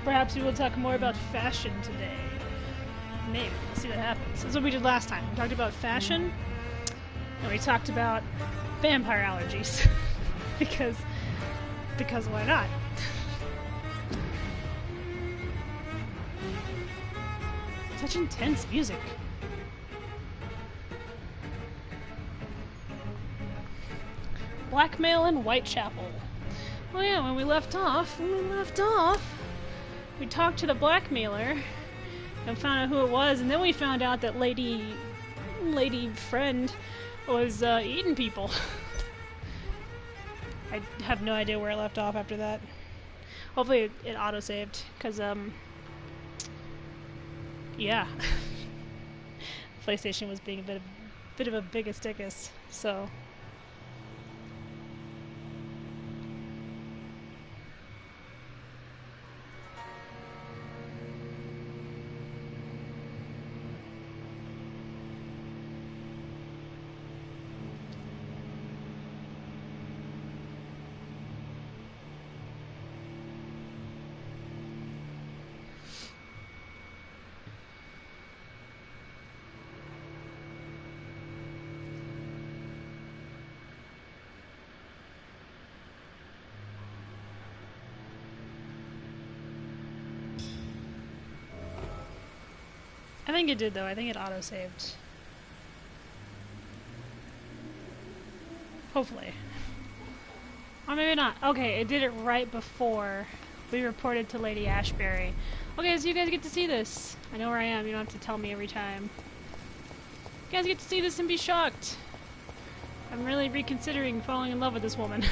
Perhaps we will talk more about fashion today. Maybe. Let's see what happens. That's what we did last time. We talked about fashion, and we talked about vampire allergies. because why not? Such intense music. Blackmail in Whitechapel. Oh yeah, when we left off, we talked to the blackmailer and found out who it was, and then we found out that lady friend was eating people. I have no idea where I left off after that. Hopefully it auto-saved, because yeah. PlayStation was being a bit of a biggest-dickus, so. I think it did, though. I think it auto-saved. Hopefully. Or maybe not. Okay, it did it right before we reported to Lady Ashbury. Okay, so you guys get to see this. I know where I am. You don't have to tell me every time. You guys get to see this and be shocked. I'm really reconsidering falling in love with this woman.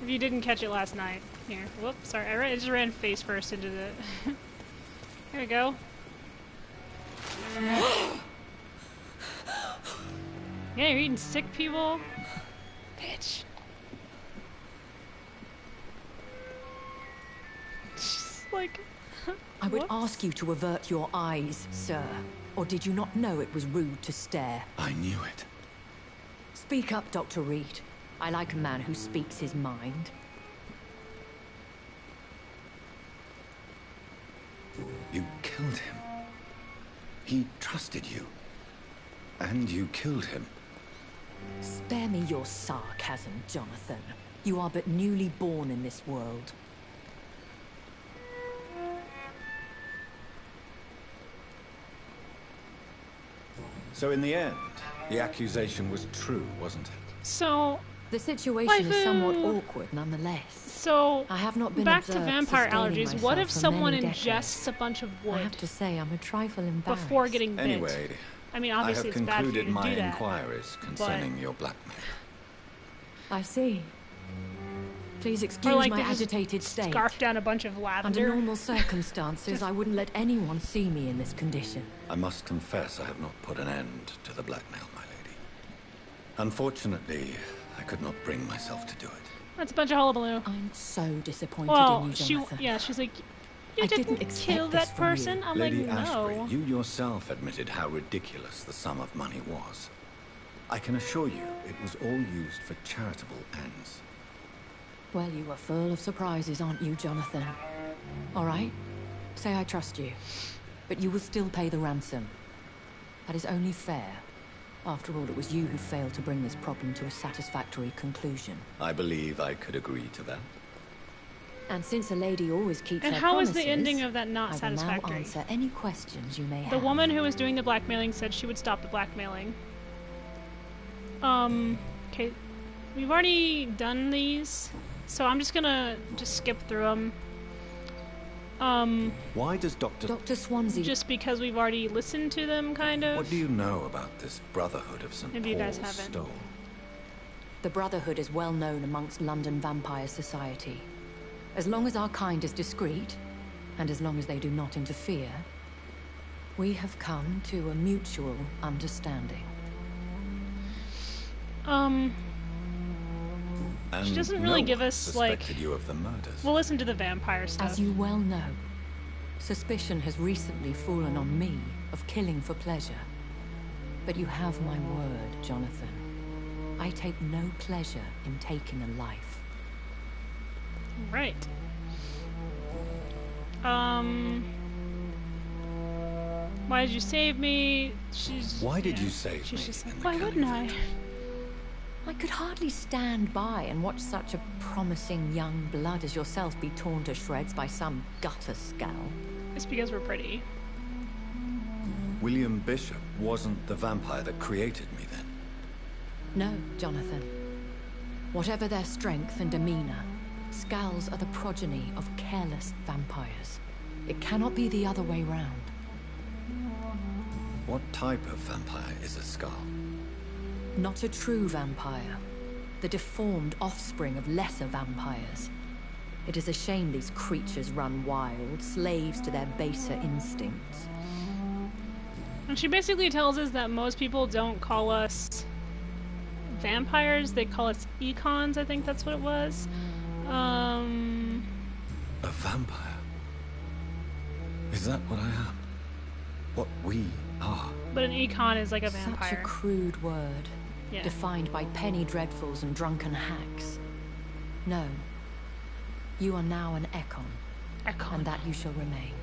If you didn't catch it last night. Here. Whoops, sorry. I just ran face first into the... Here we go. Yeah, you're eating sick people? Bitch. Just like... I would ask you to avert your eyes, sir. Or did you not know it was rude to stare? I knew it. Speak up, Dr. Reed. I like a man who speaks his mind. You killed him. He trusted you. And you killed him. Spare me your sarcasm, Jonathan. You are but newly born in this world. So in the end, the accusation was true, wasn't it? So... The situation is somewhat awkward nonetheless. So, I have not been back to observed vampire sustaining allergies. What if myself for someone many ingests a bunch of I wood have to say, I'm a trifle embarrassed. before getting bit? Anyway, I mean, I obviously have it's bad for you concluded to my do that. inquiries concerning your blackmail. I see. Please Or excuse like my they just agitated state. scarf down a bunch of Under lavender. normal circumstances, I wouldn't let anyone see me in this condition. I must confess I have not put an end to the blackmail, my lady. Unfortunately, I could not bring myself to do it. That's a bunch of hullabaloo. I'm so disappointed Well, in you, Jonathan. she's like, you I didn't didn't expect kill this that from you. person? I'm Lady like, Ashbury, no. you yourself admitted how ridiculous the sum of money was. I can assure you it was all used for charitable ends. Well, you are full of surprises, aren't you, Jonathan? All right, say I trust you, but you will still pay the ransom. That is only fair. After all, it was you who failed to bring this problem to a satisfactory conclusion. I believe I could agree to that. And since a lady always keeps And her how is promises, the ending of that not I will satisfactory? now answer any questions you may have. The woman who was doing the blackmailing said she would stop the blackmailing. Okay. We've already done these, so I'm just gonna skip through them. Why does Dr. Swansea... Just because we've already listened to them, kind of. What do you know about this Brotherhood of St. Maybe you guys Paul's haven't. Stole? The Brotherhood is well known amongst London vampire society. As long as our kind is discreet, and as long as they do not interfere, we have come to a mutual understanding. And She doesn't really no give one us, like... suspected you of the murders. We'll listen to the vampire stuff. As you well know, suspicion has recently fallen on me of killing for pleasure. But you have my word, Jonathan. I take no pleasure in taking a life. Right. Why did you save me? Why did you save she's me just like, in the why wouldn't I? Canning I could hardly stand by and watch such a promising young blood as yourself be torn to shreds by some gutter scowl. It's because we're pretty. William Bishop wasn't the vampire that created me then. No, Jonathan. Whatever their strength and demeanor, scowls are the progeny of careless vampires. It cannot be the other way round. What type of vampire is a skull? Not a true vampire. The deformed offspring of lesser vampires. It is a shame these creatures run wild, slaves to their baser instincts. And she basically tells us that most people don't call us vampires, they call us econs, I think that's what it was. A vampire? Is that what I am? What we are? But an econ is like a Such vampire. a crude word, Yeah. defined by penny dreadfuls and drunken hacks. No. You are now an econ, Econ. and that you shall remain.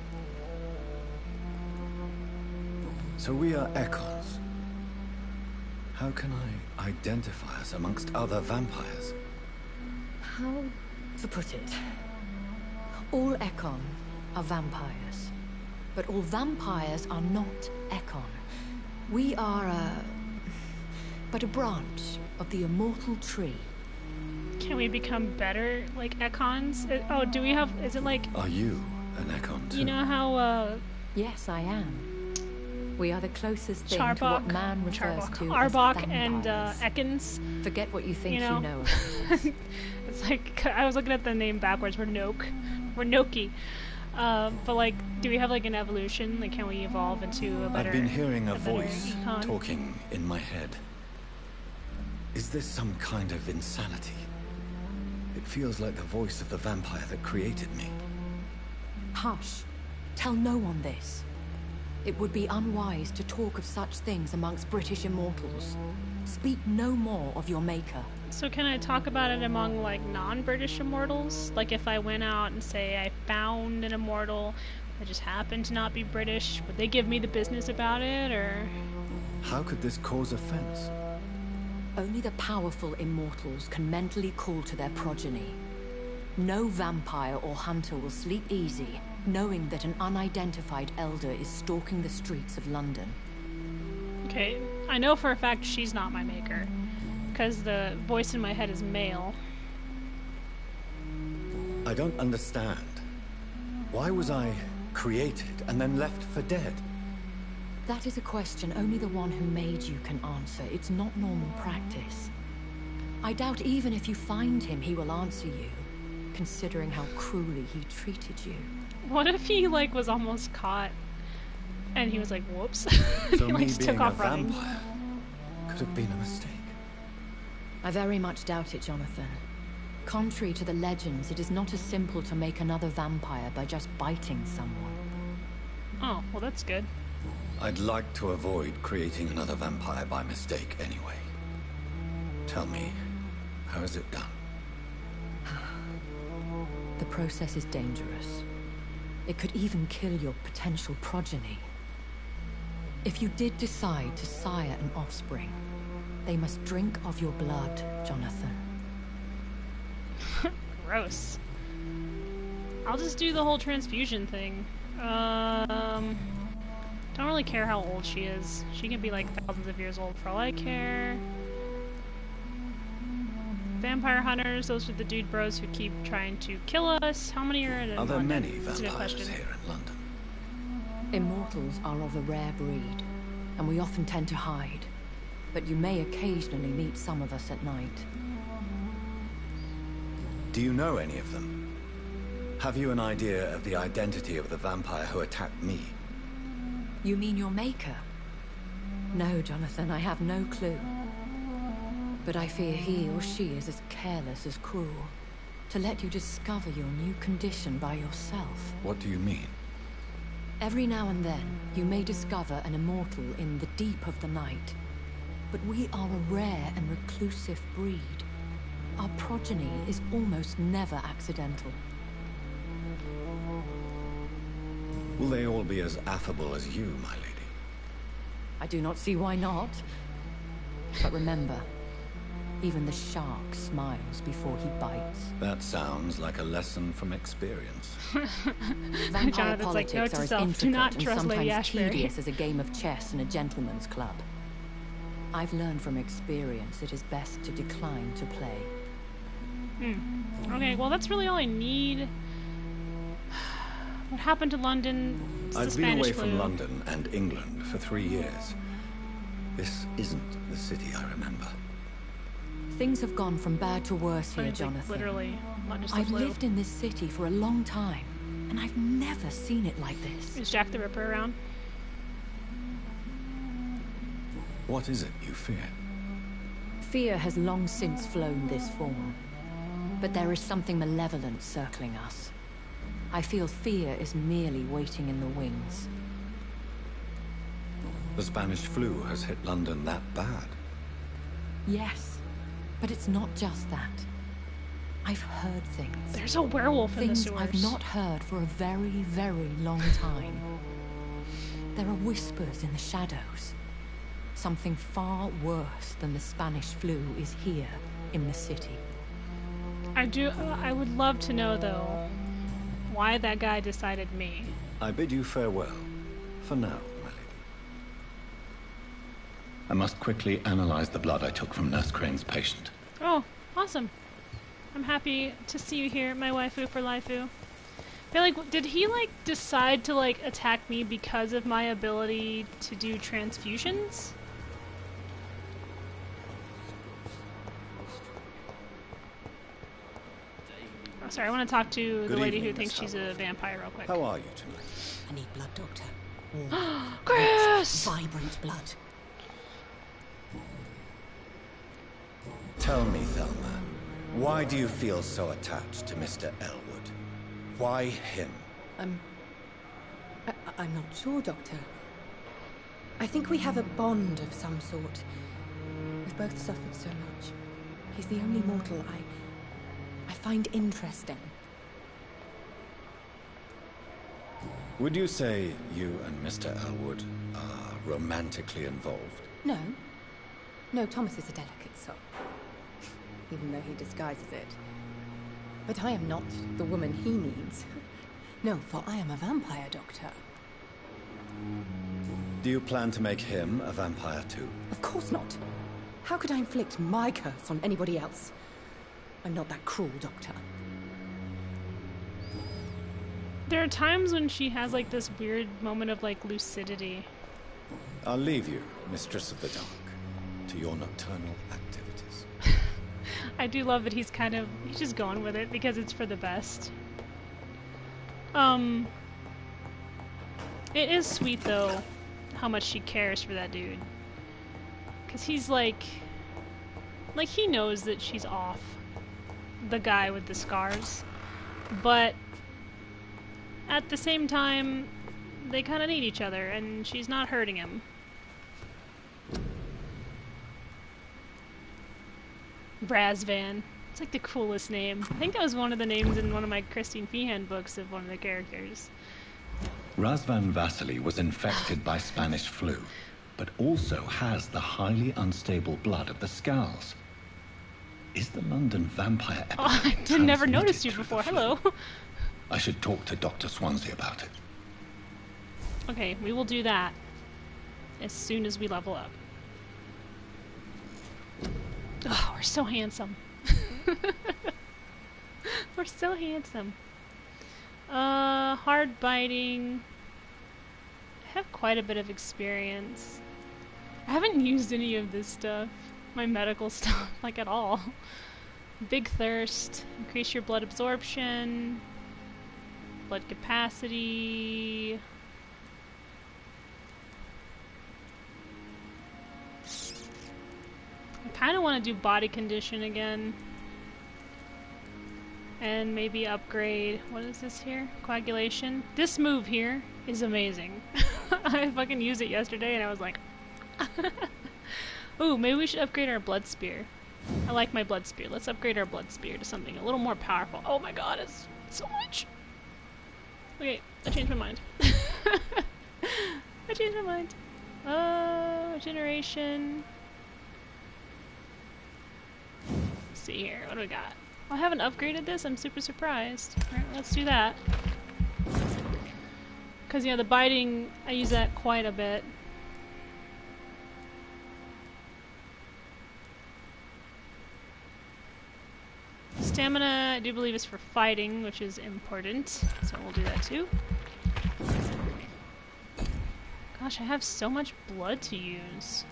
So we are econs. How can I identify us amongst other vampires? How to put it? All econ are vampires. But all vampires are not econ. We are but a branch of the immortal tree. Can we become better, like econs? Oh, do we have, is it like, Are you an econ too? you know how, Yes, I am. We are the closest thing to what Charbok, man refers to Arbok as and vampires. Ekans? Forget what you think you know? you know of us. It's like, I was looking at the name backwards, we're Noki. But like, do we have like an evolution? Like, can we evolve into a better... I've been hearing a better voice econ? talking in my head. Is this some kind of insanity? It feels like the voice of the vampire that created me. Hush. Tell no one this. It would be unwise to talk of such things amongst British immortals. Speak no more of your maker. So can I talk about it among like non-British immortals? Like if I went out and say I found an immortal that just happened to not be British, would they give me the business about it, or...? How could this cause offense? Only the powerful immortals can mentally call to their progeny. No vampire or hunter will sleep easy, knowing that an unidentified elder is stalking the streets of London. Okay, I know for a fact she's not my maker, because the voice in my head is male. I don't understand. Why was I created and then left for dead? That is a question only the one who made you can answer. It's not normal practice. I doubt even if you find him, he will answer you, considering how cruelly he treated you. What if he like was almost caught and he was like, whoops, and So he me like just being took a off running? vampire could have been a mistake. I very much doubt it, Jonathan. Contrary to the legends, it is not as simple to make another vampire by just biting someone. Oh, well that's good. I'd like to avoid creating another vampire by mistake anyway. Tell me, how is it done? The process is dangerous. It could even kill your potential progeny. If you did decide to sire an offspring, they must drink of your blood, Jonathan. Gross. I'll just do the whole transfusion thing. Don't really care how old she is. She can be like thousands of years old for all I care. Vampire hunters, those are the dude bros who keep trying to kill us. How many are in Are there London? many That's a good vampires question. here in London? Immortals are of a rare breed, and we often tend to hide. But you may occasionally meet some of us at night. Do you know any of them? Have you an idea of the identity of the vampire who attacked me? You mean your maker? No, Jonathan, I have no clue. But I fear he or she is as careless as cruel. To let you discover your new condition by yourself. What do you mean? Every now and then, you may discover an immortal in the deep of the night. But we are a rare and reclusive breed. Our progeny is almost never accidental. Will they all be as affable as you, my lady? I do not see why not. But remember, even the shark smiles before he bites. That sounds like a lesson from experience. Vampire Jonathan's like, note politics are to as self, do intricate not and trust Lady sometimes Ashbury. tedious as a game of chess in a gentleman's club. I've learned from experience it is best to decline to play. Okay, well that's really all I need. What happened to London? It's the I've been Spanish away flu. from London and England for 3 years. This isn't the city I remember. Things have gone from bad to worse I here, mean, it's like, Jonathan. literally, not just the I've flu. lived in this city for a long time, and I've never seen it like this. Is Jack the Ripper around? What is it you fear? Fear has long since flown this form. But there is something malevolent circling us. I feel fear is merely waiting in the wings. The Spanish flu has hit London that bad. Yes, but it's not just that. I've heard things. There's a werewolf in the Things sewers. I've not heard for a very, very long time. There are whispers in the shadows. Something far worse than the Spanish flu is here in the city. I would love to know, though, why that guy decided me. I bid you farewell. For now, my lady. I must quickly analyze the blood I took from Nurse Crane's patient. Oh, awesome. I'm happy to see you here, my waifu for laifu. But, like, did he, like, decide to, like, attack me because of my ability to do transfusions? Oh, sorry, I want to talk to the Good lady evening, who thinks Miss she's a vampire real quick. How are you tonight? I need blood, Doctor. Warm, Chris! vibrant blood. Tell me, Thelma, why do you feel so attached to Mr. Elwood? Why him? I'm not sure, Doctor. I think we have a bond of some sort. We've both suffered so much. He's the only mortal I find interesting. Would you say you and Mr. Elwood are romantically involved? No. No, Thomas is a delicate soul. Even though he disguises it. But I am not the woman he needs. No, for I am a vampire, Doctor. Do you plan to make him a vampire too? Of course not. How could I inflict my curse on anybody else? I'm not that cruel, Doctor. There are times when she has, like, this weird moment of, like, lucidity. I'll leave you, Mistress of the Dark, to your nocturnal activities. I do love that he's just going with it because it's for the best. It is sweet, though, how much she cares for that dude. Because he's like, he knows that she's off. The guy with the scars. But at the same time, they kind of need each other, and she's not hurting him. Brazvan. It's like the coolest name. I think that was one of the names in one of my Christine Feehan books of one of the characters. Razvan Vasily was infected by Spanish flu, but also has the highly unstable blood of the Skulls. Is the London vampire epidemic Oh, I did never transmitted noticed you through the before. flu? Hello. I should talk to Dr. Swansea about it. Okay, we will do that as soon as we level up. Oh, we're so handsome. We're so handsome. Hard biting. I have quite a bit of experience. I haven't used any of this stuff. My medical stuff, like, at all. Big thirst. Increase your blood absorption. Blood capacity. I kind of want to do body condition again. And maybe upgrade. What is this here? Coagulation. This move here is amazing. I fucking used it yesterday and I was like... Ooh, maybe we should upgrade our blood spear. I like my blood spear. Let's upgrade our blood spear to something a little more powerful. Oh my god, it's so much. Okay, I changed my mind. I changed my mind. Regeneration. Let's see here. What do we got? I haven't upgraded this. I'm super surprised. Alright, let's do that. Because, yeah, the biting, I use that quite a bit. Stamina, I do believe, is for fighting, which is important. So we'll do that too. Gosh, I have so much blood to use.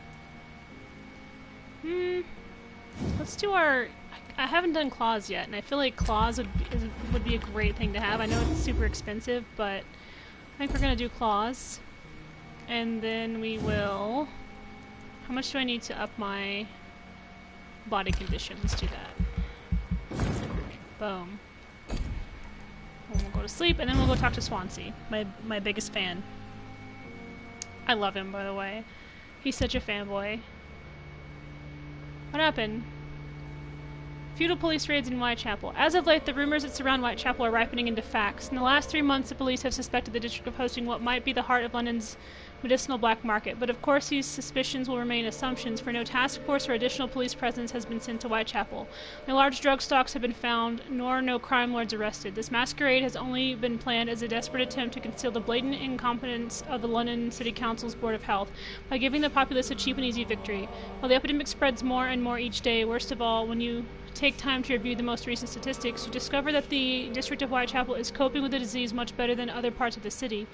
Let's do our... I haven't done claws yet, and I feel like claws would be a great thing to have. I know it's super expensive, but I think we're gonna do claws. And then we will... How much do I need to up my body condition? Let's do that. Boom. And we'll go to sleep, and then we'll go talk to Swansea, my biggest fan. I love him, by the way. He's such a fanboy. What happened? Feudal police raids in Whitechapel. As of late, the rumors that surround Whitechapel are ripening into facts. In the last 3 months, the police have suspected the district of hosting what might be the heart of London's medicinal black market. But of course, these suspicions will remain assumptions, for no task force or additional police presence has been sent to Whitechapel. No large drug stocks have been found, nor no crime lords arrested. This masquerade has only been planned as a desperate attempt to conceal the blatant incompetence of the London City Council's Board of Health by giving the populace a cheap and easy victory. While the epidemic spreads more and more each day, worst of all, when you take time to review the most recent statistics, you discover that the district of Whitechapel is coping with the disease much better than other parts of the city.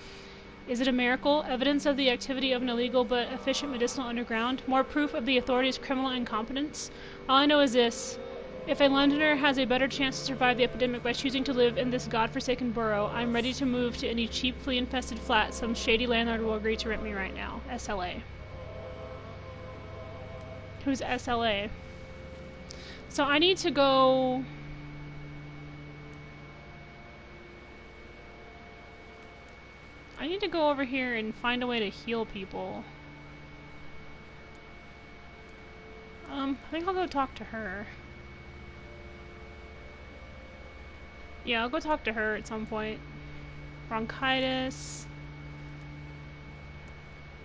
Is it a miracle? Evidence of the activity of an illegal but efficient medicinal underground? More proof of the authorities' criminal incompetence? All I know is this. If a Londoner has a better chance to survive the epidemic by choosing to live in this godforsaken borough, I'm ready to move to any cheap, flea-infested flat some shady landlord will agree to rent me right now. SLA. Who's SLA? So I need to go... I need to go over here and find a way to heal people. I think I'll go talk to her. Yeah, I'll go talk to her at some point. Bronchitis.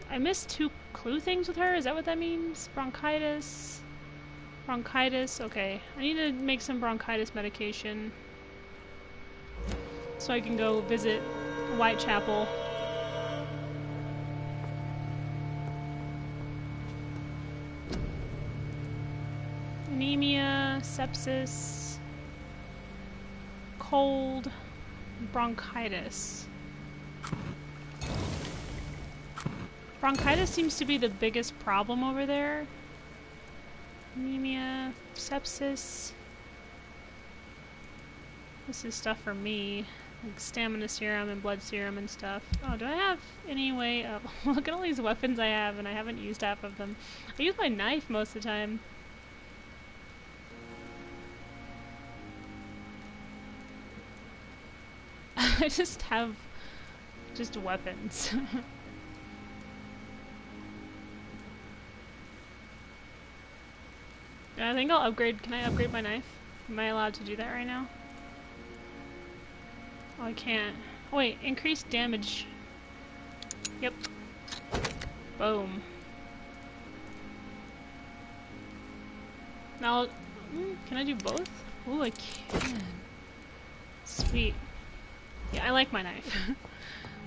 I missed 2 clue things with her, is that what that means? Bronchitis. Bronchitis, okay. I need to make some bronchitis medication so I can go visit Whitechapel. Anemia, sepsis, cold, bronchitis. Bronchitis seems to be the biggest problem over there. Anemia, sepsis. This is stuff for me. Like stamina serum and blood serum and stuff. Oh, do I have any way of... Look at all these weapons I have and I haven't used half of them. I use my knife most of the time. I just have... just weapons. I think I'll upgrade. Can I upgrade my knife? Am I allowed to do that right now? Oh, I can't. Oh, wait, increased damage. Yep. Boom. Now, can I do both? Ooh, I can. Sweet. Yeah, I like my knife.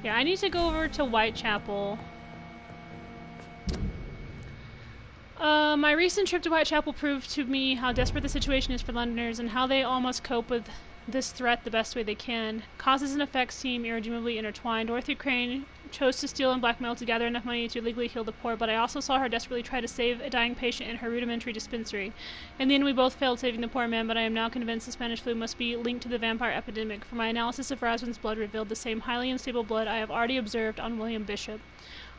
Yeah, I need to go over to Whitechapel. My recent trip to Whitechapel proved to me how desperate the situation is for Londoners and how they all must cope with this threat the best way they can. Causes and effects seem irredeemably intertwined. Dorothy Crane chose to steal and blackmail to gather enough money to legally heal the poor, but I also saw her desperately try to save a dying patient in her rudimentary dispensary. In the end, we both failed saving the poor man, but I am now convinced the Spanish flu must be linked to the vampire epidemic, for my analysis of Raswin's blood revealed the same highly unstable blood I have already observed on William Bishop.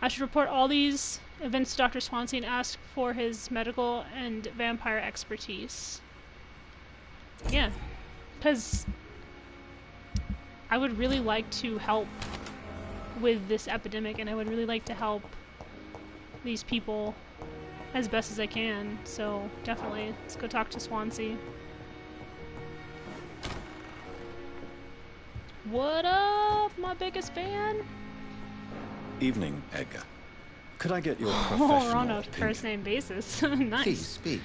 I should report all these events to Dr. Swansea and ask for his medical and vampire expertise. Yeah, because I would really like to help with this epidemic, and I would really like to help these people as best as I can. So definitely, let's go talk to Swansea. What up, my biggest fan? Evening, Edgar. Could I get your Oh, professional we're on a opinion? first-name basis. Nice. Please speak.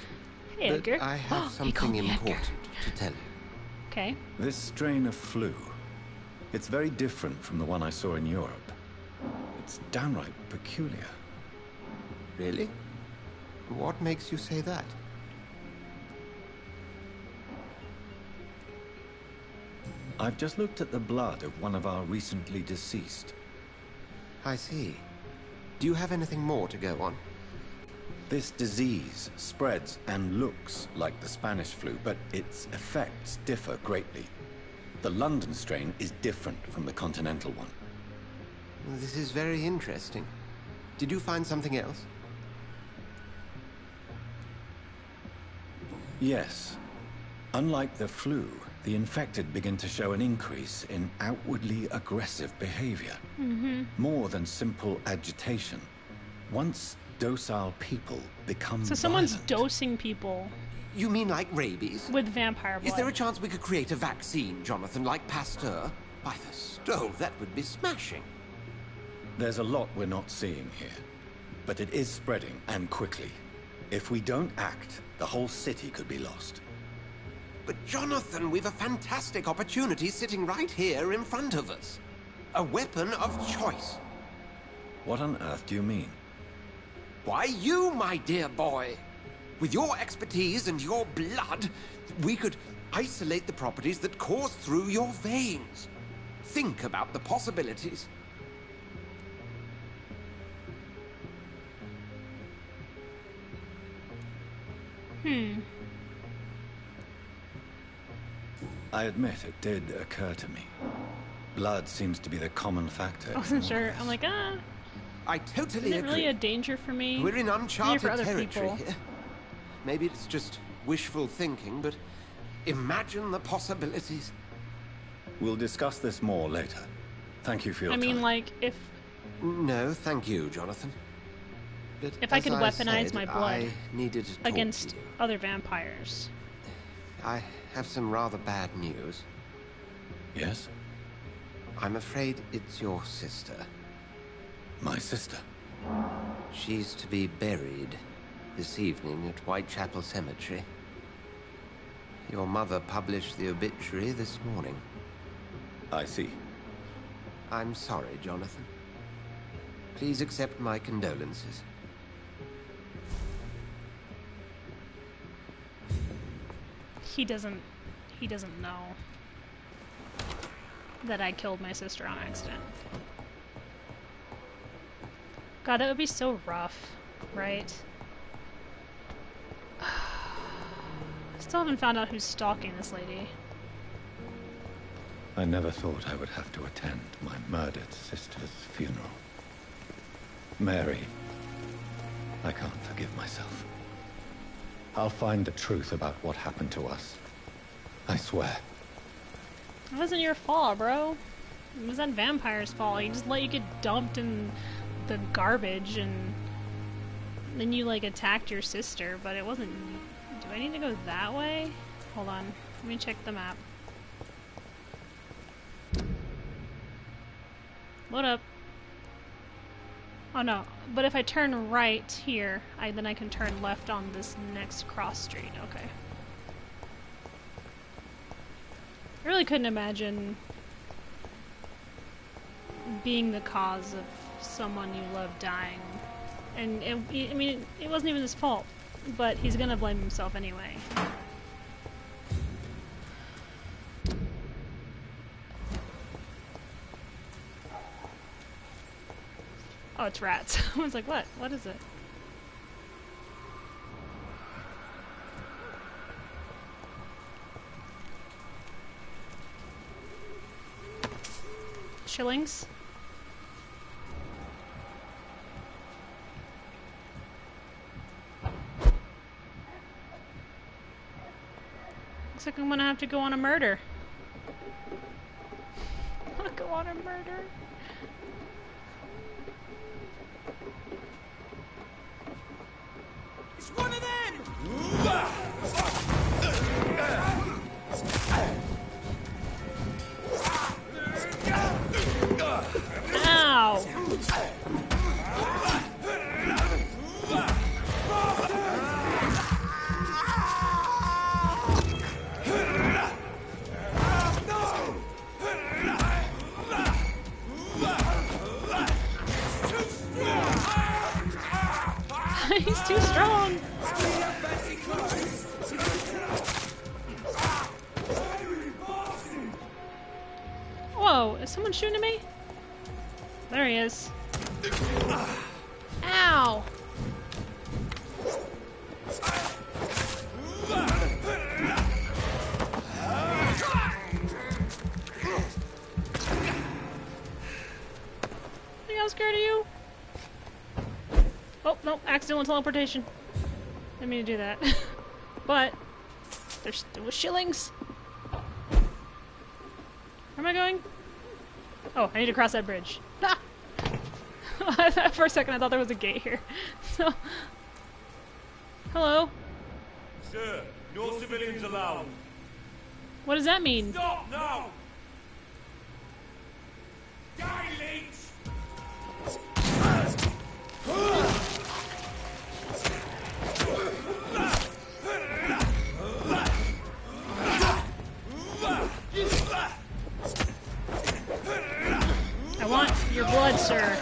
Hey, But Edgar. I have He called something me Edgar. important to tell you. Okay. This strain of flu, it's very different from the one I saw in Europe. It's downright peculiar. Really? What makes you say that? I've just looked at the blood of one of our recently deceased. I see. Do you have anything more to go on? This disease spreads and looks like the Spanish flu, but its effects differ greatly. The London strain is different from the continental one. This is very interesting. Did you find something else? Yes. Unlike the flu, the infected begin to show an increase in outwardly aggressive behavior. More than simple agitation. Once docile people become So someone's violent. dosing people You mean like rabies? with vampire blood. Is there a chance we could create a vaccine, Jonathan, like Pasteur? By the stove, that would be smashing. There's a lot we're not seeing here. But it is spreading, and quickly. If we don't act, the whole city could be lost. But Jonathan, we've a fantastic opportunity sitting right here in front of us. A weapon of choice. What on earth do you mean? Why, you, my dear boy. With your expertise and your blood, we could isolate the properties that course through your veins. Think about the possibilities. I admit it did occur to me. Blood seems to be the common factor. I wasn't sure. I'm like, I totally is it agree. really a danger for me? We're in Maybe uncharted for other territory people. here. Maybe it's just wishful thinking, but imagine the possibilities. We'll discuss this more later. Thank you for your I mean, time. like, if No, thank you, Jonathan. But If I as could weaponize said, my blood I needed to talk against to you. other vampires. I have some rather bad news. Yes? I'm afraid it's your sister. My sister. She's to be buried this evening at Whitechapel Cemetery. Your mother published the obituary this morning. I see. I'm sorry, Jonathan. Please accept my condolences. He doesn't know that I killed my sister on accident. God, that would be so rough, right? I still haven't found out who's stalking this lady. I never thought I would have to attend my murdered sister's funeral. Mary, I can't forgive myself. I'll find the truth about what happened to us. I swear. It wasn't your fault, bro. It was that vampire's fault. He just let you get dumped in the garbage, and then you, like, attacked your sister, but it wasn't... Do I need to go that way? Hold on. Let me check the map. Load up. Oh no, but if I turn right here, then I can turn left on this next cross street. Okay. I really couldn't imagine being the cause of someone you love dying. And I mean, it wasn't even his fault, but he's gonna blame himself anyway. Oh, it's rats. I was like, what? What is it? Shillings? Looks like I'm gonna have to go on a murder. I'll go on a murder. It's one of them! Ow! He's too strong. Whoa, is someone shooting at me? There he is. Ow! I think I was scared of you. Oh, no, accidental teleportation. Didn't mean to do that. But, there was shillings. Where am I going? Oh, I need to cross that bridge. Ah! For a second I thought there was a gate here. So, hello? Sir, no civilians allowed. What does that mean? Stop now! Die, leech! I want your blood, sir.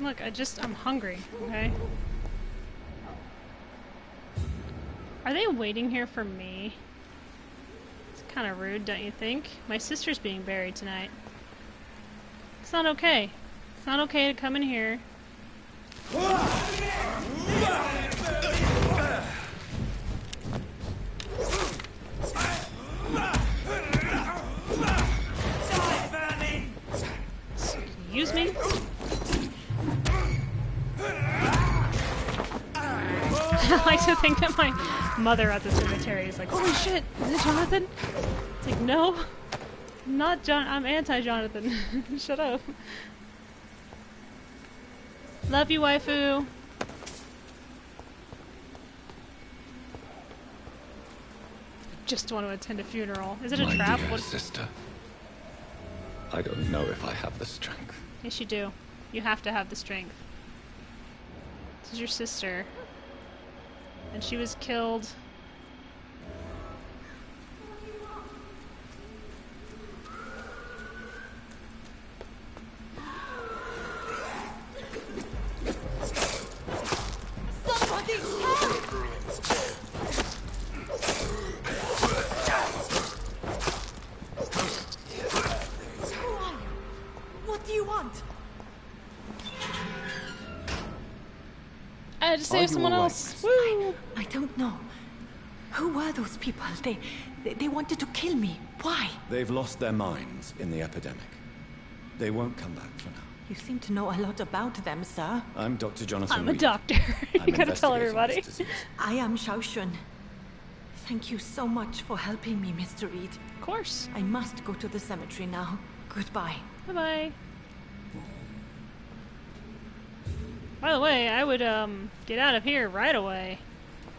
Look, I'm hungry, okay? Are they waiting here for me? It's kind of rude, don't you think? My sister's being buried tonight. It's not okay. It's not okay to come in here. Excuse me? I like to think that my mother at the cemetery is like, holy shit, is it Jonathan? It's like, no, not John. I'm anti-Jonathan. Shut up. Love you, waifu. Just want to attend a funeral. Is it a trap? My dear sister, I don't know if I have the strength. Yes, you do. You have to have the strength. This is your sister. And she was killed. Somebody help! Who are you? What do you want? I had to save someone else. Woo! I don't know. Who were those people? They wanted to kill me. Why? They've lost their minds in the epidemic. They won't come back for now. You seem to know a lot about them, sir. I'm Dr. Jonathan I'm a Reed. doctor. I'm You gotta tell investigating everybody. this disease. I am Xiaoxun. Thank you so much for helping me, Mr. Reed. Of course. I must go to the cemetery now. Goodbye. Bye-bye. By the way, I would, get out of here right away.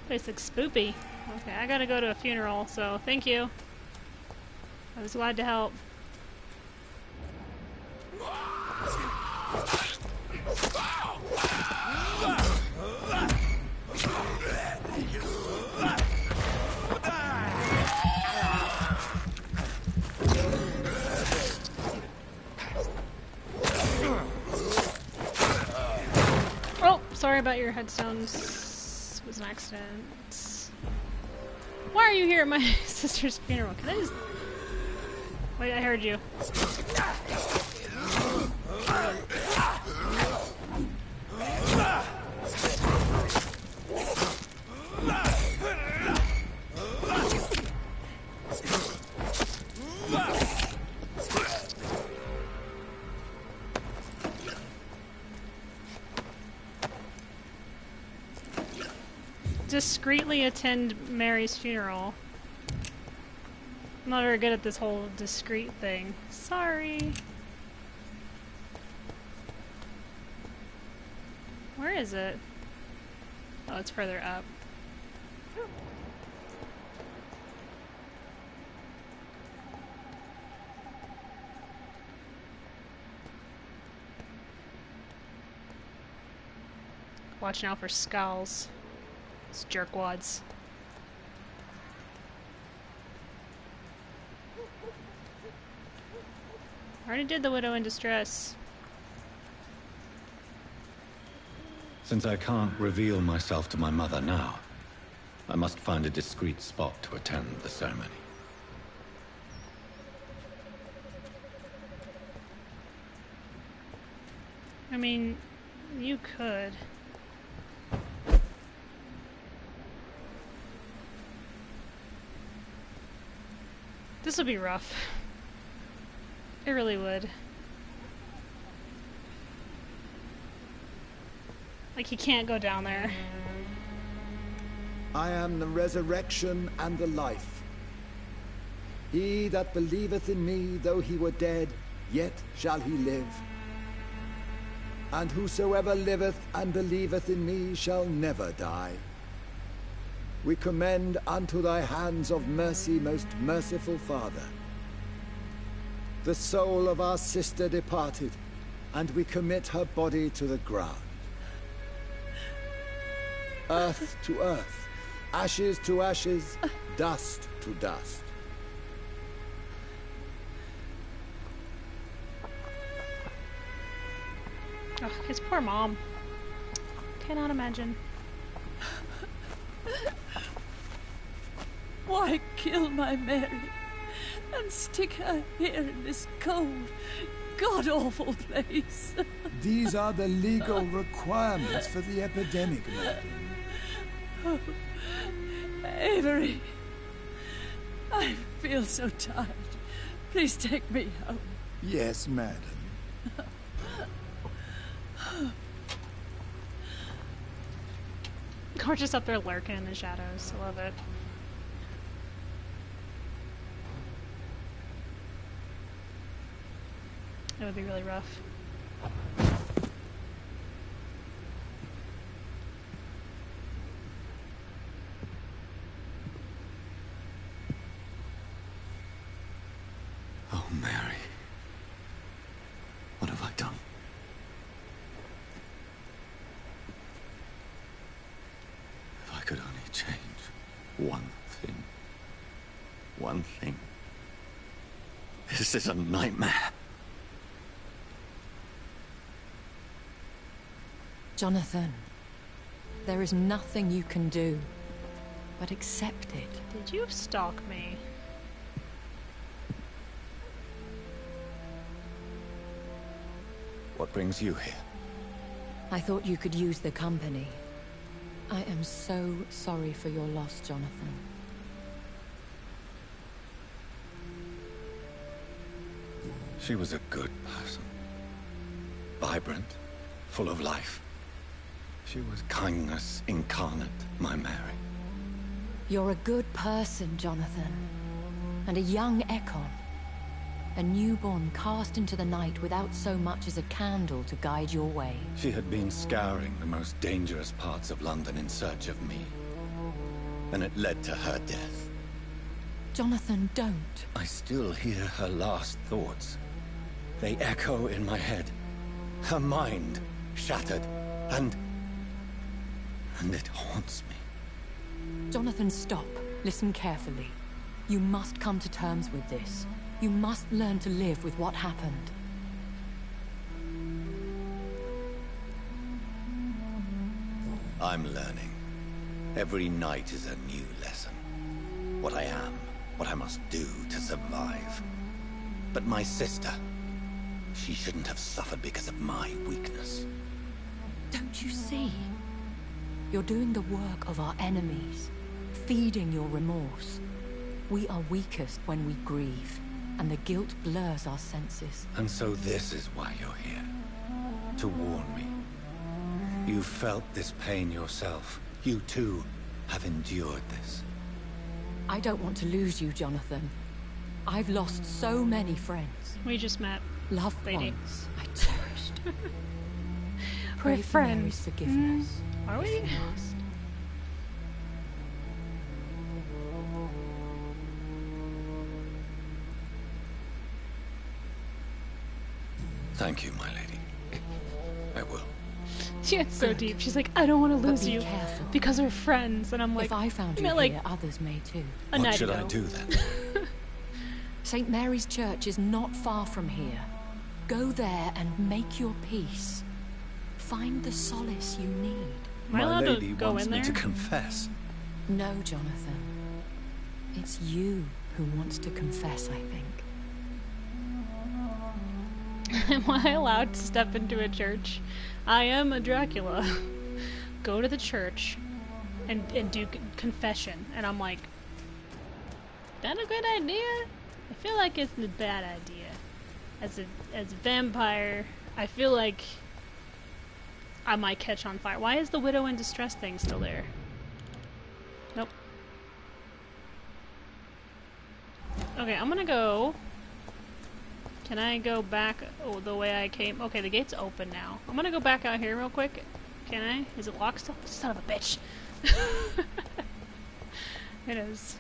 Place looks spoopy. Okay, I gotta go to a funeral, so thank you. I was glad to help. Oh, sorry about your headstones. It was an accident. Why are you here at my sister's funeral? Can I just... Wait, I heard you. Discreetly attend Mary's funeral. I'm not very good at this whole discreet thing. Sorry. Where is it? Oh, it's further up. Watching out for skulls. It's jerkwads. Already did the widow in distress. Since I can't reveal myself to my mother now, I must find a discreet spot to attend the ceremony. I mean, you could. This would be rough. It really would. Like, he can't go down there. I am the resurrection and the life. He that believeth in me, though he were dead, yet shall he live. And whosoever liveth and believeth in me shall never die. We commend unto thy hands of mercy, most merciful Father, the soul of our sister departed, and we commit her body to the ground. Earth to earth, ashes to ashes, dust to dust. Ugh, his poor mom. Cannot imagine. Why kill my Mary and stick her here in this cold, god-awful place? These are the legal requirements for the epidemic, madam. Oh, Avery, I feel so tired. Please take me home. Yes, madam. We're just up there lurking in the shadows. I love it. It would be really rough. Oh, Mary. What have I done? If I could only change one thing. One thing. This is a nightmare. Jonathan, there is nothing you can do but accept it. Did you stalk me? What brings you here? I thought you could use the company. I am so sorry for your loss, Jonathan. She was a good person. Vibrant, full of life. She was kindness incarnate, my Mary. You're a good person, Jonathan. And a young Ekon. A newborn cast into the night without so much as a candle to guide your way. She had been scouring the most dangerous parts of London in search of me. And it led to her death. Jonathan, don't. I still hear her last thoughts. They echo in my head. Her mind shattered, and it haunts me. Jonathan, stop. Listen carefully. You must come to terms with this. You must learn to live with what happened. I'm learning. Every night is a new lesson. What I am, what I must do to survive. But my sister, she shouldn't have suffered because of my weakness. Don't you see? You're doing the work of our enemies, feeding your remorse. We are weakest when we grieve, and the guilt blurs our senses. And so this is why you're here. To warn me. You felt this pain yourself. You too have endured this. I don't want to lose you, Jonathan. I've lost so many friends. We just met. Loved Lady. ones I cherished. We're Pray for Mary's friends. forgiveness. Are we? if you must. Thank you, my lady. I will. She gets so Good. deep. She's like, I don't want to But lose be you careful. because we're friends. And I'm like, If I found I you meant, like, here, others may too. a What night should ago. I do then? St. Mary's Church is not far from here. Go there and make your peace. Find the solace you need. Am I My allowed lady to go wants in me there? to confess. No, Jonathan. It's you who wants to confess, I think. Am I allowed to step into a church? I am a Dracula. Go to the church and do confession. And I'm like, that a good idea? I feel like it's a bad idea. As a vampire, I feel like I might catch on fire. Why is the widow in distress thing still there? Nope. Okay, I'm gonna go. Can I go back the way I came? Okay, the gate's open now. I'm gonna go back out here real quick. Can I? Is it locked still? Son of a bitch. It is.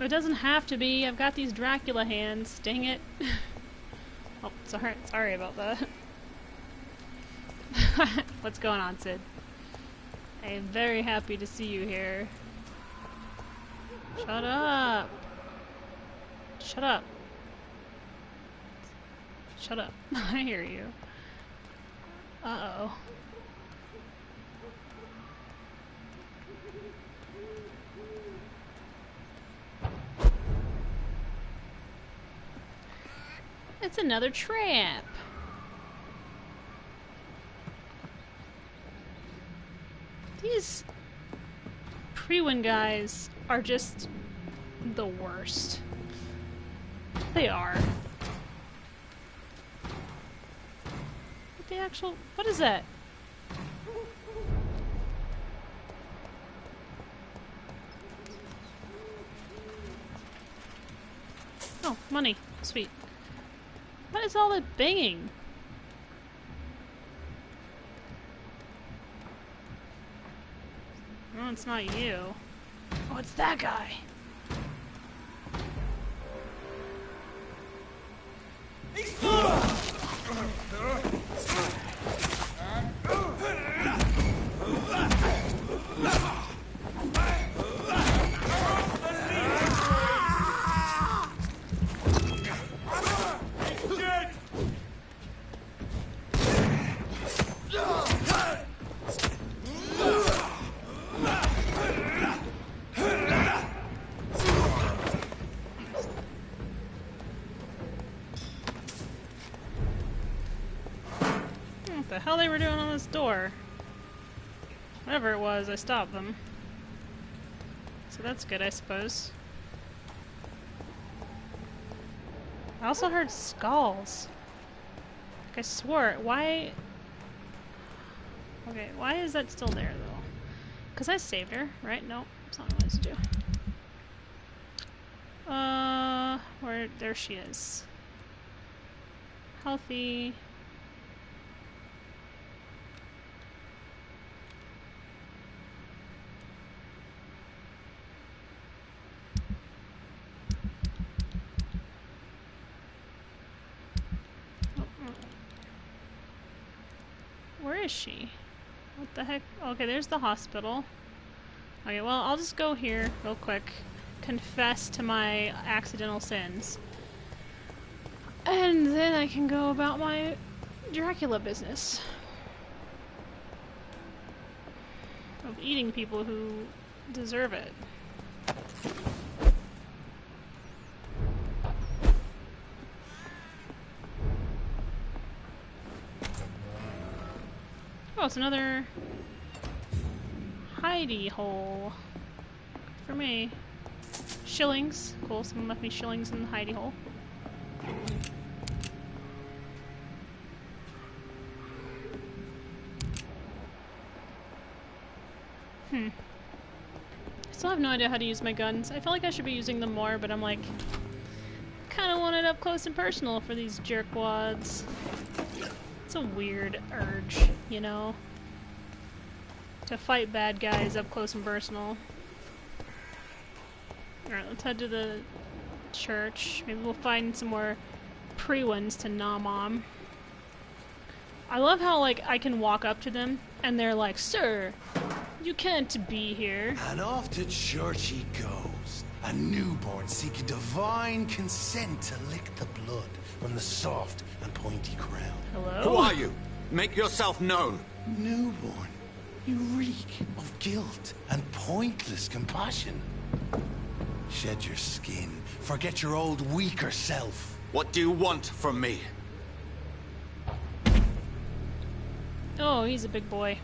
It doesn't have to be. I've got these Dracula hands. Dang it. Oh, sorry about that. What's going on, Sid? I am very happy to see you here. Shut up. Shut up. Shut up. I hear you. Uh-oh. It's another tramp. These pre-win guys are just the worst. They are. What is that? Oh, money. Sweet. What is all that banging? No, it's not you. Oh, it's that guy. What the hell they were doing on this door? Whatever it was, I stopped them. So that's good, I suppose. I also heard skulls. Like I swore, why... Okay, why is that still there, though? Because I saved her, right? No, that's not what I was to do. There she is. Healthy. Where is she? What the heck? Okay, there's the hospital. Okay, well, I'll just go here real quick. Confess to my accidental sins. And then I can go about my Dracula business. Of eating people who deserve it. Oh, it's another hidey hole. Good for me. Shillings. Cool, someone left me shillings in the hidey hole. Still have no idea how to use my guns. I feel like I should be using them more, but I'm like, kind of want it up close and personal for these jerkwads. It's a weird urge, you know, to fight bad guys up close and personal. Alright, let's head to the church. Maybe we'll find some more pre-ones to nom on. I love how, like, I can walk up to them and they're like, "Sir, you can't be here." And off to church he goes, a newborn seeking divine consent to lick the blood from the soft and pointy crown. Hello? Who are you? Make yourself known. Newborn, you reek of guilt and pointless compassion. Shed your skin, forget your old weaker self. What do you want from me? Oh, he's a big boy.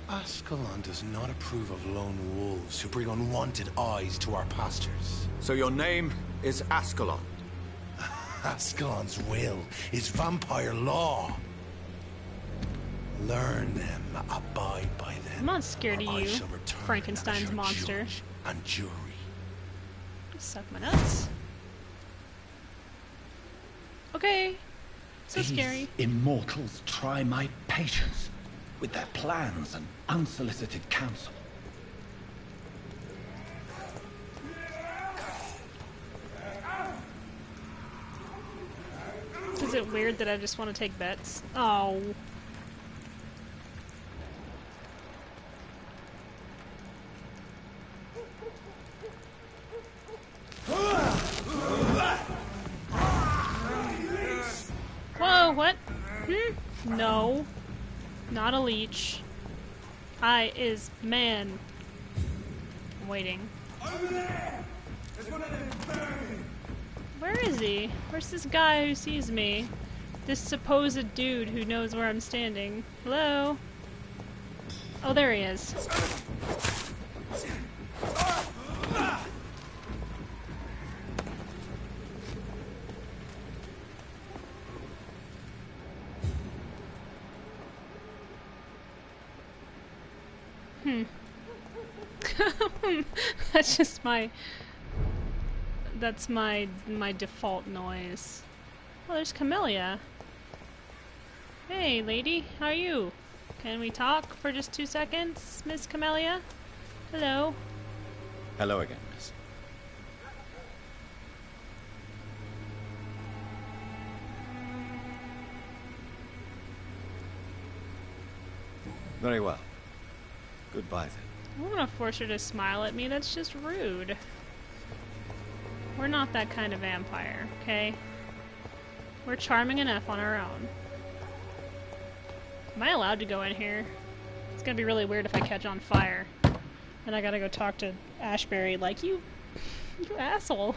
Ascalon does not approve of lone wolves who bring unwanted eyes to our pastures. So your name is Ascalon? Ascalon's will is vampire law. Learn them, abide by them. I'm not scared of or I you, shall return Frankenstein's as your monster. judge and jury. Suck my nuts. Okay. So scary. These immortals try my patience with their plans and unsolicited counsel. Is it weird that I just want to take bets? Oh. Whoa, what? No. Not a leech. I is man. I'm waiting. Where is he? Where's this guy who sees me? This supposed dude who knows where I'm standing. Hello? Oh, there he is. That's just that's my default noise. Oh, there's Camellia. Hey, lady, how are you? Can we talk for just 2 seconds, Miss Camellia? Hello. Hello again, miss. Very well. Goodbye then. I don't want to force her to smile at me. That's just rude. We're not that kind of vampire, okay? We're charming enough on our own. Am I allowed to go in here? It's gonna be really weird if I catch on fire. And I gotta go talk to Ashbury like, you asshole.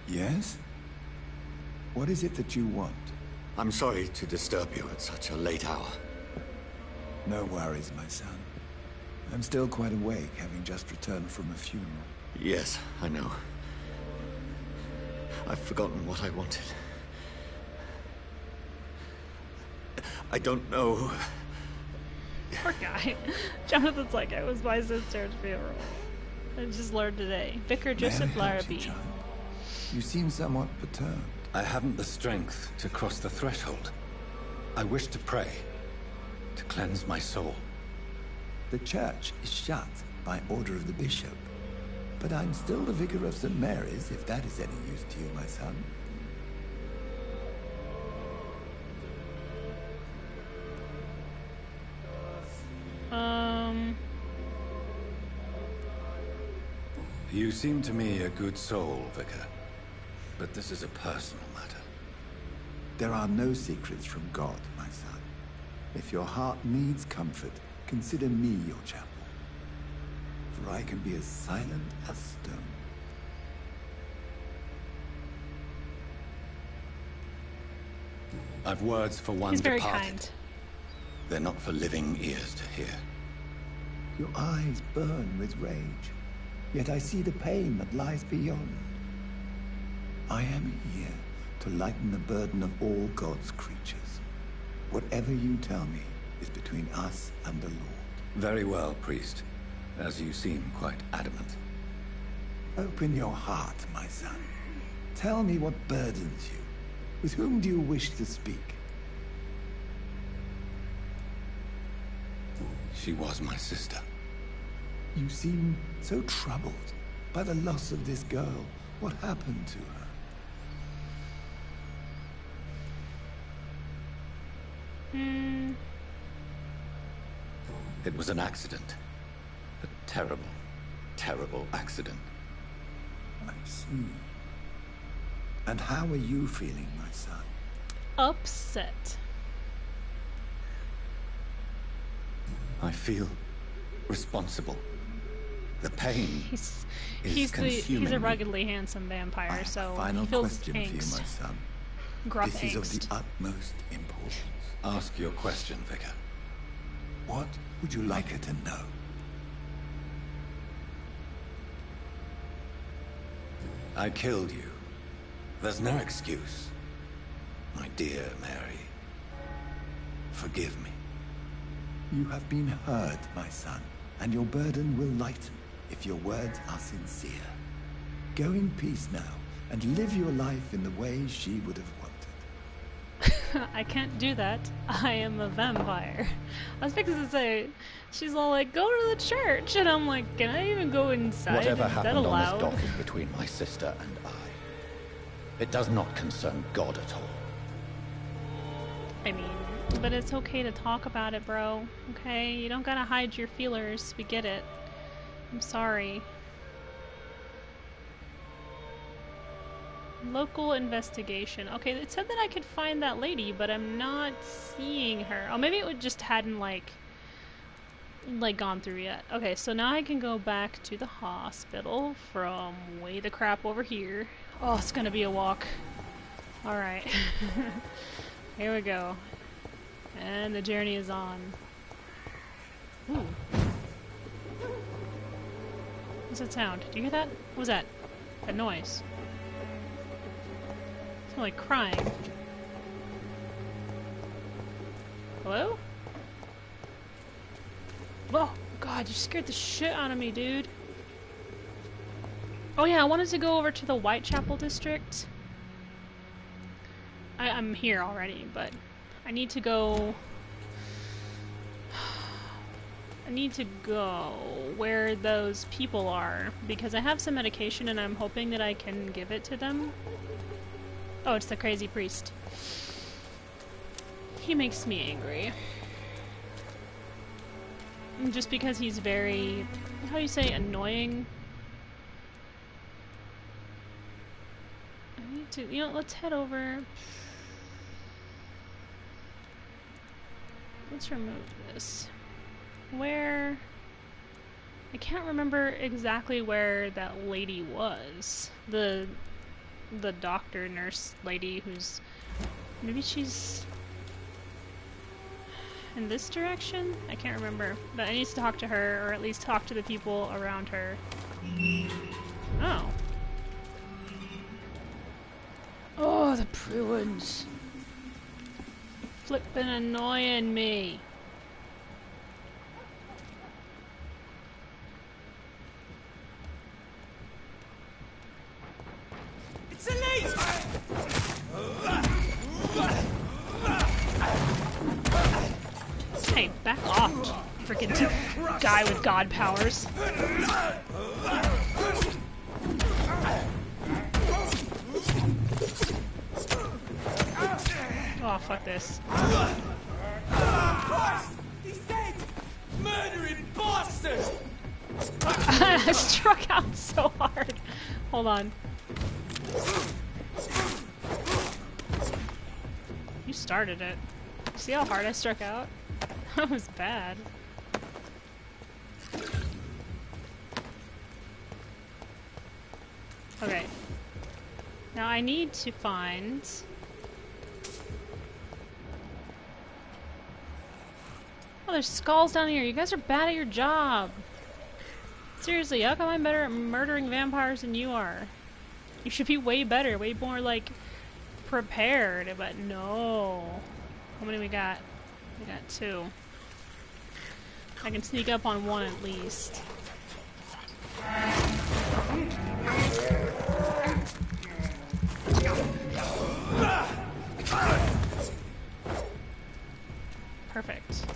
Yes? What is it that you want? I'm sorry to disturb you at such a late hour. No worries, my son. I'm still quite awake, having just returned from a funeral. Yes, I know. I've forgotten what I wanted. I don't know. Poor guy. Jonathan's like, it was my sister's funeral. I just learned today. Vicar Joseph May I help you, Larrabee. child? You seem somewhat perturbed. I haven't the strength to cross the threshold. I wish to pray, to cleanse my soul. The church is shut by order of the bishop. But I'm still the vicar of St. Mary's, if that is any use to you, my son. You seem to me a good soul, Vicar. But this is a personal matter. There are no secrets from God, my son. If your heart needs comfort, consider me your chapel. For I can be as silent as stone. I've words for one He's very departed. kind. They're not for living ears to hear. Your eyes burn with rage, yet I see the pain that lies beyond. I am here to lighten the burden of all God's creatures. Whatever you tell me is between us and the Lord. Very well, priest. As you seem quite adamant. Open your heart, my son. Tell me what burdens you. With whom do you wish to speak? She was my sister. You seem so troubled by the loss of this girl. What happened to her? It was an accident. A terrible, terrible accident. I see. And how are you feeling, my son? Upset. I feel responsible. The pain is consuming he's a me. ruggedly handsome I vampire, have so a final he feels question for you, my angst. son. Gruff This is of angst. the utmost importance. Ask your question, Vicar. What would you like her to know? I killed you. There's no excuse. My dear Mary. Forgive me. You have been heard, my son, and your burden will lighten if your words are sincere. Go in peace now, and live your life in the way she would have wanted. I can't do that. I am a vampire. I was fixing to say, she's all like, go to the church, and I'm like, can I even go inside? Whatever Is that happened on allowed? this dock is between my sister and I. It does not concern God at all. I mean, but it's okay to talk about it, bro. Okay? You don't gotta hide your feelers. We get it. I'm sorry. Local investigation. Okay, it said that I could find that lady, but I'm not seeing her. Oh, maybe it just hadn't, like gone through yet. Okay, so now I can go back to the hospital from way the crap over here. Oh, it's gonna be a walk. Alright. Here we go. And the journey is on. Ooh. What's that sound? Do you hear that? What was that? That noise. It's like crying. Hello? Oh, God, you scared the shit out of me, dude. Oh yeah, I wanted to go over to the Whitechapel district. I'm here already, but I need to go... I need to go where those people are, because I have some medication and I'm hoping that I can give it to them. Oh, it's the crazy priest. He makes me angry. Just because he's very, how do you say, annoying? I need to, you know, let's head over. Let's remove this. Where? I can't remember exactly where that lady was. The doctor, nurse lady who's... Maybe she's... in this direction? I can't remember. But I need to talk to her, or at least talk to the people around her. Oh. Oh, the prunes. Flippin' annoying me. It's Elise! Hey, back off, freaking guy with god powers. Oh, fuck this. Christ! He's dead! Murdering bastard! I struck out so hard. Hold on. You started it. See how hard I struck out? That was bad. Okay. Now I need to find... Oh, there's skulls down here. You guys are bad at your job. Seriously, how come I'm better at murdering vampires than you are? You should be way better, way more, like, prepared, but no. How many we got? We got 2. I can sneak up on one at least. Perfect.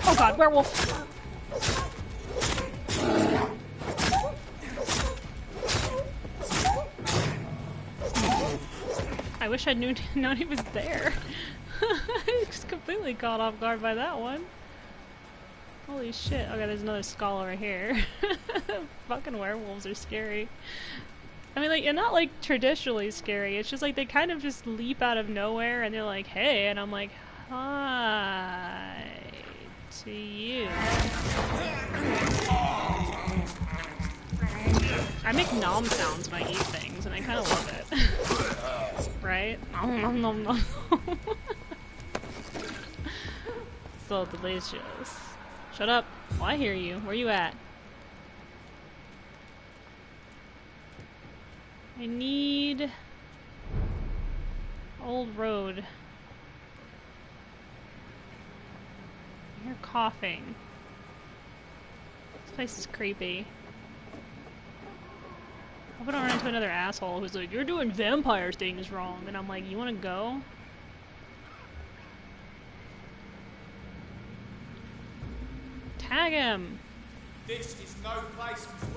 Oh god, werewolf! I wish I'd known he was there. I was completely caught off guard by that one. Holy shit. Okay, there's another skull right here. Fucking werewolves are scary. I mean, like, and not like traditionally scary. It's just like they kind of just leap out of nowhere and they're like, hey, and I'm like, hi to you. I make nom sounds when I eat things, and I kind of love it. Right? Nom nom nom nom. So delicious. Shut up. Oh, I hear you. Where you at? I need... Old road. You're coughing. This place is creepy. I hope I don't run into another asshole who's like, you're doing vampire things wrong. And I'm like, you wanna go? Tag him! This is no place for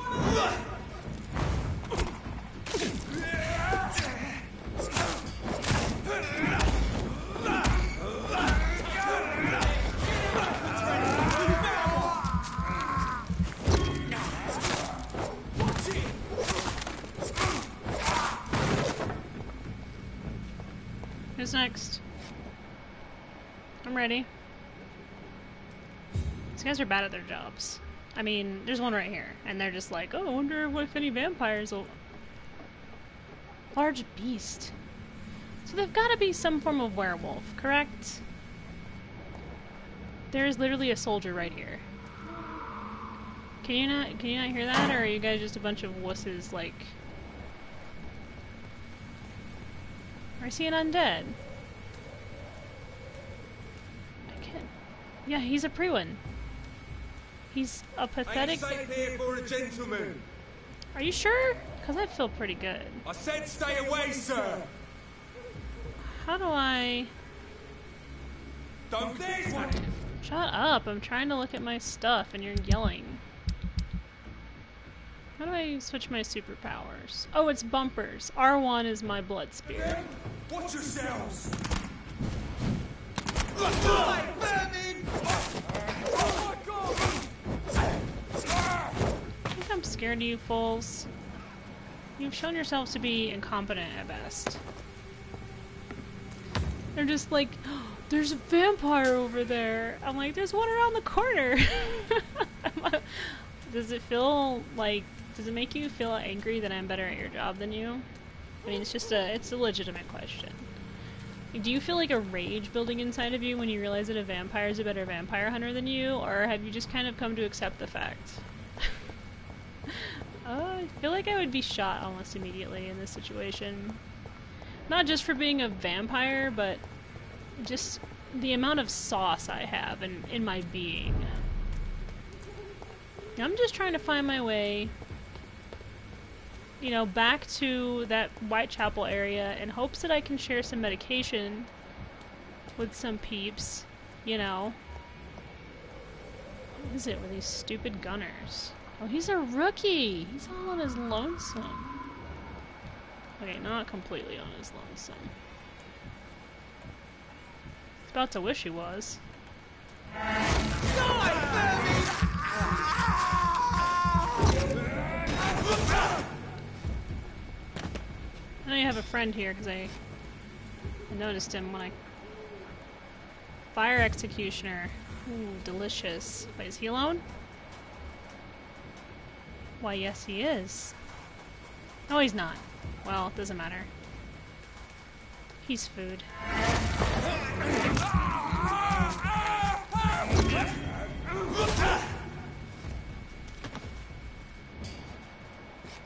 Who's next? I'm ready. These guys are bad at their jobs. I mean, there's one right here, and they're just like, oh, I wonder if any vampires will... Large beast. So they've got to be some form of werewolf, correct? There is literally a soldier right here. Can you not hear that, or are you guys just a bunch of wusses, like... Or is he an undead? I can't... Yeah, he's a pre-one. He's a pathetic... I ain't safe here for a gentleman. Are you sure? Because I feel pretty good. I said stay away, sir. How do I... Don't there's one. Shut up, I'm trying to look at my stuff and you're yelling. How do I switch my superpowers? Oh, it's bumpers. R1 is my blood spear. Watch yourselves. I think I'm scared of you fools. You've shown yourselves to be incompetent at best. They're just like, oh, there's a vampire over there. I'm like, there's one around the corner. Does it feel like, does it make you feel angry that I'm better at your job than you? I mean, it's a legitimate question. Do you feel like a rage building inside of you when you realize that a vampire is a better vampire hunter than you, or have you just kind of come to accept the fact? I feel like I would be shot almost immediately in this situation. Not just for being a vampire, but just the amount of sauce I have in my being. I'm just trying to find my way, you know, back to that Whitechapel area in hopes that I can share some medication with some peeps, you know. What is it with these stupid gunners? Oh, he's a rookie! He's all on his lonesome. Okay, not completely on his lonesome. He's about to wish he was. I know you have a friend here because I noticed him when I... Fire Executioner. Ooh, delicious. Wait, is he alone? Why, yes he is. No, he's not. Well, it doesn't matter. He's food.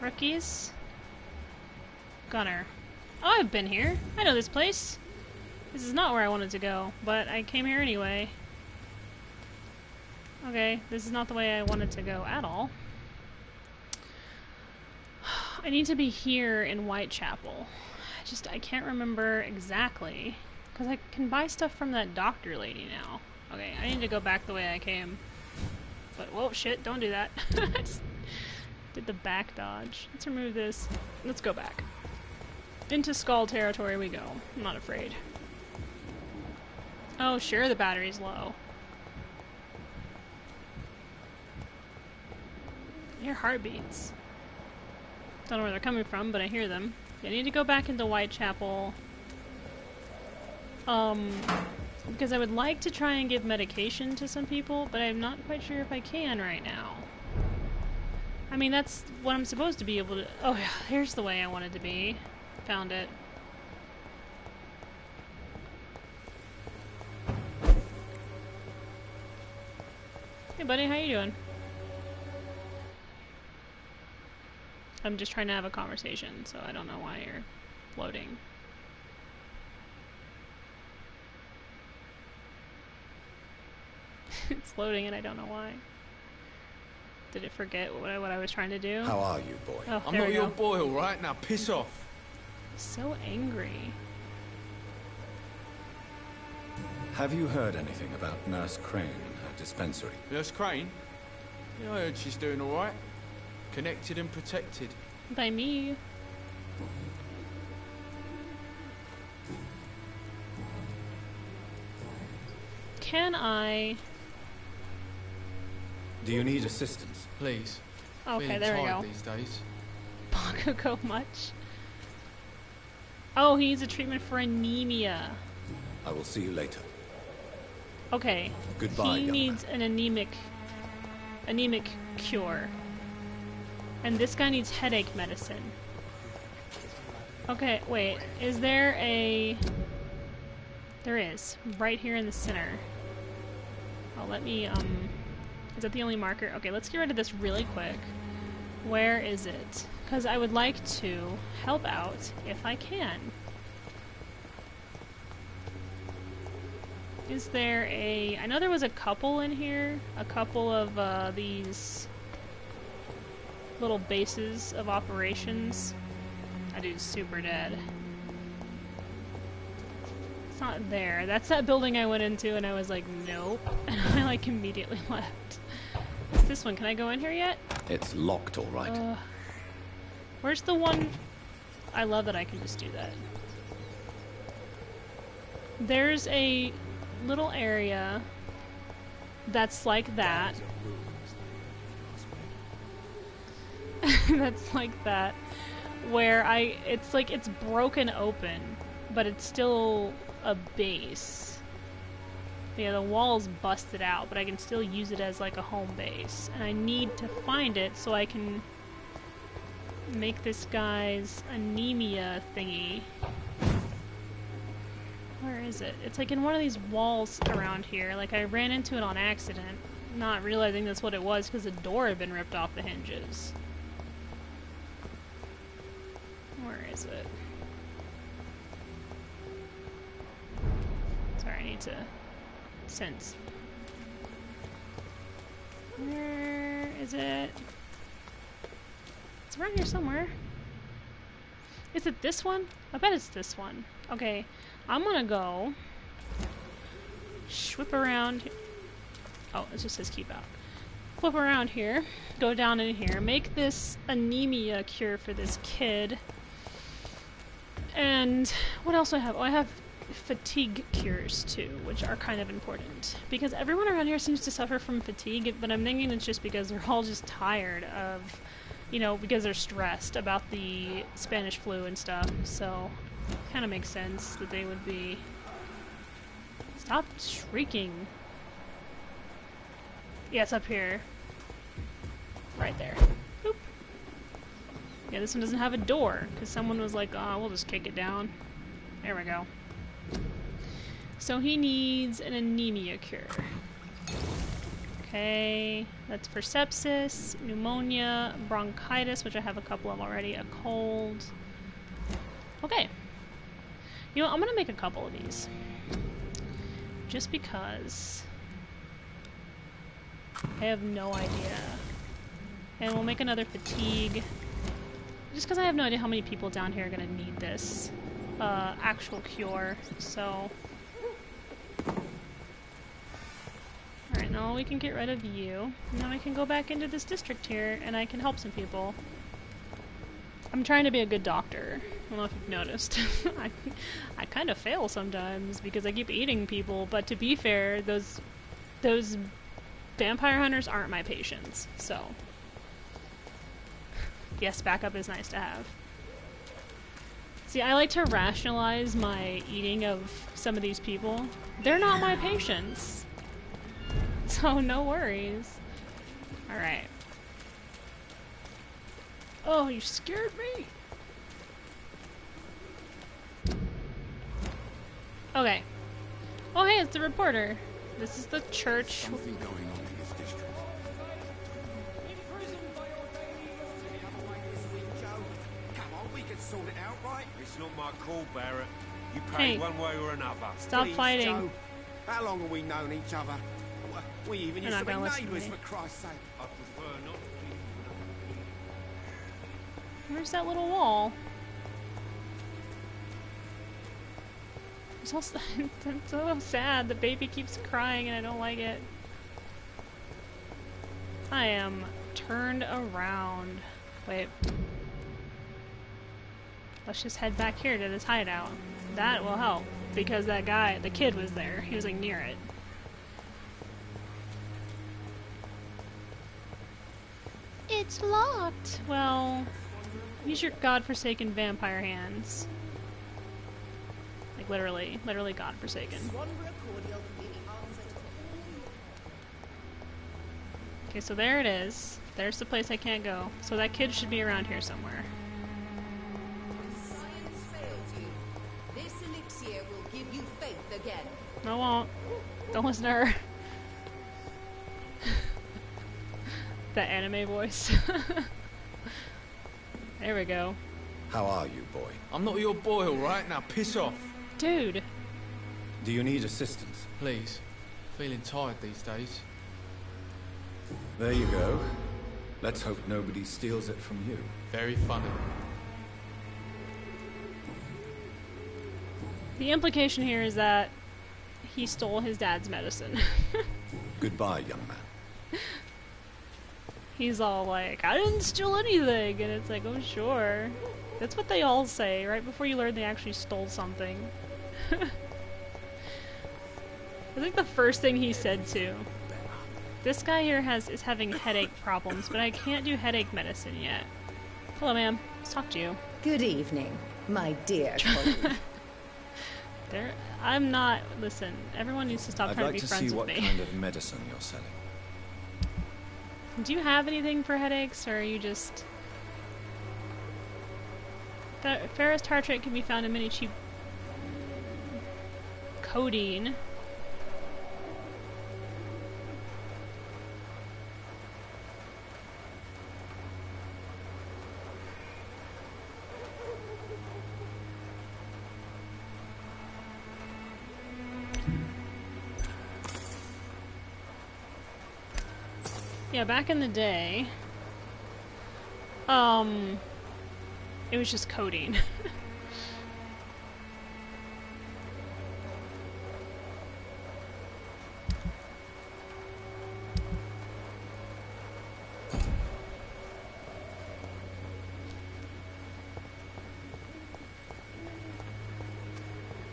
Rookies? Gunner. Oh, I've been here. I know this place. This is not where I wanted to go, but I came here anyway. Okay, this is not the way I wanted to go at all. I need to be here in Whitechapel. I can't remember exactly. Because I can buy stuff from that doctor lady now. Okay, I need to go back the way I came. But, whoa, shit, don't do that. I just did the back dodge. Let's remove this. Let's go back. Into Skull territory we go. I'm not afraid. Oh, sure, the battery's low. I hear heartbeats. Don't know where they're coming from, but I hear them. I need to go back into Whitechapel. Because I would like to try and give medication to some people, but I'm not quite sure if I can right now. I mean, that's what I'm supposed to be able to... Oh, yeah, here's the way I wanted to be. Found it. Hey, buddy, how you doing? I'm just trying to have a conversation, so I don't know why you're floating. It's loading and I don't know why. Did it forget what I was trying to do? How are you, boy? Oh, I'm there not we your go. boy, alright? Now piss off. So angry. Have you heard anything about Nurse Crane and her dispensary? Nurse Crane? Yeah, I heard she's doing alright. Connected and protected. By me. Can I... Do you need assistance? Please. Okay, Feeling there we tired go. these days. Bakugo much? Oh, he needs a treatment for anemia. I will see you later. Okay. Goodbye, He young needs an anemic cure. And this guy needs headache medicine. Okay, wait. Is there a... There is. Right here in the center. Oh, let me, Is that the only marker? Okay, let's get rid of this really quick. Where is it? Because I would like to help out if I can. Is there a... I know there was a couple in here. A couple of these little bases of operations. That dude's super dead. It's not there. That's that building I went into and I was like, nope. And I like immediately left. What's this one? Can I go in here yet? It's locked, all right. Where's the one? I love that I can just do that. There's a little area that's like that. That's like that. Where it's like it's broken open, but it's still a base. Yeah, the wall's busted out, but I can still use it as like a home base. And I need to find it so I can make this guy's anemia thingy. Where is it? It's like in one of these walls around here. Like I ran into it on accident, not realizing that's what it was because the door had been ripped off the hinges. Where is it? Sorry, I need to sense. Where is it? It's around here somewhere. Is it this one? I bet it's this one. Okay, I'm gonna go whip around. Oh, it just says keep out. Flip around here, go down in here, make this anemia cure for this kid. And what else do I have? Oh, I have fatigue cures too, which are kind of important. Because everyone around here seems to suffer from fatigue, but I'm thinking it's just because they're all just tired of, you know, because they're stressed about the Spanish flu and stuff. So, kind of makes sense that they would be... Stop shrieking. Yeah, it's up here. Right there. Boop. Yeah, this one doesn't have a door, because someone was like, oh, we'll just kick it down. There we go. So he needs an anemia cure. Okay, that's for sepsis, pneumonia, bronchitis, which I have a couple of already, a cold. Okay. You know, I'm gonna make a couple of these. Just because... I have no idea. And we'll make another fatigue. Just because I have no idea how many people down here are going to need this actual cure, so... Alright, now we can get rid of you. And then we can go back into this district here, and I can help some people. I'm trying to be a good doctor. I don't know if you've noticed. I kind of fail sometimes because I keep eating people, but to be fair, those vampire hunters aren't my patients, so... Yes, backup is nice to have. See, I like to rationalize my eating of some of these people. They're not my patients. So no worries. Alright. Oh, you scared me! Okay. Oh hey, it's the reporter. This is the church. Something going on in this district. Come on, we can sort it out, right? It's not my call, Barrett. You pay Hey. one way or another. Stop Please, fighting. Joe. How long have we known each other? We even You're used not to be gonna listen to neighbours, me. for Christ's sake. I prefer not to. Where's that little wall? It's so, it's so sad. The baby keeps crying and I don't like it. I am turned around. Wait. Let's just head back here to this hideout. That will help. Because that guy, the kid was there. He was like near it. It's locked! Well, use your godforsaken vampire hands. Like literally godforsaken. Okay, so there it is. There's the place I can't go. So that kid should be around here somewhere. Science fails you. This elixir will give you faith again. I won't. Don't listen to her. That anime voice. There we go. How are you, boy? I'm not your boy, alright? Now piss off. Dude. Do you need assistance? Please. Feeling tired these days. There you go. Let's hope nobody steals it from you. Very funny. The implication here is that he stole his dad's medicine. Goodbye, young man. He's all like, I didn't steal anything, and it's like, oh sure. That's what they all say, right before you learn they actually stole something. I think the first thing he said too. This guy here is having headache problems, but I can't do headache medicine yet. Hello ma'am, let's talk to you. Good evening, my dear colleague. I'm not, listen, everyone needs to stop I'd trying like to be to friends see with what me. kind of medicine you're selling. Do you have anything for headaches, or are you just... Ferrous tartrate can be found in many cheap... codeine. Yeah, back in the day, it was just codeine.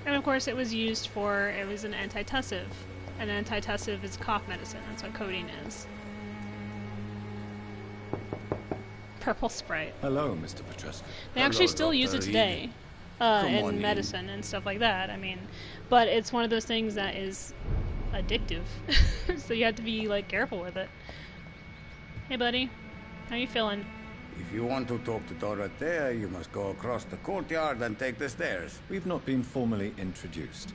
And of course it was used for, it was an antitussive. An antitussive is cough medicine, that's what codeine is. Purple Sprite. Hello, Mr. Petrescu. They actually still use it today in medicine and stuff like that. I mean, but it's one of those things that is addictive, so you have to be like careful with it. Hey, buddy, how you feeling? If you want to talk to Dorothea, you must go across the courtyard and take the stairs. We've not been formally introduced.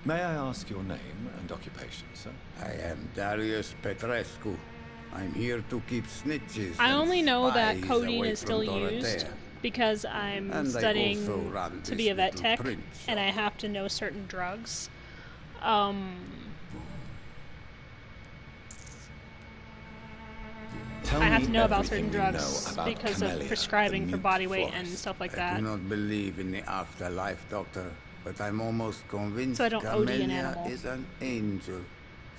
May I ask your name and occupation, sir? I am Darius Petrescu. I'm here to keep snitches. I only know that spies codeine away is still from used Dorothea. because I'm And I studying also run to this be a vet little tech, print and I have to know certain drugs. Tell I have me to know about everything certain you know drugs about because Camellia, of prescribing the for mute body weight and florist. stuff like I that. do not believe in the afterlife, Doctor, but I'm almost convinced So I don't OD an Camellia animal. is an angel.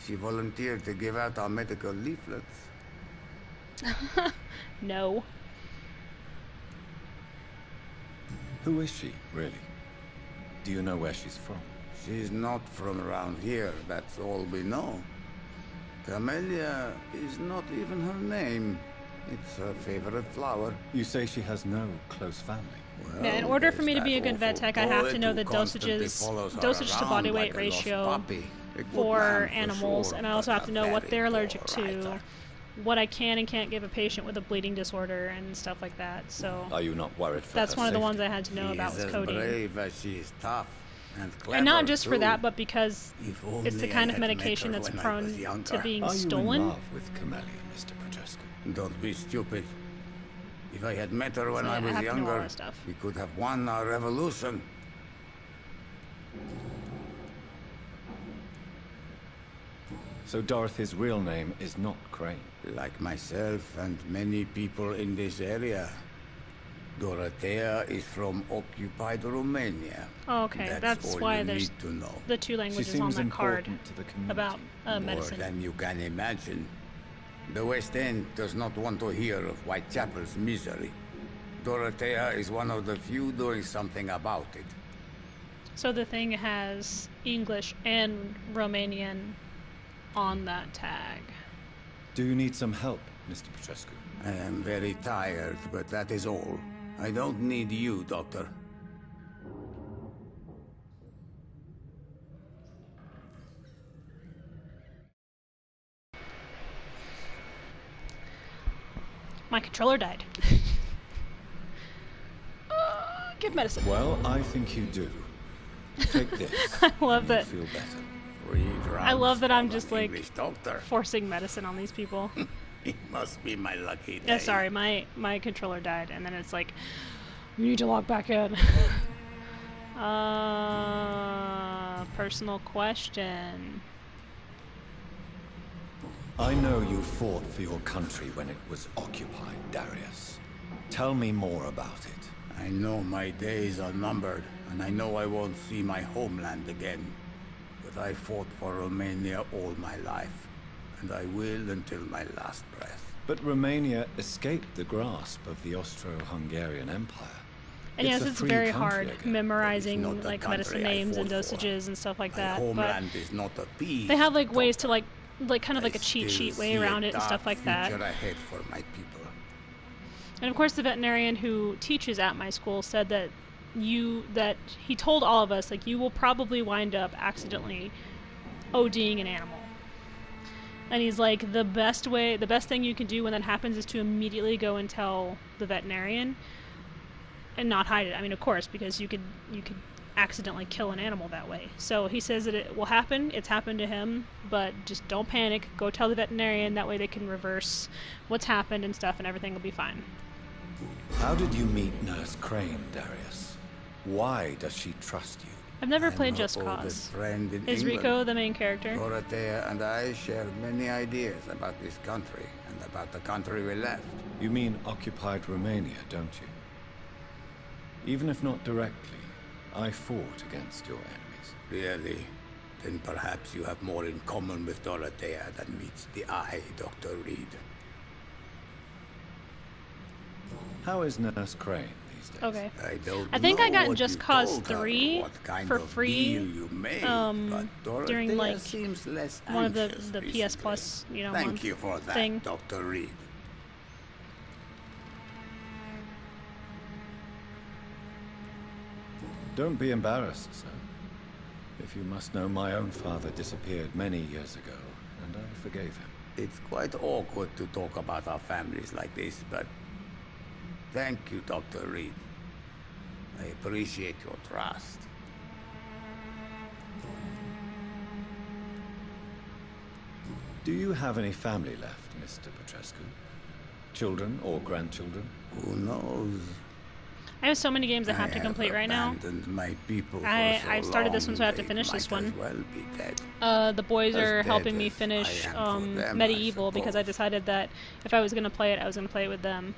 She volunteered to give out our medical leaflets. No. Who is she, really? Do you know where she's from? She's not from around here, that's all we know. Camellia is not even her name. It's her favorite flower. You say she has no close family? Well, Yeah, in order for me to there's be a that good vet awful tech, I have boy to know the who constantly follows her dosage to around body weight like a lost ratio puppy. A good for man animals, sure, and I also but have to a know what very they're poor allergic to, writer. what I can and can't give a patient with a bleeding disorder, and stuff like that. So Are you not worried for that's her one of the safety? ones I had to know She about is was as codeine. brave as she is tough and clever, And not just for too. that, but because If it's the only kind I of had medication met her that's when I was prone younger. to being Are you stolen. in love with Camellia, Mr. Petrescu? Don't be stupid. If I had met her when So, yeah, I I was have to know all younger, that stuff. we could have won our revolution. So Dorothy's real name is not Crane? Like myself and many people in this area, Dorothea is from occupied Romania. Oh, okay, that's all why you there's need to know. the two languages on that card to the community. about medicine. More than you can imagine. The West End does not want to hear of Whitechapel's misery. Dorothea is one of the few doing something about it. So the thing has English and Romanian on that tag. Do you need some help, Mr. Petrescu? I am very tired, but that is all. I don't need you, Doctor. My controller died. Give medicine. Well, I think you do. Take this. I love and that. you'll feel better. I love that I'm just like English doctor. forcing medicine on these people. It must be my lucky day. Yeah, sorry, my controller died, and then it's like, you need to log back in. Personal question. I know you fought for your country when it was occupied, Darius. Tell me more about it. I know my days are numbered, and I know I won't see my homeland again. But I fought for Romania all my life, and I will until my last breath. But Romania escaped the grasp of the Austro-Hungarian Empire. And yes, a it's free very country hard again. memorizing Not the like country medicine I names and fought for. dosages and stuff like My that. But homeland is not a peace. they have like ways to like kind of like a I cheat still sheet way see a around it and dark stuff like that. future ahead for my people. And of course, the veterinarian who teaches at my school said that he told all of us, like, you will probably wind up accidentally ODing an animal. And he's like, the best thing you can do when that happens is to immediately go and tell the veterinarian and not hide it. I mean, of course, because you could accidentally kill an animal that way. So he says that it will happen. It's happened to him, but just don't panic. Go tell the veterinarian. That way they can reverse what's happened and stuff, and everything will be fine. How did you meet Nurse Crane, Darius? Why does she trust you? I've never I'm played her Just oldest Cause. friend in Is England. Rico the main character? Dorothea and I share many ideas about this country and about the country we left. You mean occupied Romania, don't you? Even if not directly, I fought against your enemies. Really? Then perhaps you have more in common with Dorothea than meets the eye, Dr. Reed. How is Nurse Crane these days? Okay. I think I got what Just you Cause told her, 3 what kind for of free deal you made, but during Dorothea like seems less one of the anxious PS recently. Plus, Thank month you for that, thing. Dr. Reed. Don't be embarrassed, sir. If you must know, my own father disappeared many years ago, and I forgave him. It's quite awkward to talk about our families like this, but thank you, Dr. Reed. I appreciate your trust. Do you have any family left, Mr. Petrescu? Children or grandchildren? Who knows? I have so many games I have to complete right now. My people I started this one, so I have to finish this one. The boys are helping me finish Medieval because I decided that if I was going to play it, I was going to play it with them.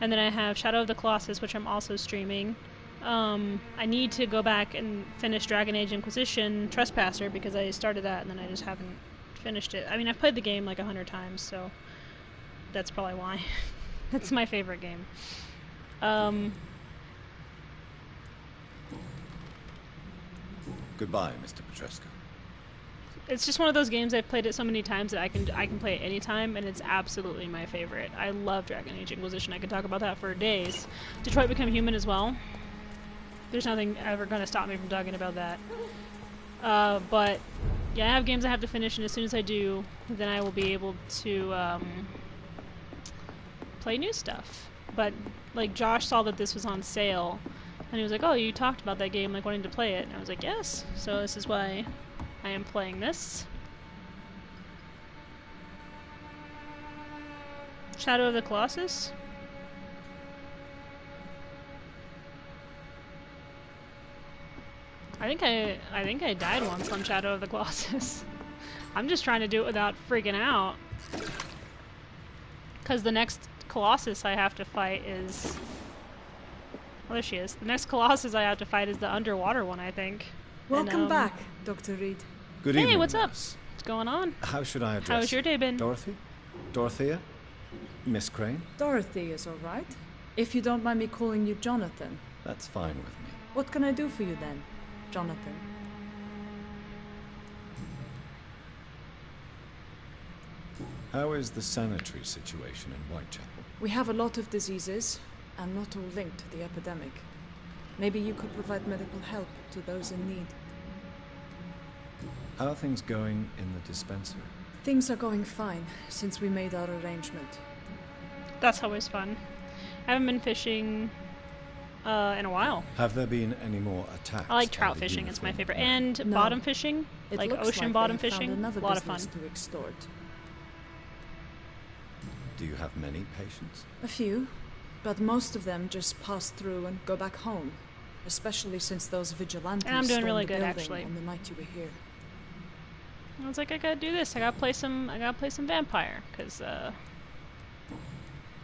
And then I have Shadow of the Colossus, which I'm also streaming. I need to go back and finish Dragon Age Inquisition Trespasser because I started that and then I just haven't finished it. I mean, I've played the game like 100 times, so that's probably why. That's my favorite game. Goodbye, Mr. Petrescu. It's just one of those games I've played it so many times that I can play it anytime, and it's absolutely my favorite. I love Dragon Age Inquisition. I could talk about that for days. Detroit Become Human as well. There's nothing ever going to stop me from talking about that. But yeah, I have games I have to finish, and as soon as I do, then I will be able to play new stuff. But like Josh saw that this was on sale, and he was like, "Oh, you talked about that game, like wanting to play it." And I was like, "Yes." So this is why I am playing this. Shadow of the Colossus? I think I died once on Shadow of the Colossus. I'm just trying to do it without freaking out. Cause the next Colossus I have to fight is... Oh, there she is. The next Colossus I have to fight is the underwater one, I think. Welcome back, Dr. Reed. Good evening. Hey, what's up? Nurse. What's going on? How should I address How's your day been? Dorothy? Dorothea? Miss Crane? Dorothy is all right. If you don't mind me calling you Jonathan. That's fine with me. What can I do for you then, Jonathan? How is the sanitary situation in Whitechapel? We have a lot of diseases, and not all linked to the epidemic. Maybe you could provide medical help to those in need. How are things going in the dispensary? Things are going fine since we made our arrangement. That's always fun. I haven't been fishing in a while. Have there been any more attacks? I like trout fishing, it's my favorite. And No. bottom fishing, It like looks ocean like bottom they found fishing, a another lot of fun. business to extort. Do you have many patients? A few, but most of them just pass through and go back home. Especially since those vigilantes And I'm doing stormed really the good, building actually. on the night you were here. I was like, I gotta do this. I gotta play some Vampyr, cause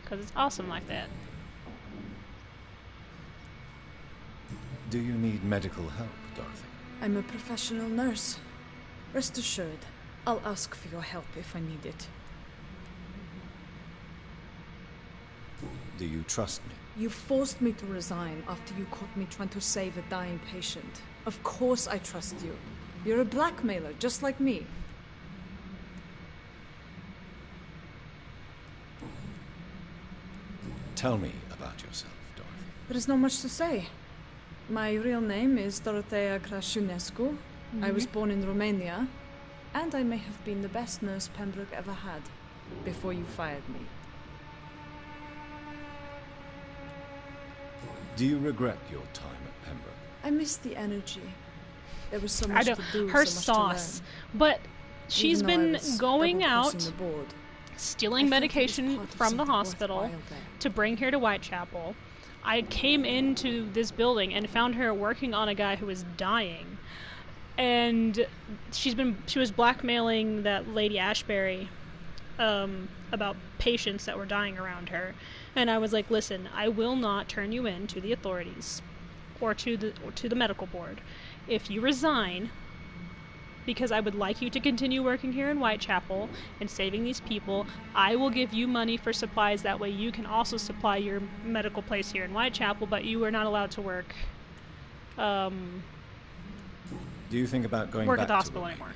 it's awesome like that. Do you need medical help, Dorothy? I'm a professional nurse. Rest assured, I'll ask for your help if I need it. Do you trust me? You forced me to resign after you caught me trying to save a dying patient. Of course I trust you. You're a blackmailer, just like me. Tell me about yourself, Dorothy. There is not much to say. My real name is Dorothea Crasciunescu. I was born in Romania, and I may have been the best nurse Pembroke ever had, before you fired me. Do you regret your time at Pembroke? I miss the energy. There was so I much know to do, her so much sauce, to learn. but she's Even though I been was going double-crossing out, the board, stealing I felt it was medication part of from the something hospital worthwhile there. to bring here to Whitechapel. I came into this building and found her working on a guy who was dying, and she was blackmailing that Lady Ashbury about patients that were dying around her. And I was like, listen, I will not turn you in to the authorities or to the medical board. If you resign, because I would like you to continue working here in Whitechapel and saving these people, I will give you money for supplies. That way you can also supply your medical place here in Whitechapel, but you are not allowed to work Do you think about going work back at the hospital to anymore.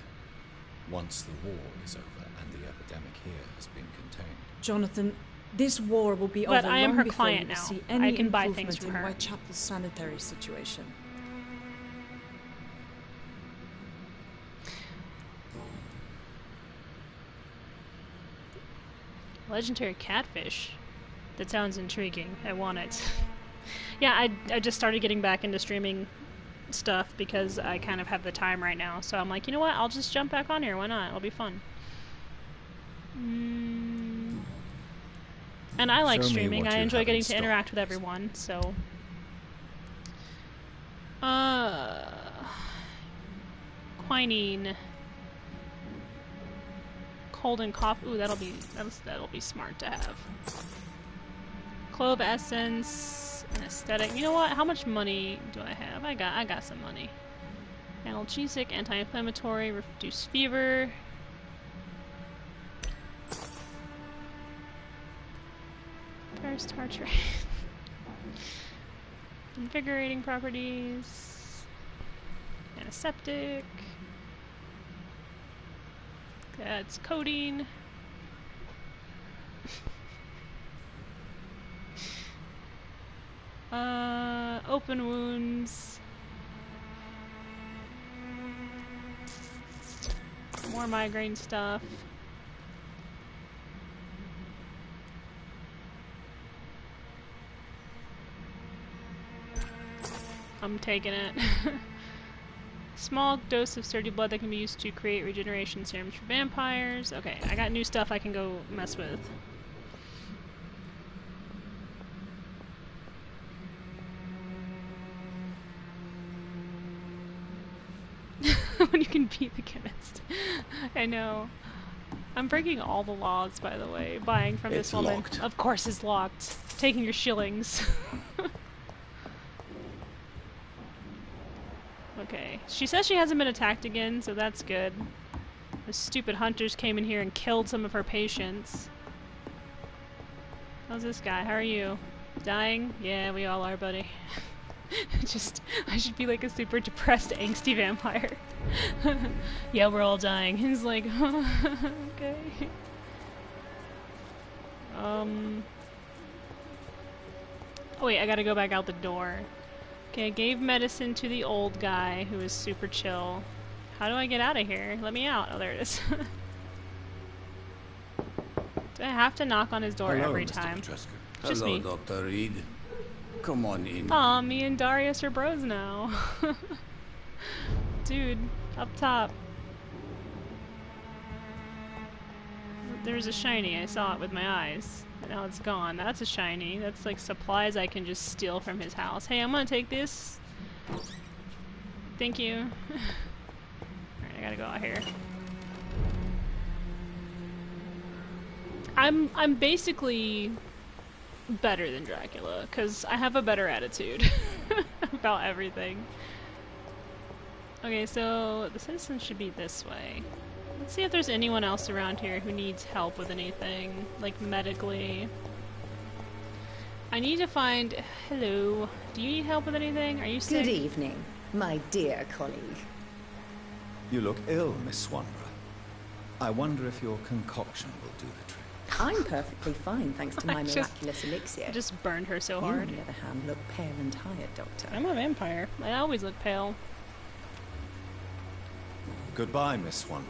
once the war is over and the epidemic here has been contained? Jonathan, this war will be But over I am long her before client you now. see any I can buy things improvement from in her. Whitechapel's sanitary situation. Legendary catfish. That sounds intriguing. I want it. Yeah, I just started getting back into streaming stuff because I kind of have the time right now. So I'm like, you know what? I'll just jump back on here. Why not? It'll be fun. And I like Show me streaming. what I you enjoy have in getting to stock, interact with everyone. So Quinine. Cold and cough. Ooh, that'll be smart to have. Clove essence, anesthetic. You know what? How much money do I have? I got some money. Analgesic, anti-inflammatory, reduce fever. Paris tartrate. Invigorating properties. Antiseptic. That's codeine. Open wounds. More migraine stuff. I'm taking it. Small dose of sturdy blood that can be used to create regeneration serums for vampires. Okay, I got new stuff I can go mess with. When you can beat the chemist. I know. I'm breaking all the laws, by the way. Buying from this woman. Locked. Of course it's locked. Taking your shillings. Okay. She says she hasn't been attacked again, so that's good. The stupid hunters came in here and killed some of her patients. How's this guy? How are you? Dying? Yeah, we all are, buddy. I should be like a super depressed, angsty vampire. Yeah, we're all dying. He's like, okay. Oh wait, I gotta go back out the door. Okay, I gave medicine to the old guy who is super chill. How do I get out of here? Let me out. Oh, there it is. Do I have to knock on his door every time? Just Hello, me. Dr. Reed. Come on in. Aw, me and Darius are bros now. Dude, up top. There's a shiny. I saw it with my eyes. And now it's gone. That's a shiny. That's like supplies I can just steal from his house. Hey, I'm gonna take this. Thank you. Alright, I gotta go out here. I'm basically better than Dracula, because I have a better attitude about everything. Okay, so the citizens should be this way. Let's see if there's anyone else around here who needs help with anything, like medically. I need to find... Hello. Do you need help with anything? Are you sick? Good evening, my dear colleague. You look ill, Miss Swanborough. I wonder if your concoction will do the trick. I'm perfectly fine, thanks to my miraculous elixir. I just burned her so You, hard. on the other hand, look pale and tired, Doctor. I'm a vampire. I always look pale. Goodbye, Miss Swanborough.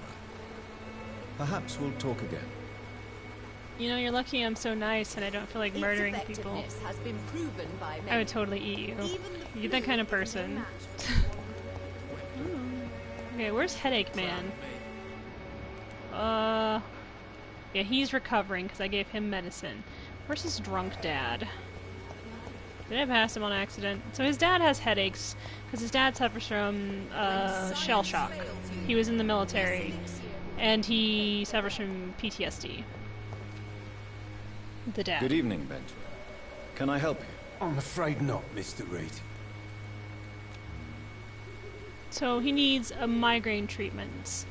Perhaps we'll talk again. You know, you're lucky I'm so nice and I don't feel like murdering people. Has been proven by I would totally eat you. You're that kind of person. Okay, where's Headache Man? Yeah, he's recovering because I gave him medicine. Where's his drunk dad? Did I pass him on accident? So his dad has headaches because his dad suffers from shell shock. He was in the military and he suffers from PTSD. The dad. Good evening, Benjamin. Can I help you? I'm afraid not, Mr. Reed. So he needs a migraine treatment.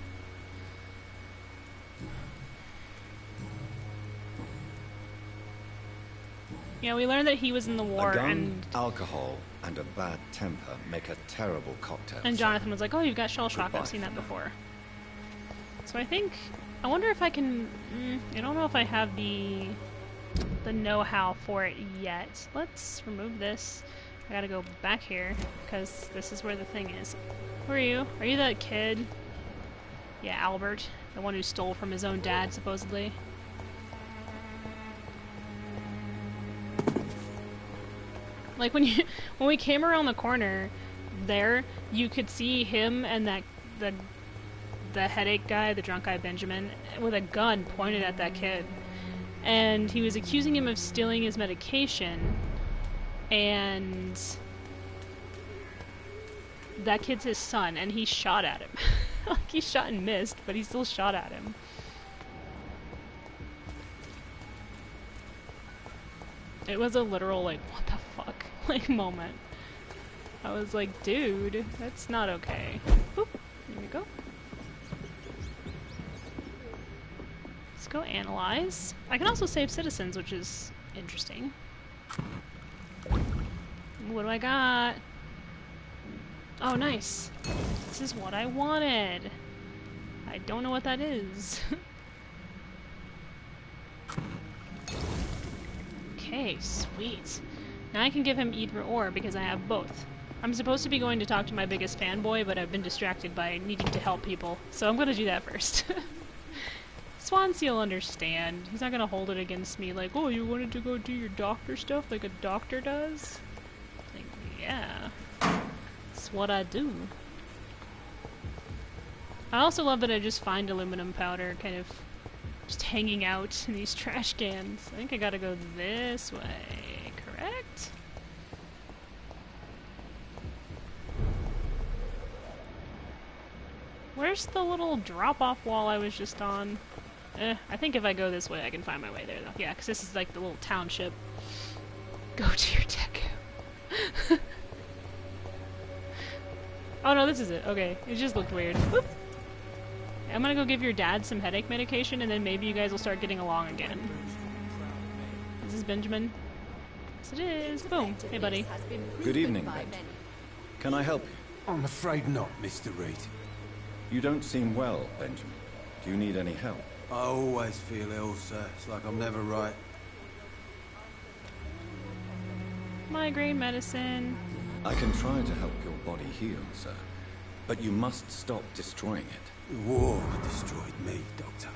Yeah, we learned that he was in the war, a gun, and alcohol, and a bad temper make a terrible cocktail. and Jonathan was like, "Oh, you've got shell shock. Goodbye I've seen that for now." before." So I think I wonder if I can. I don't know if I have the know-how for it yet. Let's remove this. I gotta go back here because this is where the thing is. Who are you? Are you that kid? Yeah, Albert, the one who stole from his own dad, supposedly. Like when we came around the corner there, you could see him and the headache guy, the drunk guy Benjamin, with a gun pointed at that kid. And he was accusing him of stealing his medication. And that kid's his son, and he shot at him. Like, he shot and missed, but he still shot at him. It was a literal, like, what the fuck, like, moment. I was like, dude, that's not okay. Boop, there we go. Let's go analyze. I can also save citizens, which is interesting. What do I got? Oh, nice. This is what I wanted. I don't know what that is. Okay, sweet. Now I can give him either or because I have both. I'm supposed to be going to talk to my biggest fanboy, but I've been distracted by needing to help people, so I'm gonna do that first. Swansea will understand. He's not gonna hold it against me like, oh, you wanted to go do your doctor stuff like a doctor does? Like, yeah. That's what I do. I also love that I just find aluminum powder kind of just hanging out in these trash cans. I think I gotta go this way, correct? Where's the little drop-off wall I was just on? I think if I go this way I can find my way there though. Yeah, because this is like the little township. Go to your deco. Oh no, this is it. Okay, it just looked weird. Whoop. I'm gonna go give your dad some headache medication and then maybe you guys will start getting along again. This is Benjamin. Yes it is. Boom. Hey buddy. Good evening, Benjamin. Can I help you? I'm afraid not, Mr. Reed. You don't seem well, Benjamin. Do you need any help? I always feel ill, sir. It's like I'm never right. Migraine medicine. I can try to help your body heal, sir. But you must stop destroying it. The war destroyed me, Doctor.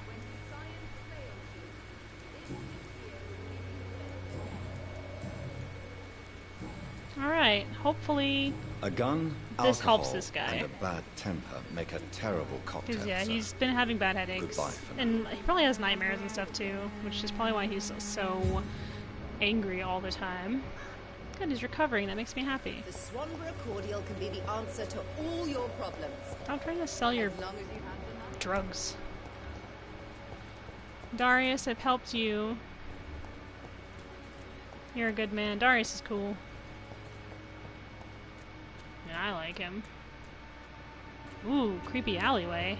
Alright, hopefully a gun, this alcohol, helps this guy. and a bad temper make a terrible cocktail, yeah, sir. he's been having bad headaches. Goodbye for now. And he probably has nightmares and stuff too, which is probably why he's so angry all the time. Good, he's recovering. That makes me happy. The Swanborough cordial can be the answer to all your problems. Stop trying to sell your As long as you have enough. drugs. Darius, I've helped you. You're a good man. Darius is cool. And I like him. Ooh, creepy alleyway.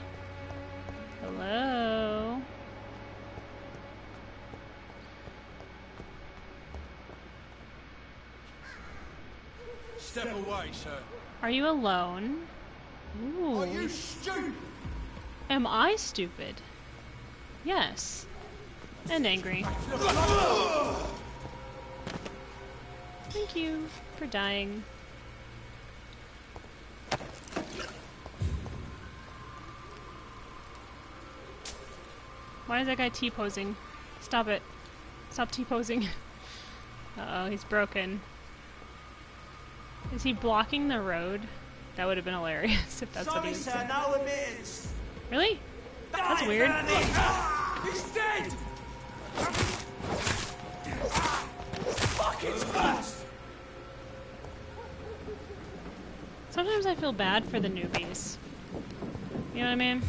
Hello? Step away, sir. Are you alone? Ooh. Are you stupid? Am I stupid? Yes. And angry. Thank you for dying. Why is that guy T-posing? Stop it. Stop T-posing. Uh-oh, he's broken. Is he blocking the road? That would have been hilarious if that's what he was doing. Sorry, sir, no admittance. Really? That's weird. He's dead! Fuck, it's fast! Sometimes I feel bad for the newbies. You know what I mean?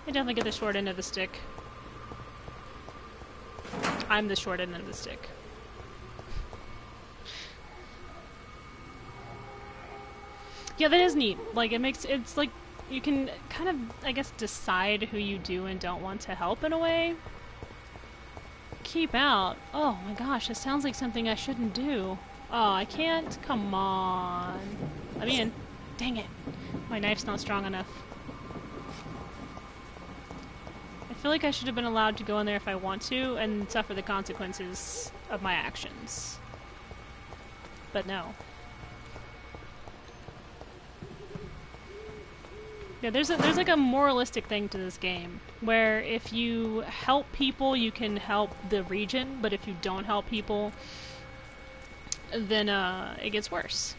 I definitely get the short end of the stick. I'm the short end of the stick. Yeah, that is neat. Like, it's like, you can kind of, I guess, decide who you do and don't want to help in a way. Keep out. Oh my gosh, this sounds like something I shouldn't do. Oh, I can't? Come on. Let me in. Dang it. My knife's not strong enough. I feel like I should have been allowed to go in there if I want to and suffer the consequences of my actions. But no. Yeah, there's like a moralistic thing to this game, where if you help people, you can help the region, but if you don't help people, then it gets worse.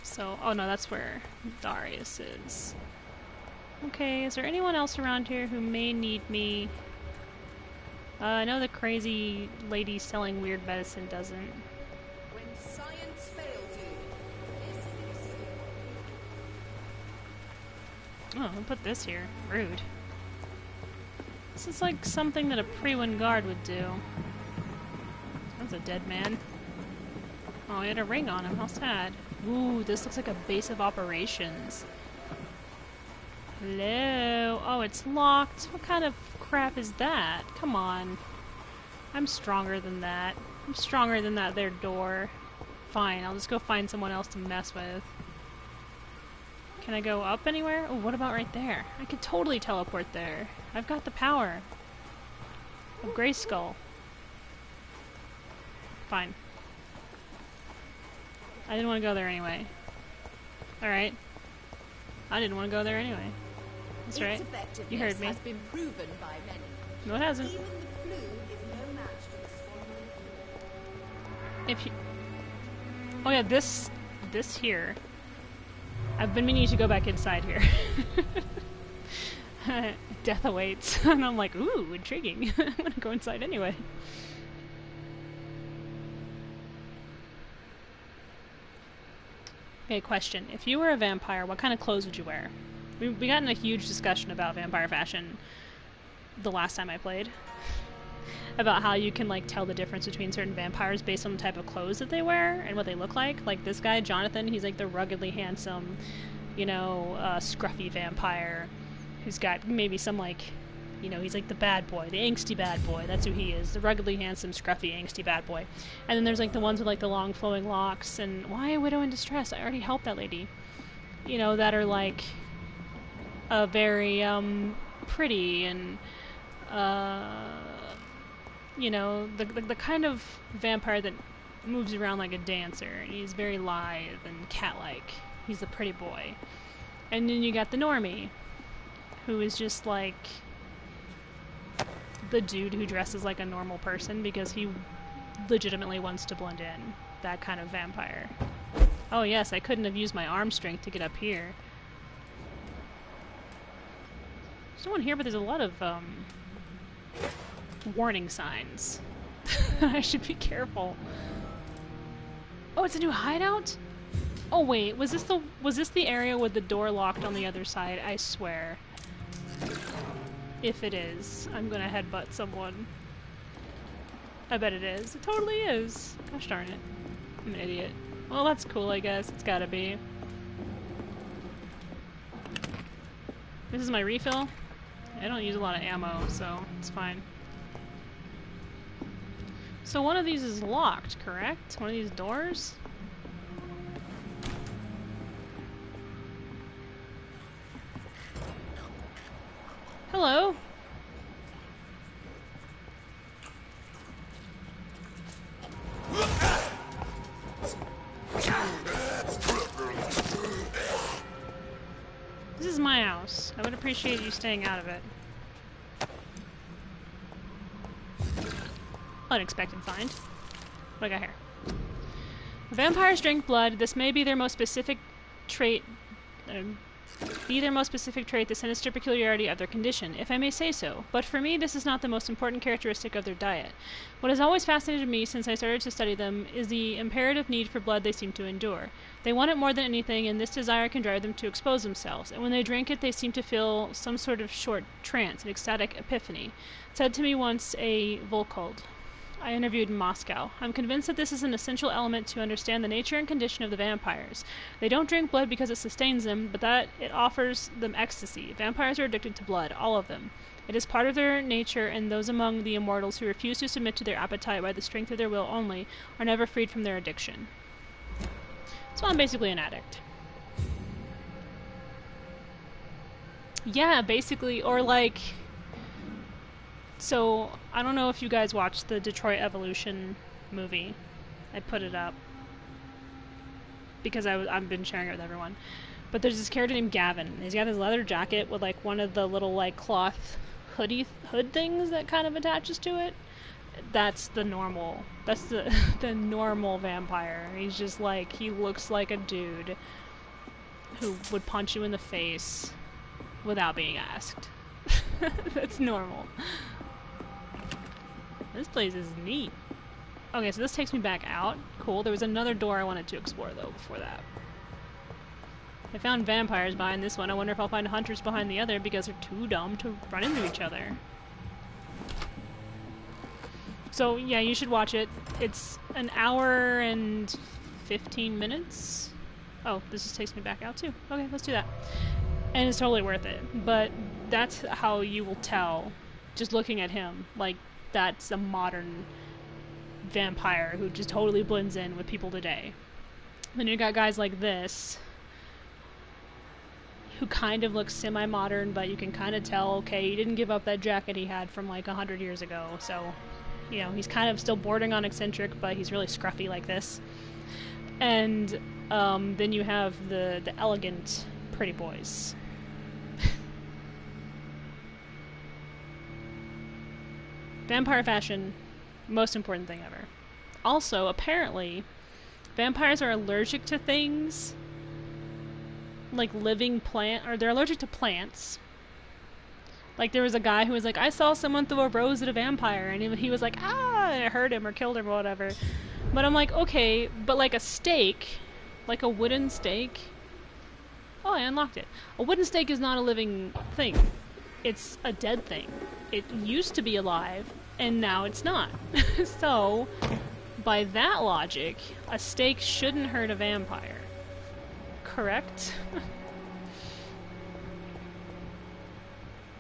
So, oh no, that's where Darius is. Okay, is there anyone else around here who may need me? I know the crazy lady selling weird medicine doesn't. When science fails you, this Oh, who put this here? Rude. This is like something that a pre-win guard would do. That's a dead man. Oh, he had a ring on him. How sad. Ooh, this looks like a base of operations. Hello? Oh, it's locked. What kind of crap is that? Come on. I'm stronger than that. I'm stronger than that there door. Fine, I'll just go find someone else to mess with. Can I go up anywhere? Oh, what about right there? I could totally teleport there. I've got the power of Grayskull. Fine. I didn't want to go there anyway. Alright. I didn't want to go there anyway. That's right. You heard me. Has been proven by many. No, it hasn't. Even the flu is no match to the swaddling. If you... Oh yeah, this here. I've been meaning to go back inside here. Death awaits. And I'm like, ooh, intriguing. I'm gonna go inside anyway. Okay, question. If you were a vampire, what kind of clothes would you wear? We got in a huge discussion about vampire fashion the last time I played. About how you can like tell the difference between certain vampires based on the type of clothes that they wear and what they look like. Like this guy, Jonathan, he's like the ruggedly handsome, you know, scruffy vampire who's got maybe some like, you know, he's like the bad boy, the angsty bad boy. That's who he is, the ruggedly handsome, scruffy, angsty bad boy. And then there's like the ones with like the long flowing locks and why a widow in distress? I already helped that lady. You know, that are like very pretty and you know, the kind of vampire that moves around like a dancer, and he's very lithe and cat-like. He's the pretty boy. And then you got the normie, who is just like the dude who dresses like a normal person because he legitimately wants to blend in. That kind of vampire. Oh yes, I couldn't have used my arm strength to get up here. There's no one here, but there's a lot of warning signs. I should be careful. Oh, it's a new hideout? Oh wait, was this the area with the door locked on the other side? I swear. If it is, I'm gonna headbutt someone. I bet it is. It totally is. Gosh darn it. I'm an idiot. Well, that's cool, I guess. It's gotta be. This is my refill. I don't use a lot of ammo, so it's fine. So one of these is locked, correct? One of these doors? Hello? This is my house. I would appreciate you staying out of it. Unexpected find. What do I got here? Vampires drink blood. This may be their most specific trait. The sinister peculiarity of their condition, if I may say so. But for me, this is not the most important characteristic of their diet. What has always fascinated me since I started to study them is the imperative need for blood they seem to endure. They want it more than anything, and this desire can drive them to expose themselves. And when they drink it, they seem to feel some sort of short trance, an ecstatic epiphany. Said to me once a Volkold I interviewed in Moscow. I'm convinced that this is an essential element to understand the nature and condition of the vampires. They don't drink blood because it sustains them, but that it offers them ecstasy. Vampires are addicted to blood, all of them. It is part of their nature, and those among the immortals who refuse to submit to their appetite by the strength of their will only are never freed from their addiction. So I'm basically an addict. Yeah, basically, or like... So, I don't know if you guys watched the Detroit Evolution movie. I put it up. Because I've been sharing it with everyone. But there's this character named Gavin. He's got this leather jacket with like one of the little like cloth hood things that kind of attaches to it. That's the normal. That's the normal vampire. He's just like, he looks like a dude who would punch you in the face without being asked. That's normal. This place is neat. Okay, so this takes me back out. Cool. There was another door I wanted to explore, though, before that. I found vampires behind this one. I wonder if I'll find hunters behind the other because they're too dumb to run into each other. So, yeah, you should watch it. It's an hour and 15 minutes. Oh, this just takes me back out too. Okay, let's do that. And it's totally worth it. But that's how you will tell, just looking at him, like, that's a modern vampire who just totally blends in with people today. Then you got guys like this, who kind of looks semi-modern, but you can kind of tell, okay, he didn't give up that jacket he had from like 100 years ago, so, you know, he's kind of still bordering on eccentric, but he's really scruffy like this. And then you have the elegant pretty boys. Vampire fashion, most important thing ever. Also, apparently, vampires are allergic to things like living plant, or they're allergic to plants. Like, there was a guy who was like, I saw someone throw a rose at a vampire, and he was like, ah, it hurt him or killed him or whatever. But I'm like, okay, but like a stake, like a wooden stake. Oh, I unlocked it. A wooden stake is not a living thing. It's a dead thing. It used to be alive, and now it's not. So, by that logic, a stake shouldn't hurt a vampire. Correct?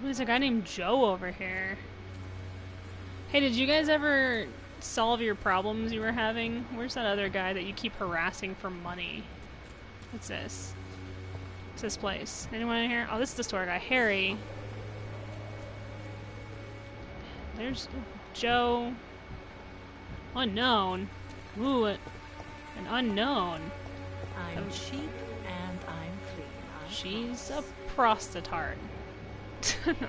There's a guy named Joe over here. Hey, did you guys ever solve your problems you were having? Where's that other guy that you keep harassing for money? What's this? What's this place? Anyone in here? Oh, this is the store guy. Harry. There's Joe. Unknown. Ooh, an unknown. I'm cheap and I'm clean. She's a prostitute. No.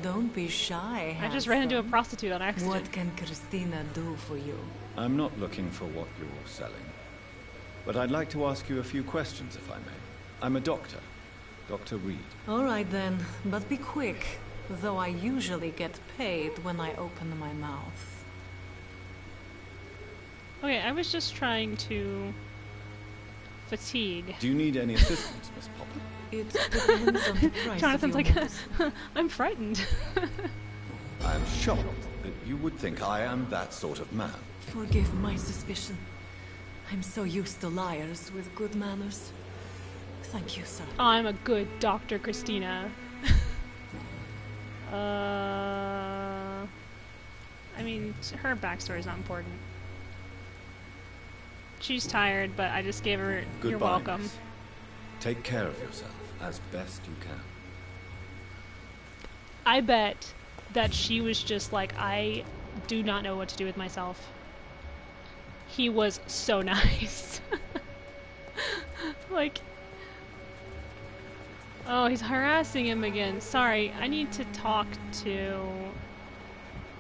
Don't be shy. I just ran into a prostitute on accident. What can Christina do for you? I'm not looking for what you're selling. But I'd like to ask you a few questions, if I may. I'm a doctor. Dr. Reed. All right then, but be quick. Though I usually get paid when I open my mouth. Okay, I was just trying to... fatigue. Do you need any assistance, Miss Popper? It depends on the price. Jonathan's of your like, I'm frightened. I'm shocked that you would think I am that sort of man. Forgive my suspicion. I'm so used to liars with good manners. Thank you, sir. I'm a good Dr. Christina. I mean, her backstory's not important. She's tired, but I just gave her, Goodbye, you're welcome. Miss. Take care of yourself as best you can. I bet that she was just like, I do not know what to do with myself. He was so nice. Like, oh, he's harassing him again. Sorry, I need to talk to...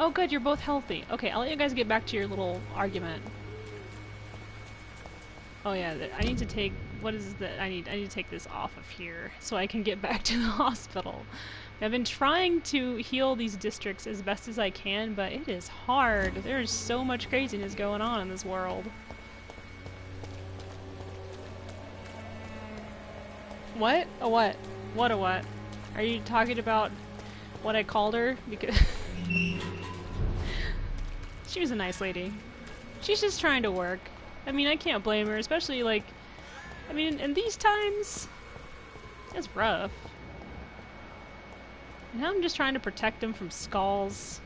Oh good, you're both healthy. Okay, I'll let you guys get back to your little argument. Oh yeah, I need to take... What is that? I need to take this off of here so I can get back to the hospital. I've been trying to heal these districts as best as I can, but it is hard. There's so much craziness going on in this world. What? A what? What a what? Are you talking about what I called her? Because she was a nice lady. She's just trying to work. I mean, I can't blame her, especially like, I mean, in these times, it's rough. And now I'm just trying to protect him from skulls,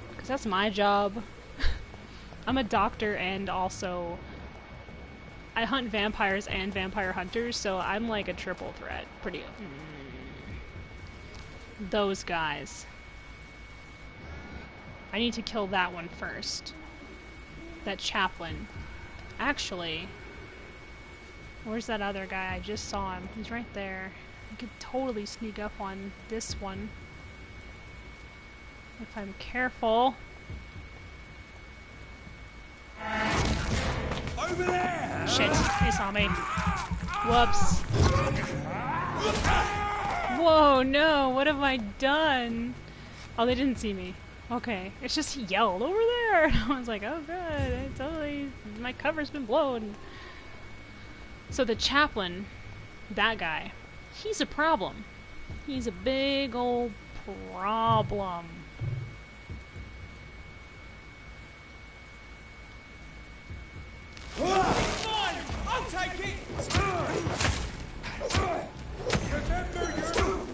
because that's my job. I'm a doctor and also I hunt vampires and vampire hunters, so I'm like a triple threat. Pretty... Those guys. I need to kill that one first. That chaplain. Actually, where's that other guy? I just saw him. He's right there. I could totally sneak up on this one. If I'm careful. Over there! Shit, he saw me. Whoops. Whoa, no, what have I done? Oh, they didn't see me. Okay, it's just he yelled, over there! And I was like, oh god, I totally, my cover's been blown. So the chaplain, That guy. He's a problem. He's a big old problem. Fine! I'll take it! Remember you!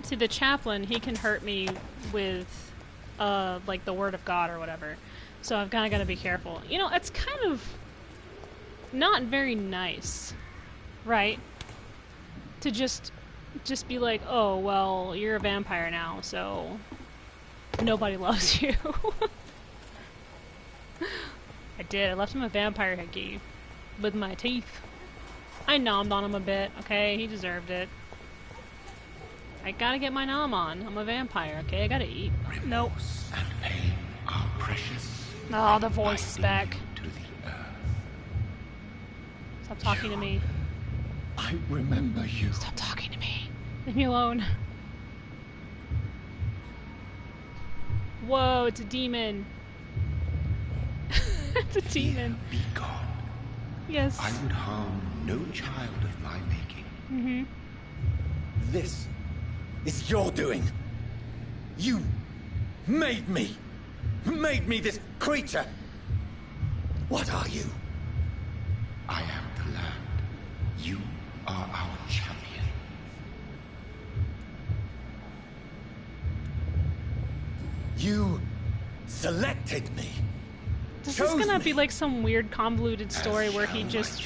See, the chaplain, he can hurt me with, like, the word of God or whatever. So I've kind of got to be careful. You know, it's kind of not very nice, right? To just be like, oh, well, you're a vampire now, so nobody loves you. I did. I left him a vampire hickey with my teeth. I nommed on him a bit, okay? He deserved it. I gotta get my nom on. I'm a vampire, okay? I gotta eat. Nope. And pain are precious. Oh, the voice is back. To the earth. Stop talking to me. I remember you. Stop talking to me. Leave me alone. Whoa, it's a demon. It's a demon. Be gone. Yes. I would harm no child of my making. Mm-hmm. This is your doing. You made me this creature. What are you? I am the land. You are our champion. You selected me. This is gonna be like some weird convoluted story where he just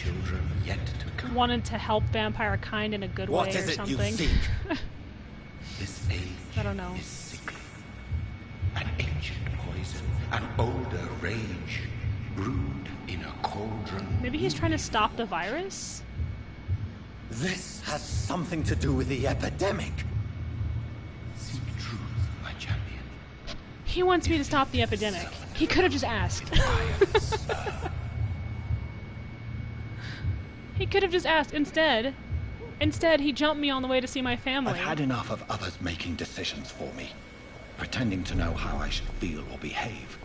wanted to help vampire kind in a good way or something. This age I don't know. is sickly. An ancient poison, an older rage, brewed in a cauldron. Maybe he's trying to stop the virus? This has something to do with the epidemic. Seek truth, my champion. He wants me to stop the epidemic. He could have just asked. He could have just asked. Instead, he jumped me on the way to see my family. I've had enough of others making decisions for me, pretending to know how I should feel or behave.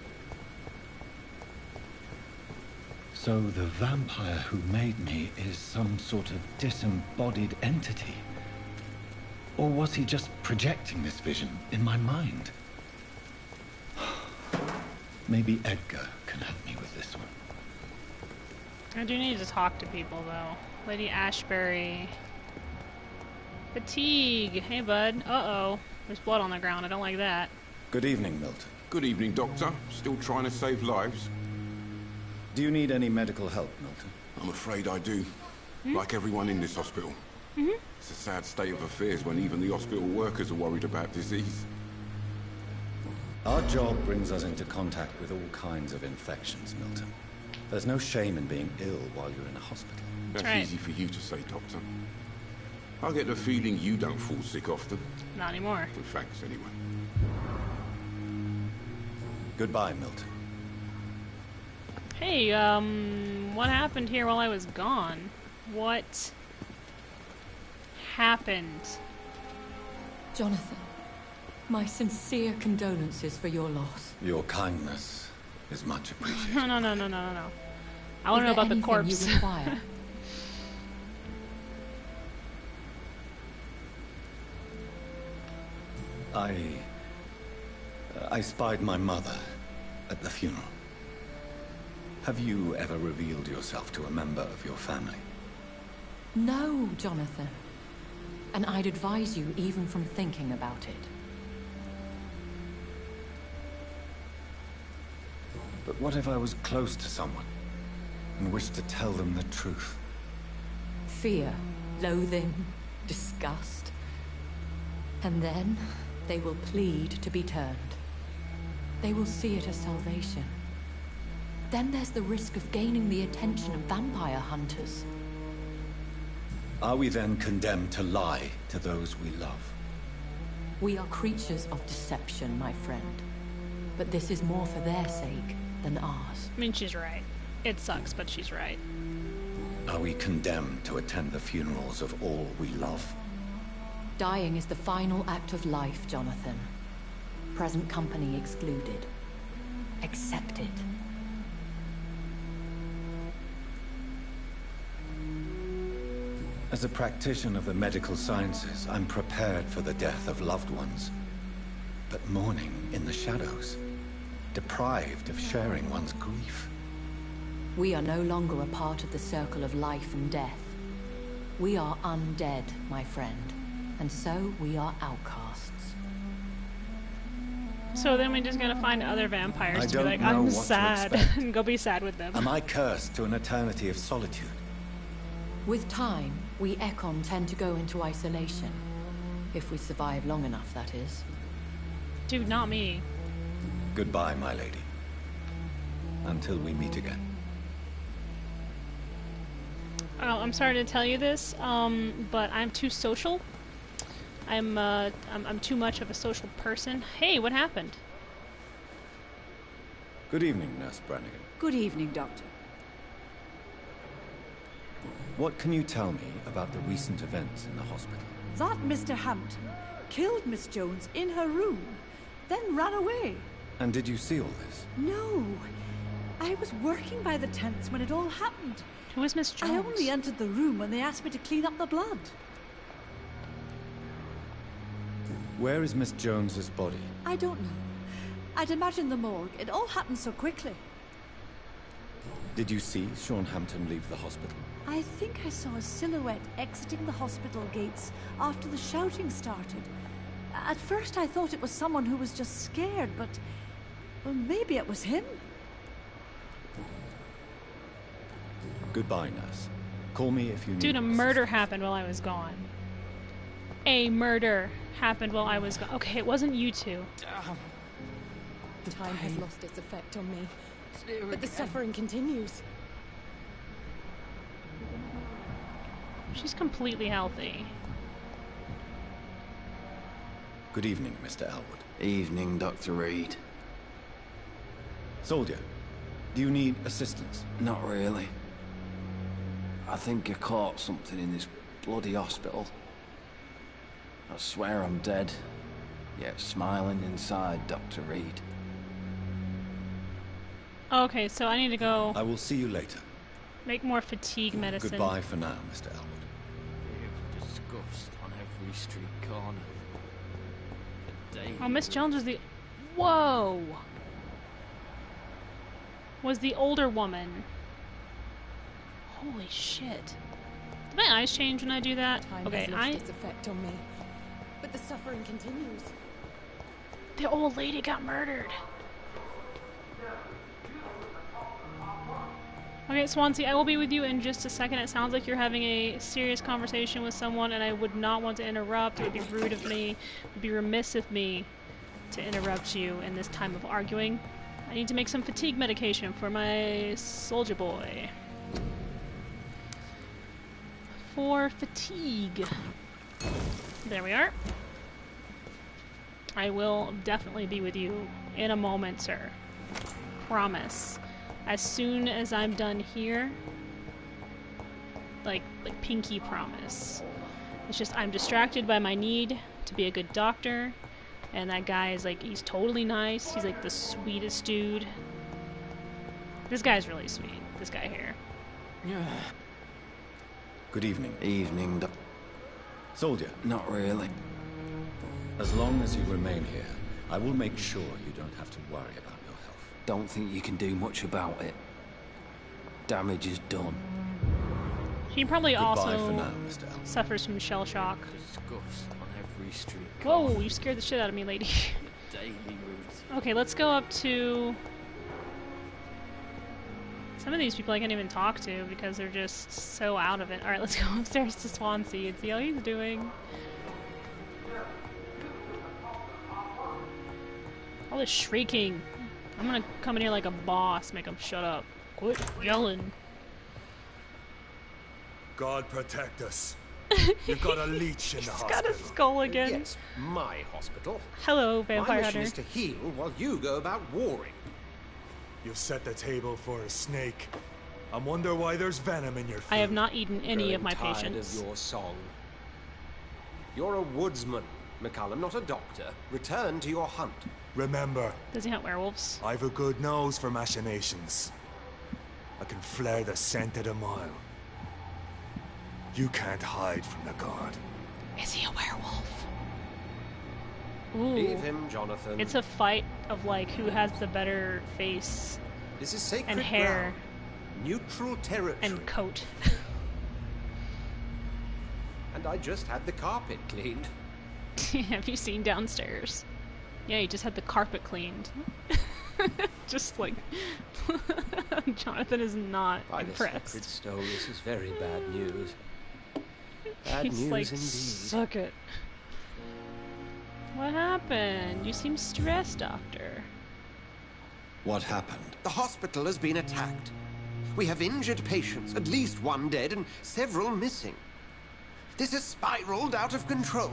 So the vampire who made me is some sort of disembodied entity? Or was he just projecting this vision in my mind? Maybe Edgar can help me with this one. I do need to talk to people, though. Lady Ashbury. Fatigue. Hey, bud. Uh-oh. There's blood on the ground. I don't like that. Good evening, Milton. Good evening, Doctor. Still trying to save lives? Do you need any medical help, Milton? I'm afraid I do. Like everyone in this hospital. It's a sad state of affairs when even the hospital workers are worried about disease. Our job brings us into contact with all kinds of infections, Milton. There's no shame in being ill while you're in a hospital. That's right. easy for you to say, Doctor. I get the feeling you don't fall sick often. Not anymore. Well, thanks, anyway. Goodbye, Milton. Hey, what happened here while I was gone? What happened? Jonathan, my sincere condolences for your loss. Your kindness is much appreciated. No. I want to know about the corpse. You require? I spied my mother at the funeral. Have you ever revealed yourself to a member of your family? No, Jonathan. And I'd advise you even from thinking about it. But what if I was close to someone and wished to tell them the truth? Fear, loathing, disgust. And then they will plead to be turned. They will see it as salvation. Then there's the risk of gaining the attention of vampire hunters. Are we then condemned to lie to those we love? We are creatures of deception, my friend. But this is more for their sake than ours. I mean, she's right. It sucks, but she's right. Are we condemned to attend the funerals of all we love? Dying is the final act of life, Jonathan. Present company excluded. Accept it. As a practitioner of the medical sciences, I'm prepared for the death of loved ones. But mourning in the shadows, deprived of sharing one's grief. We are no longer a part of the circle of life and death. We are undead, my friend. And so we are outcasts. So then we're just gonna find other vampires to be like, know I'm what to sad, expect. and go be sad with them. Am I cursed to an eternity of solitude? With time, we Ekon tend to go into isolation. If we survive long enough, that is. Dude, not me. Goodbye, my lady. Until we meet again. Oh, I'm sorry to tell you this, but I'm too social. I'm too much of a social person. Hey, what happened? Good evening, Nurse Brannigan. Good evening, Doctor. What can you tell me about the recent events in the hospital? That Mr. Hampton killed Miss Jones in her room, then ran away. And did you see all this? No. I was working by the tents when it all happened. Who is Miss Jones? I only entered the room when they asked me to clean up the blood. Where is Miss Jones's body? I don't know. I'd imagine the morgue. It all happened so quickly. Did you see Sean Hampton leave the hospital? I think I saw a silhouette exiting the hospital gates after the shouting started. At first I thought it was someone who was just scared, but... well, maybe it was him. Goodbye, nurse. Call me if you need... Dude, a murder happened while I was gone. A murder happened while I was gone. Okay, it wasn't you two. Time has lost its effect on me, but the suffering continues. She's completely healthy. Good evening, Mr. Elwood. Evening, Dr. Reed. Soldier, do you need assistance? Not really. I think I caught something in this bloody hospital. I swear I'm dead, yet smiling inside, Dr. Reed. Okay, so I need to go... I will see you later. Make more fatigue medicine. Goodbye for now, Mr. Elwood. Disgust on every street corner. Oh, Miss Jones was the... Whoa! Was the older woman. Holy shit. Did my eyes change when I do that? Time Okay, has lost its effect on me, but the suffering continues. The old lady got murdered. Okay, Swansea, I will be with you in just a second. It sounds like you're having a serious conversation with someone, and I would not want to interrupt. It would be rude of me. It would be remiss of me to interrupt you in this time of arguing. I need to make some fatigue medication for my soldier boy. For fatigue. There we are. I will definitely be with you in a moment, sir. Promise. As soon as I'm done here, like pinky promise. It's just I'm distracted by my need to be a good doctor, and that guy is like, he's totally nice. He's like the sweetest dude. This guy's really sweet. This guy here. Yeah. Good evening. Evening, Soldier. Not really. As long as you remain here, I will make sure you don't have to worry about your health. Don't think you can do much about it. Damage is done. He probably Goodbye also for now, Mr. Elwood. suffers from shell shock. Disgust on every street. Whoa, you scared the shit out of me, lady. Daily routine. Okay, let's go up to... Some of these people I can't even talk to because they're just so out of it. Alright, let's go upstairs to Swansea and see how he's doing. All this shrieking. I'm gonna come in here like a boss, make him shut up. Quit yelling. God protect us. You've got a leech in the hospital. He's got a skull again. Yes, my hospital. Hello, Vampire My Hunter. mission is to heal while you go about warring. You've set the table for a snake. I wonder why there's venom in your food. I have not eaten any of Growing my tired patients. of your song. You're a woodsman, McCallum, not a doctor. Return to your hunt. Remember, Does he hunt werewolves? I've a good nose for machinations. I can flare the scent at a mile. You can't hide from the guard. Is he a werewolf? Ooh. Leave him, Jonathan. It's a fight of like who has the better face. This is sacred and hair. ground. Neutral territory. And coat. And I just had the carpet cleaned. Have you seen downstairs? Yeah, you just had the carpet cleaned. Just like Jonathan is not By impressed. the sacred stone, this is very bad news. Bad He's news like, indeed. suck it. What happened? You seem stressed, Doctor. What happened? The hospital has been attacked. We have injured patients, at least one dead and several missing. This has spiraled out of control.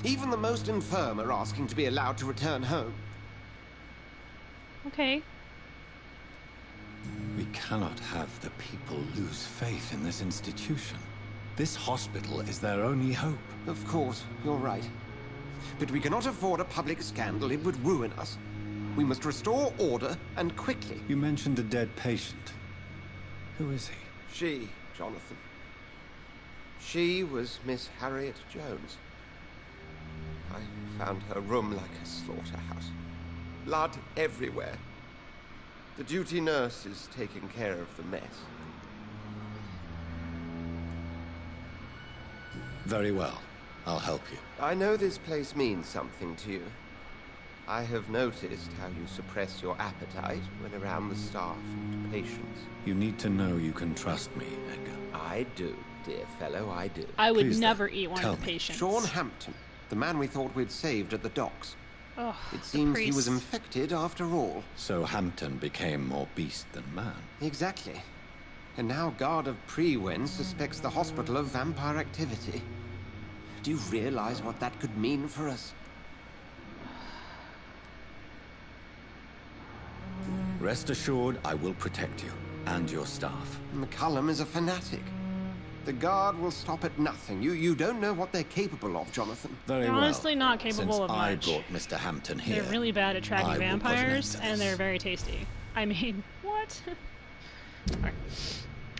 Even the most infirm are asking to be allowed to return home. Okay. We cannot have the people lose faith in this institution. This hospital is their only hope. Of course, you're right. But we cannot afford a public scandal. It would ruin us. We must restore order, and quickly. You mentioned a dead patient. Who is he? She, Jonathan. She was Miss Harriet Jones. I found her room like a slaughterhouse. Blood everywhere. The duty nurse is taking care of the mess. Very well. I'll help you. I know this place means something to you. I have noticed how you suppress your appetite when around the staff and patients. You need to know you can trust me, Edgar. I do, dear fellow, I do. I would never eat one tell of the me. patients. Sean Hampton, the man we thought we'd saved at the docks. Oh, it seems he was priest. infected after all. So Hampton became more beast than man. Exactly. And now Guard of Prewen suspects the hospital of vampire activity. Do you realize what that could mean for us? Rest assured, I will protect you and your staff. McCullum is a fanatic. The Guard will stop at nothing. You don't know what they're capable of, Jonathan. Very They're well. honestly not capable Since of I much. brought Mr. Hampton here. They're really bad at tracking I will put an end vampires, to and this. they're very tasty. I mean, what? Alright.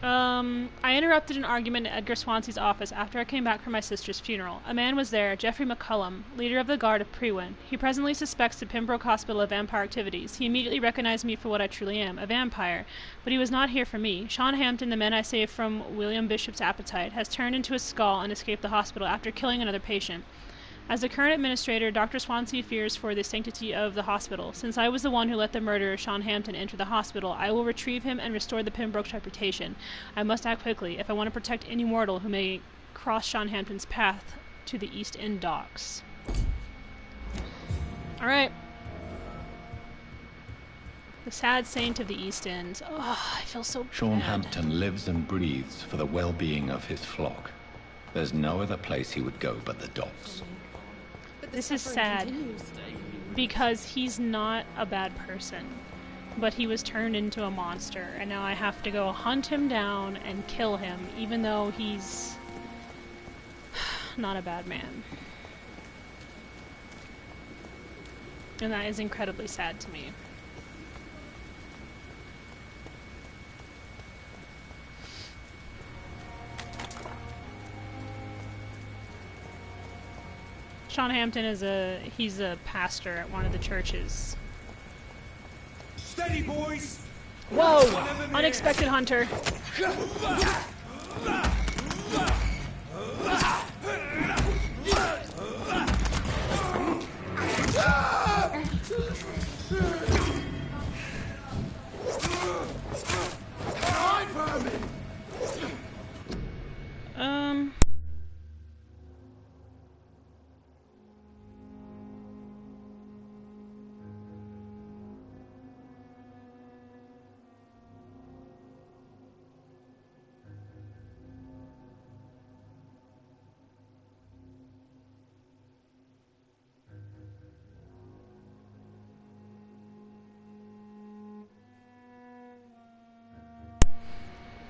I interrupted an argument in Edgar Swansea's office after I came back from my sister's funeral. A man was there, Geoffrey McCullum, leader of the Guard of Prewen. He presently suspects the Pembroke Hospital of vampire activities. He immediately recognized me for what I truly am, a vampire. But he was not here for me. Sean Hampton, the man I saved from William Bishop's appetite, has turned into a skull and escaped the hospital after killing another patient. As the current administrator, Dr. Swansea fears for the sanctity of the hospital. Since I was the one who let the murderer Sean Hampton enter the hospital, I will retrieve him and restore the Pembroke's reputation. I must act quickly if I want to protect any mortal who may cross Sean Hampton's path to the East End docks. Alright. The sad saint of the East End. Oh, I feel so Sean bad. Hampton lives and breathes for the well-being of his flock. There's no other place he would go but the docks. This is sad because he's not a bad person, but he was turned into a monster, and now I have to go hunt him down and kill him, even though he's not a bad man. And that is incredibly sad to me. Sean Hampton is he's a pastor at one of the churches. Steady, boys! Whoa! Unexpected hunter.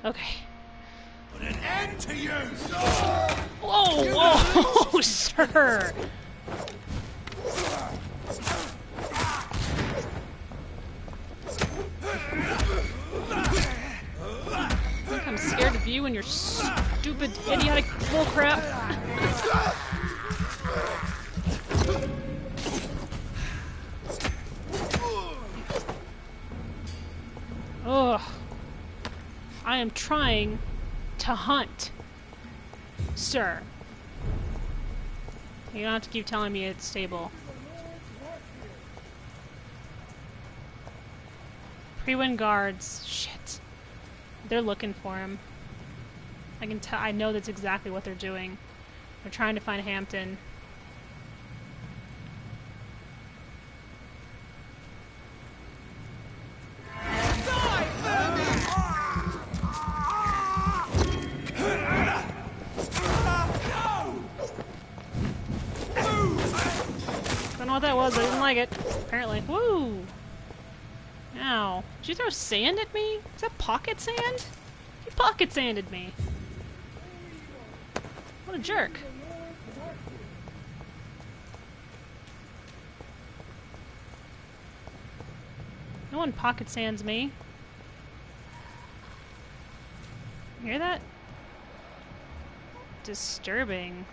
Okay. Put an end to you! Whoa, whoa, sir! I think I'm scared to stop you and your stupid, idiotic bullcrap. Ugh. I am trying to hunt, sir. You don't have to keep telling me it's stable. Pre-win guards. Shit. They're looking for him. I can tell. I know that's exactly what they're doing. They're trying to find Hampton. Don't know what that was. I didn't like it. Apparently. Woo! Ow. Did you throw sand at me? Is that pocket sand? You pocket sanded me. What a jerk. No one pocket sands me. You hear that? Disturbing.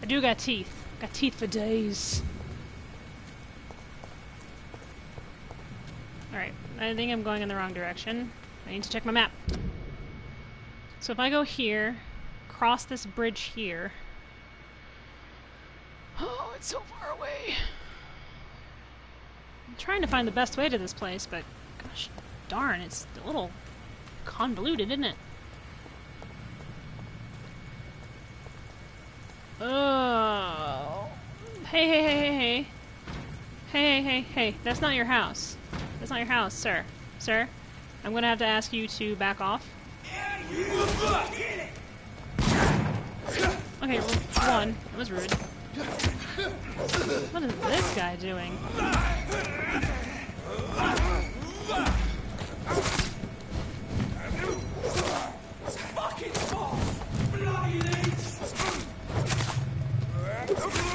I do got teeth. Got teeth for days. Alright, I think I'm going in the wrong direction. I need to check my map. So if I go here, cross this bridge here. Oh, it's so far away. I'm trying to find the best way to this place, but gosh darn, it's a little convoluted, isn't it? Oh. Hey, hey, hey, hey, hey. Hey, hey, hey, hey. That's not your house. That's not your house, sir. Sir, I'm gonna have to ask you to back off. Okay, well, one. That was rude. What is this guy doing?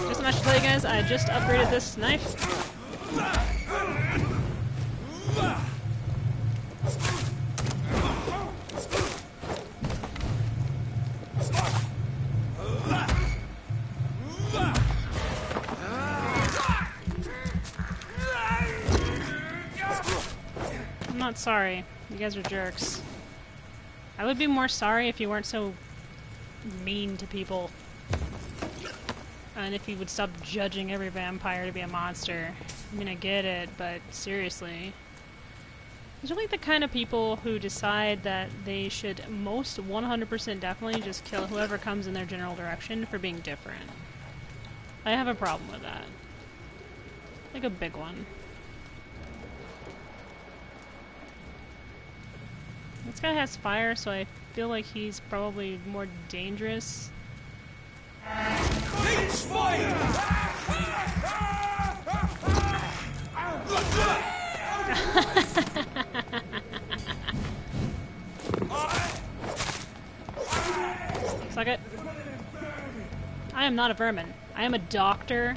Just so much to tell you guys, I just upgraded this knife. I'm not sorry. You guys are jerks. I would be more sorry if you weren't so mean to people. And if you would stop judging every vampire to be a monster. I mean, I get it, but seriously. These are like the kind of people who decide that they should most 100% definitely just kill whoever comes in their general direction for being different. I have a problem with that. Like a big one. This guy has fire, so I feel like he's probably more dangerous. Suck it. I am not a vermin. I am a doctor.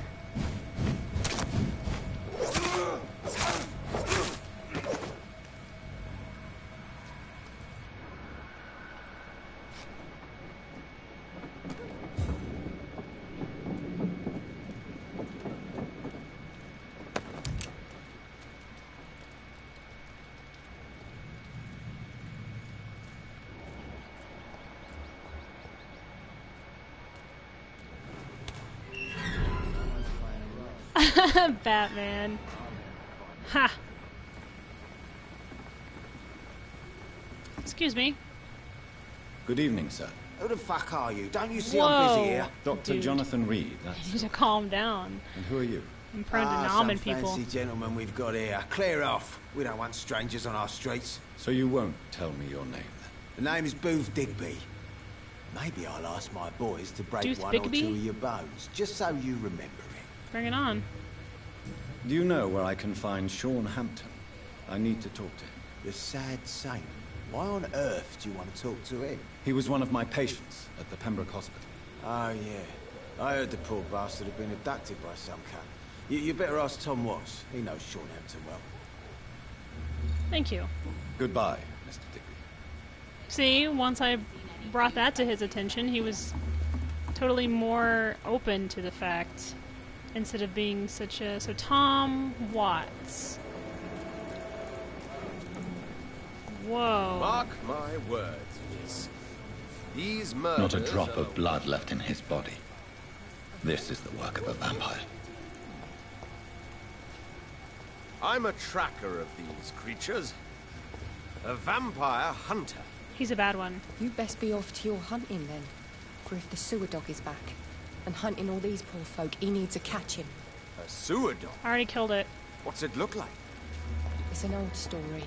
Batman. Ha! Excuse me. Good evening, sir. Who the fuck are you? Don't you see I'm busy here? Dr. Dude. Jonathan Reed, that's... You need to calm down. And who are you? I'm prone to nomming some people. fancy gentleman we've got here. Clear off. We don't want strangers on our streets. So you won't tell me your name, then? The name is Booth Digby. Maybe I'll ask my boys to break Deuce one Bigby? or two of your bones, just so you remember it. Bring it on. Do you know where I can find Sean Hampton? I need to talk to him. The sad saint. Why on earth do you want to talk to him? He was one of my patients at the Pembroke Hospital. Oh, yeah. I heard the poor bastard had been abducted by some cunt. You better ask Tom Watts. He knows Sean Hampton well. Thank you. Goodbye, Mr. Digby. See, once I brought that to his attention, he was totally more open to the fact, instead of being such a... So Tom Watts. Whoa. Mark my words, miss. These murders... Not a drop of blood left in his body. This is the work of a vampire. I'm a tracker of these creatures. A vampire hunter. He's a bad one. You best be off to your hunting then. For if the sewer dog is back and hunting all these poor folk, he needs a catching. A sewer dog? I already killed it. What's it look like? It's an old story.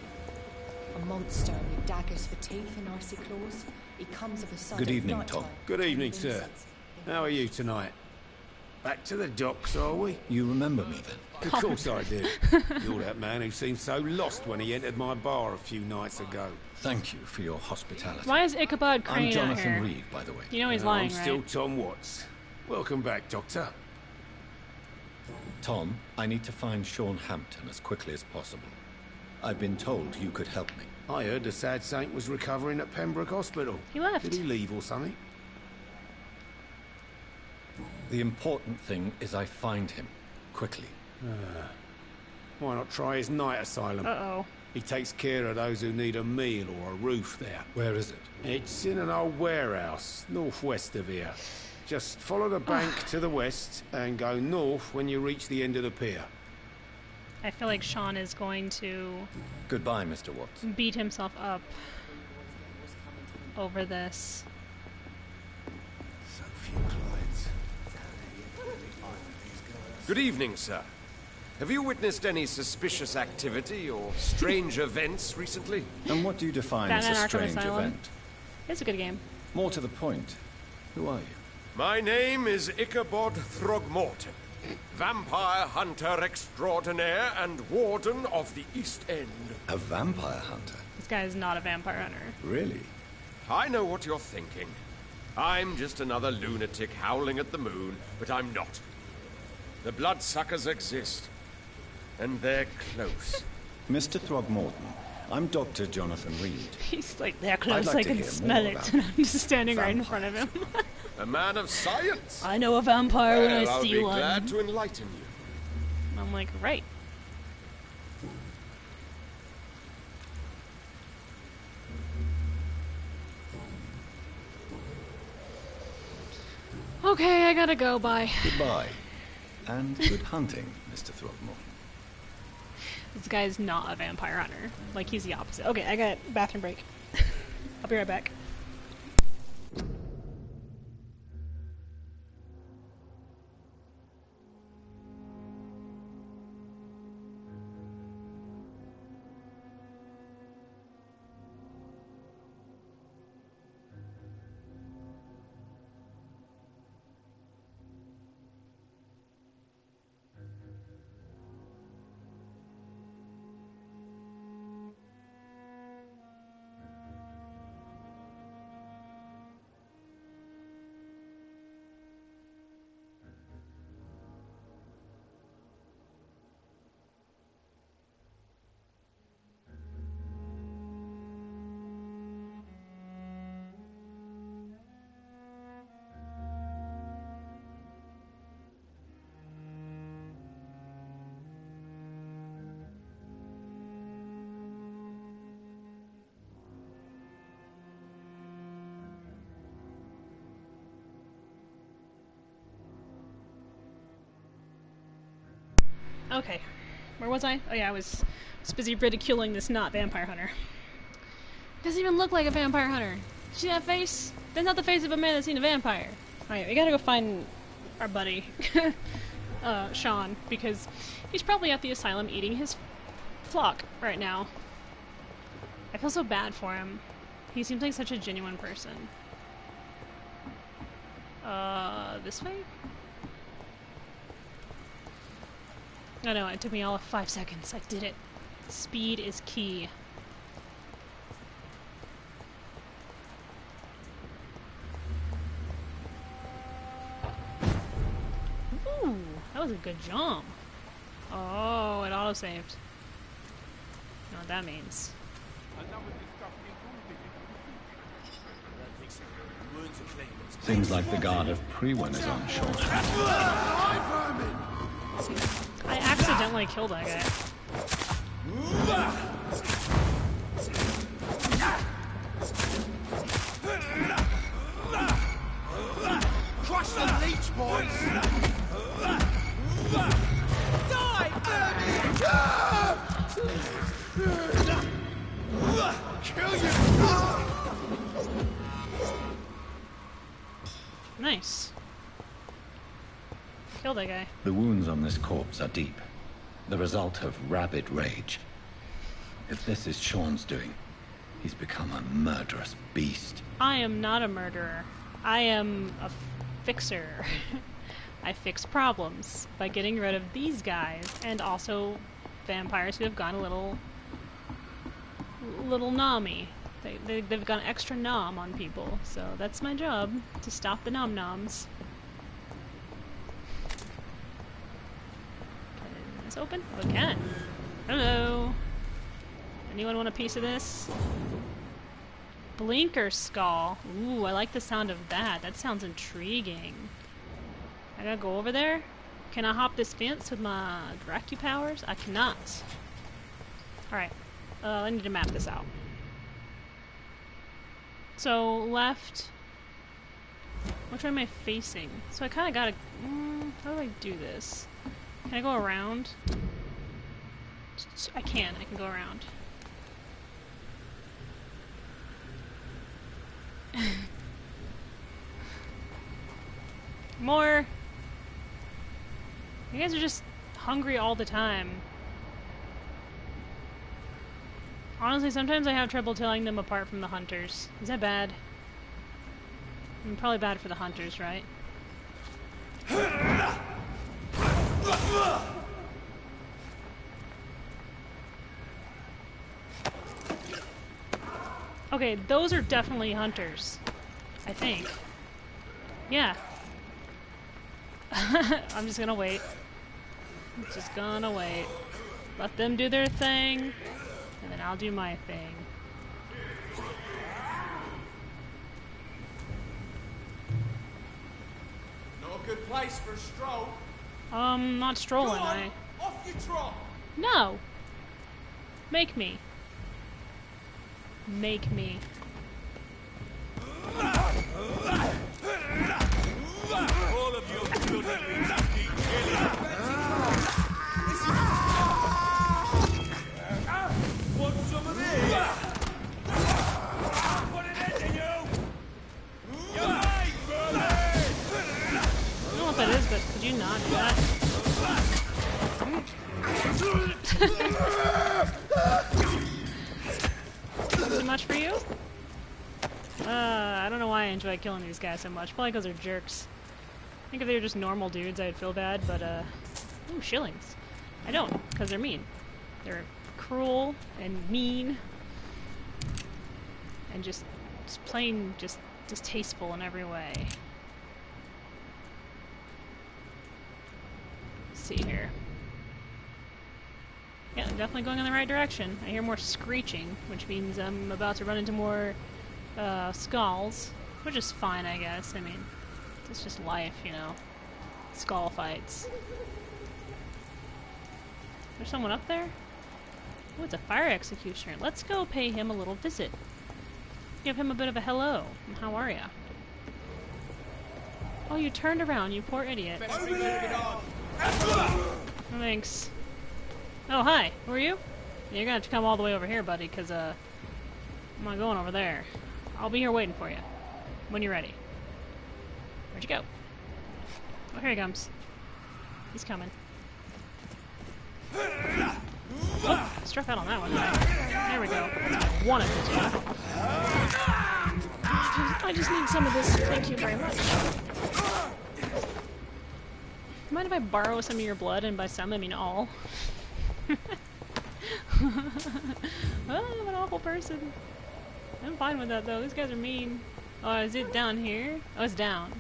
A monster with daggers for teeth and icy claws. He comes of a sudden. Good evening, Tom. Good evening, sir. How are you tonight? Back to the docks, are we? You remember me then? Of course I do. You're that man who seemed so lost when he entered my bar a few nights ago. Thank you for your hospitality. Why is Ichabod Crane I'm Jonathan out here? Reed, by the way. You know he's lying, I'm right? still Tom Watts. Welcome back, Doctor. Tom, I need to find Sean Hampton as quickly as possible. I've been told you could help me. I heard the sad saint was recovering at Pembroke Hospital. He left. Did he leave or something? The important thing is I find him, quickly. Why not try his night asylum? Uh-oh. He takes care of those who need a meal or a roof there. Where is it? It's in an old warehouse, northwest of here. Just follow the bank to the west and go north when you reach the end of the pier. I feel like Sean is going to Goodbye, Mr. Watts. beat himself up over this. So few clients. Good evening, sir. Have you witnessed any suspicious activity or strange events recently? And what do you define as Batman a Arkham strange Asylum. event? It's a good game. More to the point, who are you? My name is Ichabod Throgmorton, vampire hunter extraordinaire and warden of the East End. A vampire hunter? This guy is not a vampire hunter. Really? I know what you're thinking. I'm just another lunatic howling at the moon, but I'm not. The bloodsuckers exist, and they're close. Mr. Throgmorton, I'm Dr. Jonathan Reed. He's like, they're close, like I to can hear smell more it. about And I'm just standing right in front of him. A man of science. I know a vampire when I I'll see be one. glad to enlighten you. I'm like, right. Okay, I gotta go, bye. Goodbye. And good hunting, Mr. Throgmorton. This guy's not a vampire hunter. Like, he's the opposite. Okay, I got bathroom break. I'll be right back. Okay, where was I? Oh yeah, I was busy ridiculing this not vampire hunter. Doesn't even look like a vampire hunter. See that face? That's not the face of a man that's seen a vampire. Alright, we gotta go find our buddy, Sean, because he's probably at the asylum eating his flock right now. I feel so bad for him. He seems like such a genuine person. This way? I know, it took me all of 5 seconds. I did it. Speed is key. Ooh, that was a good jump. Oh, it autosaved. You know what that means. Seems like the guard of Prewen is on shore. I accidentally killed that guy. Crush the leech, boys! Die, kill you! Nice. Kill that guy. The wounds on this corpse are deep. The result of rabid rage. If this is Sean's doing, he's become a murderous beast. I am not a murderer. I am a fixer. I fix problems by getting rid of these guys and also vampires who have gone a little nommy. They've gone extra nom on people, so that's my job, to stop the nom-noms. Can this open? Oh, it can. Hello. Anyone want a piece of this? Blinker skull. Ooh, I like the sound of that. That sounds intriguing. I gotta go over there? Can I hop this fence with my Dracu powers? I cannot. Alright. I need to map this out. So, left. Which way am I facing? So I kinda gotta... how do I do this? Can I go around? I can go around. More! You guys are just hungry all the time. Honestly, sometimes I have trouble telling them apart from the hunters. Is that bad? I'm probably bad for the hunters, right? Okay, those are definitely hunters. I think. Yeah. I'm just gonna wait. I'm just gonna wait. Let them do their thing, and then I'll do my thing. Not a good place for a stroll. Not strolling, Go on, off you trot! No! Make me. Make me. All of your bloody keep killing. Want some of this? Put it into you! You're mine, brother! I don't know what that is, but could you not do that? Too much for you? I don't know why I enjoy killing these guys so much. Probably because they're jerks. I think if they were just normal dudes, I'd feel bad, but, ooh, shillings. I don't, because they're mean. They're cruel and mean. And just plain, just distasteful in every way. Let's see here. Yeah, I'm definitely going in the right direction. I hear more screeching, which means I'm about to run into more skulls, which is fine, I guess. I mean, it's just life, you know. Skull fights. There's someone up there? Oh, it's a fire executioner. Let's go pay him a little visit. Give him a bit of a hello. How are ya? Oh, you turned around, you poor idiot. Oh, thanks. Oh, hi. Who are you? You're gonna have to come all the way over here, buddy, because, I'm not going over there. I'll be here waiting for you. When you're ready. Where'd you go? Oh, here he comes. He's coming. Oh. Struck out on that one. There we go. That's what I wanted to do. I just need some of this. Thank you very much. Mind if I borrow some of your blood? And by some, I mean all. Oh, I'm an awful person. I'm fine with that, though. These guys are mean. Oh, is it down here? Oh, it's down.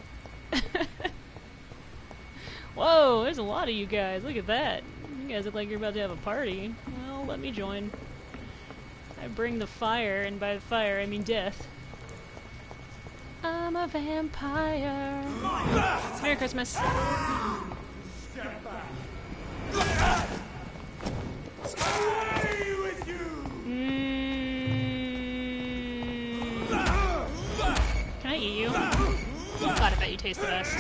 Whoa, there's a lot of you guys. Look at that. You guys look like you're about to have a party. Well, let me join. I bring the fire, and by fire, I mean death. I'm a vampire. Merry Christmas. Can I eat you? God, I bet you taste the best.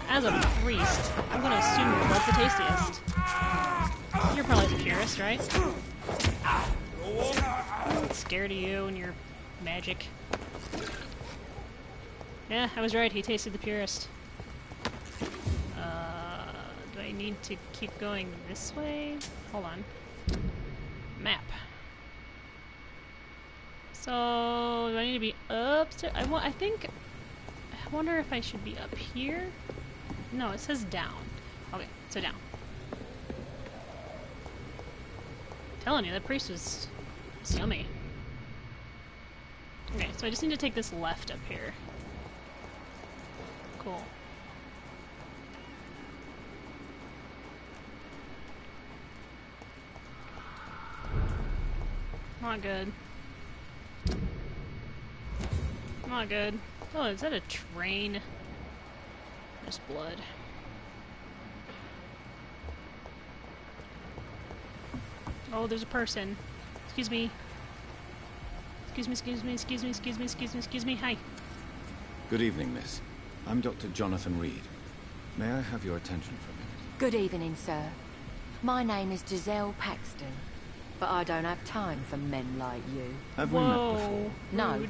As a priest, I'm gonna assume your blood's the tastiest. You're probably the purest, right? I'm scared of you and your magic. Yeah, I was right. He tasted the purest. Do I need to keep going this way? Hold on. Map. So, do I need to be upstairs? I wonder if I should be up here? No, it says down. Okay, so down. I'm telling you, that priest was yummy. Okay, so I just need to take this left up here. Cool. Not good. Not good. Oh, is that a train? There's blood. Oh, there's a person. Excuse me. Excuse me, excuse me, excuse me, excuse me, excuse me, excuse me. Hi. Good evening, miss. I'm Dr. Jonathan Reed. May I have your attention for a minute? Good evening, sir. My name is Giselle Paxton, but I don't have time for men like you. Have we met before? No.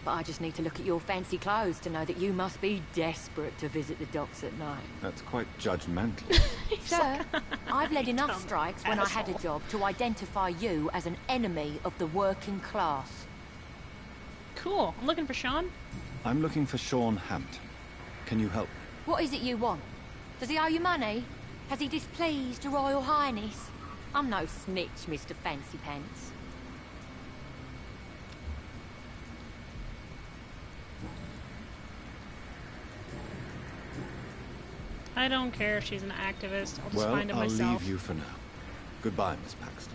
But I just need to look at your fancy clothes to know that you must be desperate to visit the docks at night. That's quite judgmental. Sir, I've led enough strikes when I had a job to identify you as an enemy of the working class. Cool. I'm looking for Sean. I'm looking for Sean Hampton. Can you help me? What is it you want? Does he owe you money? Has he displeased your Royal Highness? I'm no snitch, Mr. Fancy Pants. I don't care if she's an activist. I'll just find it myself. Well, I'll leave you for now. Goodbye, Miss Paxton.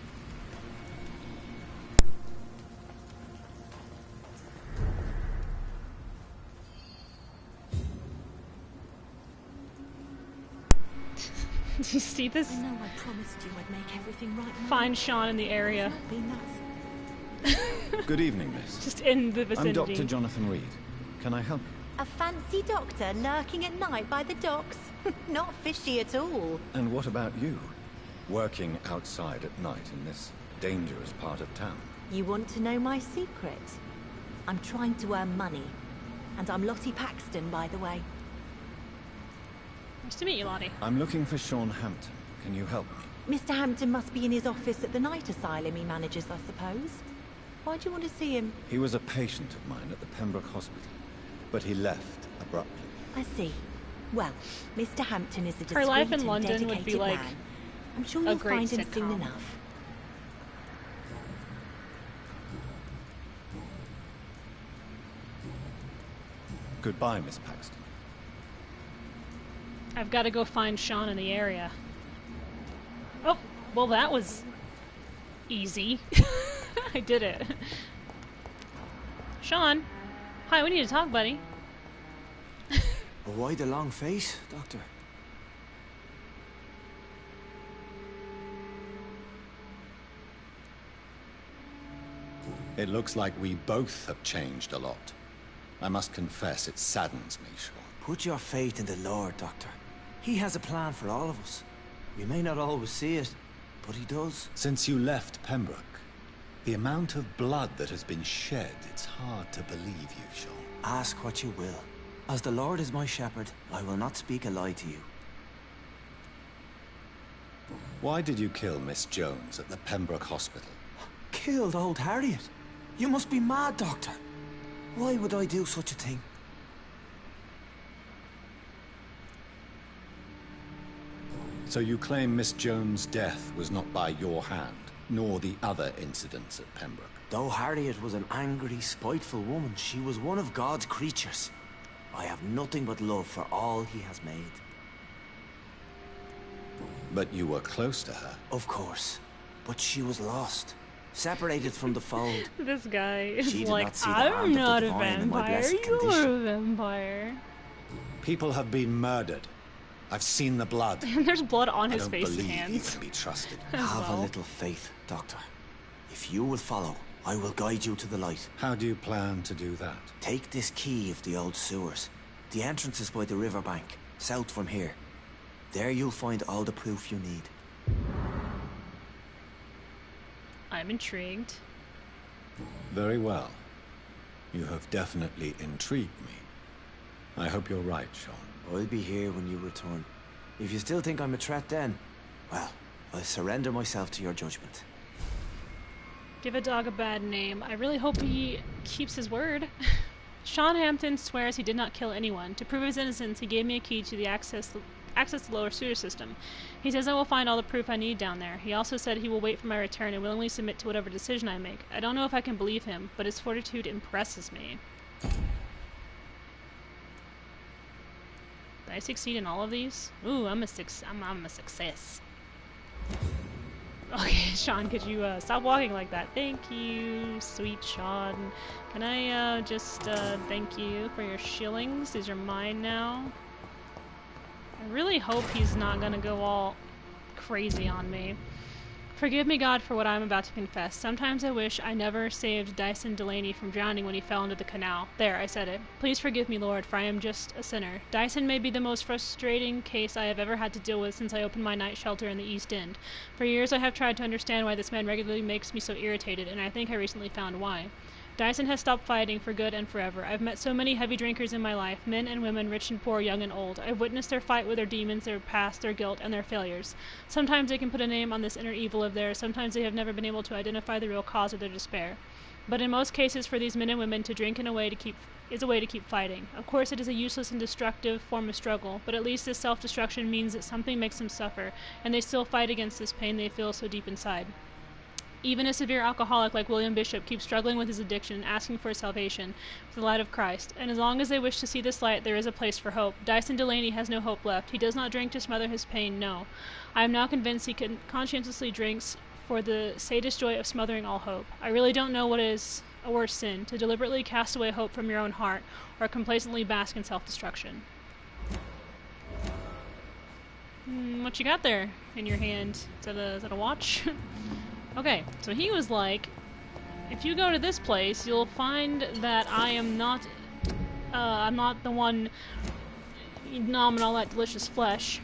Do you see this? I know I promised you I'd make everything right. Find Sean in the area. Good evening, miss. Just in the vicinity. I'm Dr. Jonathan Reed. Can I help you? A fancy doctor lurking at night by the docks? Not fishy at all. And what about you? Working outside at night in this dangerous part of town? You want to know my secret? I'm trying to earn money. And I'm Lottie Paxton, by the way. Nice to meet you, Lottie. I'm looking for Sean Hampton. Can you help me? Mr. Hampton must be in his office at the night asylum he manages, I suppose. Why do you want to see him? He was a patient of mine at the Pembroke Hospital, but he left abruptly. I see. Well, Mr. Hampton is a discreet Her life in and London would be dedicated like man. I'm sure a you'll great find him soon sitcom. enough. Goodbye, Miss Paxton. I've got to go find Sean in the area. Oh, well that was easy. I did it. Sean, hi, we need to talk, buddy. Why the long face, Doctor? It looks like we both have changed a lot. I must confess, it saddens me, Sean. Put your faith in the Lord, Doctor. He has a plan for all of us. We may not always see it, but he does. Since you left Pembroke, the amount of blood that has been shed, it's hard to believe you, Sean. Ask what you will. As the Lord is my shepherd, I will not speak a lie to you. Why did you kill Miss Jones at the Pembroke Hospital? Killed old Harriet? You must be mad, Doctor. Why would I do such a thing? So you claim Miss Jones' death was not by your hand, nor the other incidents at Pembroke? Though Harriet was an angry, spiteful woman, she was one of God's creatures. I have nothing but love for all he has made. But you were close to her? Of course. But she was lost. Separated from the fold. This guy is She did like, not see the I'm hand of the not a divine in my vampire, blessed you're condition. a vampire. People have been murdered. I've seen the blood. And there's blood on his I don't face and believe hands. you can be trusted. Have a little faith, Doctor. If you will follow, I will guide you to the light. How do you plan to do that? Take this key of the old sewers. The entrance is by the riverbank, south from here. There you'll find all the proof you need. I'm intrigued. Very well. You have definitely intrigued me. I hope you're right, Sean. I'll be here when you return. If you still think I'm a threat then, well, I'll surrender myself to your judgment. Give a dog a bad name. I really hope he keeps his word. Sean Hampton swears he did not kill anyone. To prove his innocence, he gave me a key to the access to the lower sewer system. He says I will find all the proof I need down there. He also said he will wait for my return and willingly submit to whatever decision I make. I don't know if I can believe him, but his fortitude impresses me. Did I succeed in all of these? Ooh, I'm a success. Okay, Sean, could you stop walking like that? Thank you, sweet Sean. Can I just thank you for your shillings? These are mine now. I really hope he's not gonna go all crazy on me. Forgive me, God, for what I'm about to confess. Sometimes I wish I never saved Dyson Delaney from drowning when he fell into the canal. There, I said it. Please forgive me, Lord, for I am just a sinner. Dyson may be the most frustrating case I have ever had to deal with since I opened my night shelter in the East End. For years I have tried to understand why this man regularly makes me so irritated, and I think I recently found why. Dyson has stopped fighting for good and forever. I've met so many heavy drinkers in my life, men and women, rich and poor, young and old. I've witnessed their fight with their demons, their past, their guilt, and their failures. Sometimes they can put a name on this inner evil of theirs, sometimes they have never been able to identify the real cause of their despair. But in most cases, for these men and women, to drink is a way to keep fighting. Of course, it is a useless and destructive form of struggle, but at least this self-destruction means that something makes them suffer, and they still fight against this pain they feel so deep inside. Even a severe alcoholic like William Bishop keeps struggling with his addiction and asking for salvation with the light of Christ. And as long as they wish to see this light, there is a place for hope. Dyson Delaney has no hope left. He does not drink to smother his pain, no. I am now convinced he conscientiously drinks for the sadist joy of smothering all hope. I really don't know what is a worse sin, to deliberately cast away hope from your own heart, or complacently bask in self-destruction. What you got there in your hand? Is that a watch? Okay, so he was like, if you go to this place, you'll find that I'm not the one nomming all that delicious flesh.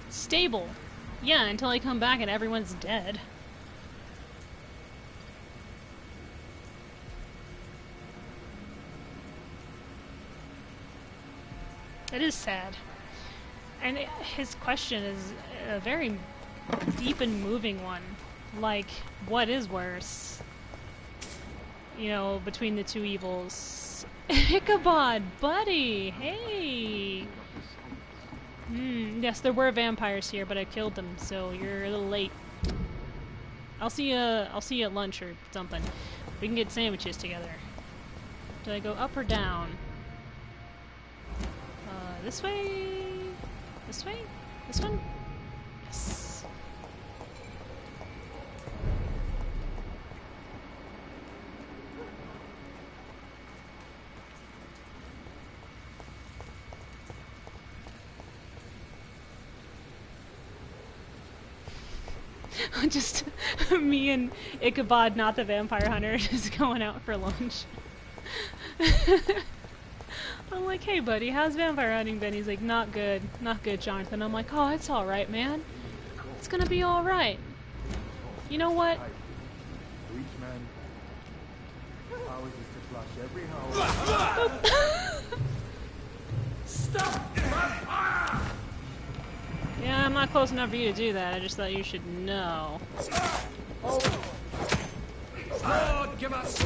Stable. Yeah, until I come back and everyone's dead. It is sad. And his question is a very deep and moving one. Like, what is worse? You know, between the two evils. Ichabod, buddy! Hey! Yes, there were vampires here, but I killed them, so you're a little late. I'll see you at lunch or something. We can get sandwiches together. Do I go up or down? This way? This way? This one? Yes. Just me and Ichabod, not the vampire hunter, just going out for lunch. I'm like, hey buddy, how's vampire hunting been? He's like, not good, Jonathan. I'm like, oh, it's alright, man. It's gonna be alright. You know what? Stop! not close enough for you to do that. I just thought you should know. Lord, give us...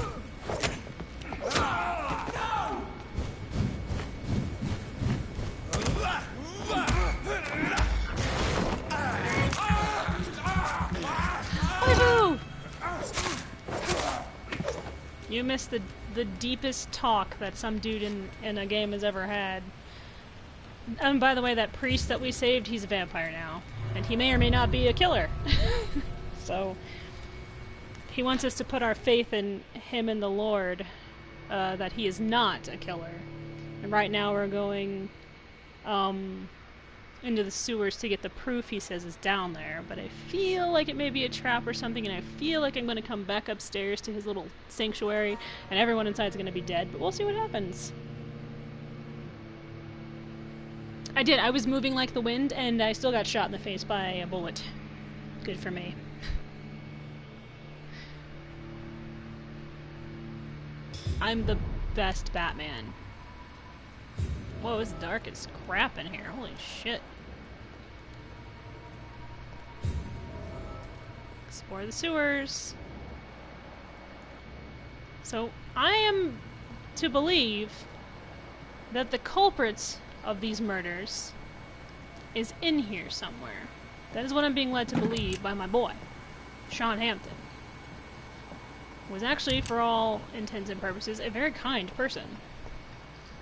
You missed the deepest talk that some dude in a game has ever had. And by the way, that priest that we saved, he's a vampire now. And he may or may not be a killer. So, he wants us to put our faith in him and the Lord, that he is not a killer. And right now we're going into the sewers to get the proof he says is down there. But I feel like it may be a trap or something, and I feel like I'm going to come back upstairs to his little sanctuary, and everyone inside is going to be dead. But we'll see what happens. I did. I was moving like the wind, and I still got shot in the face by a bullet. Good for me. I'm the best Batman. Whoa, it's dark as crap in here. Holy shit. Explore the sewers. So, I am to believe that the culprits of these murders is in here somewhere. That is what I'm being led to believe by my boy, Sean Hampton. Was actually, for all intents and purposes, a very kind person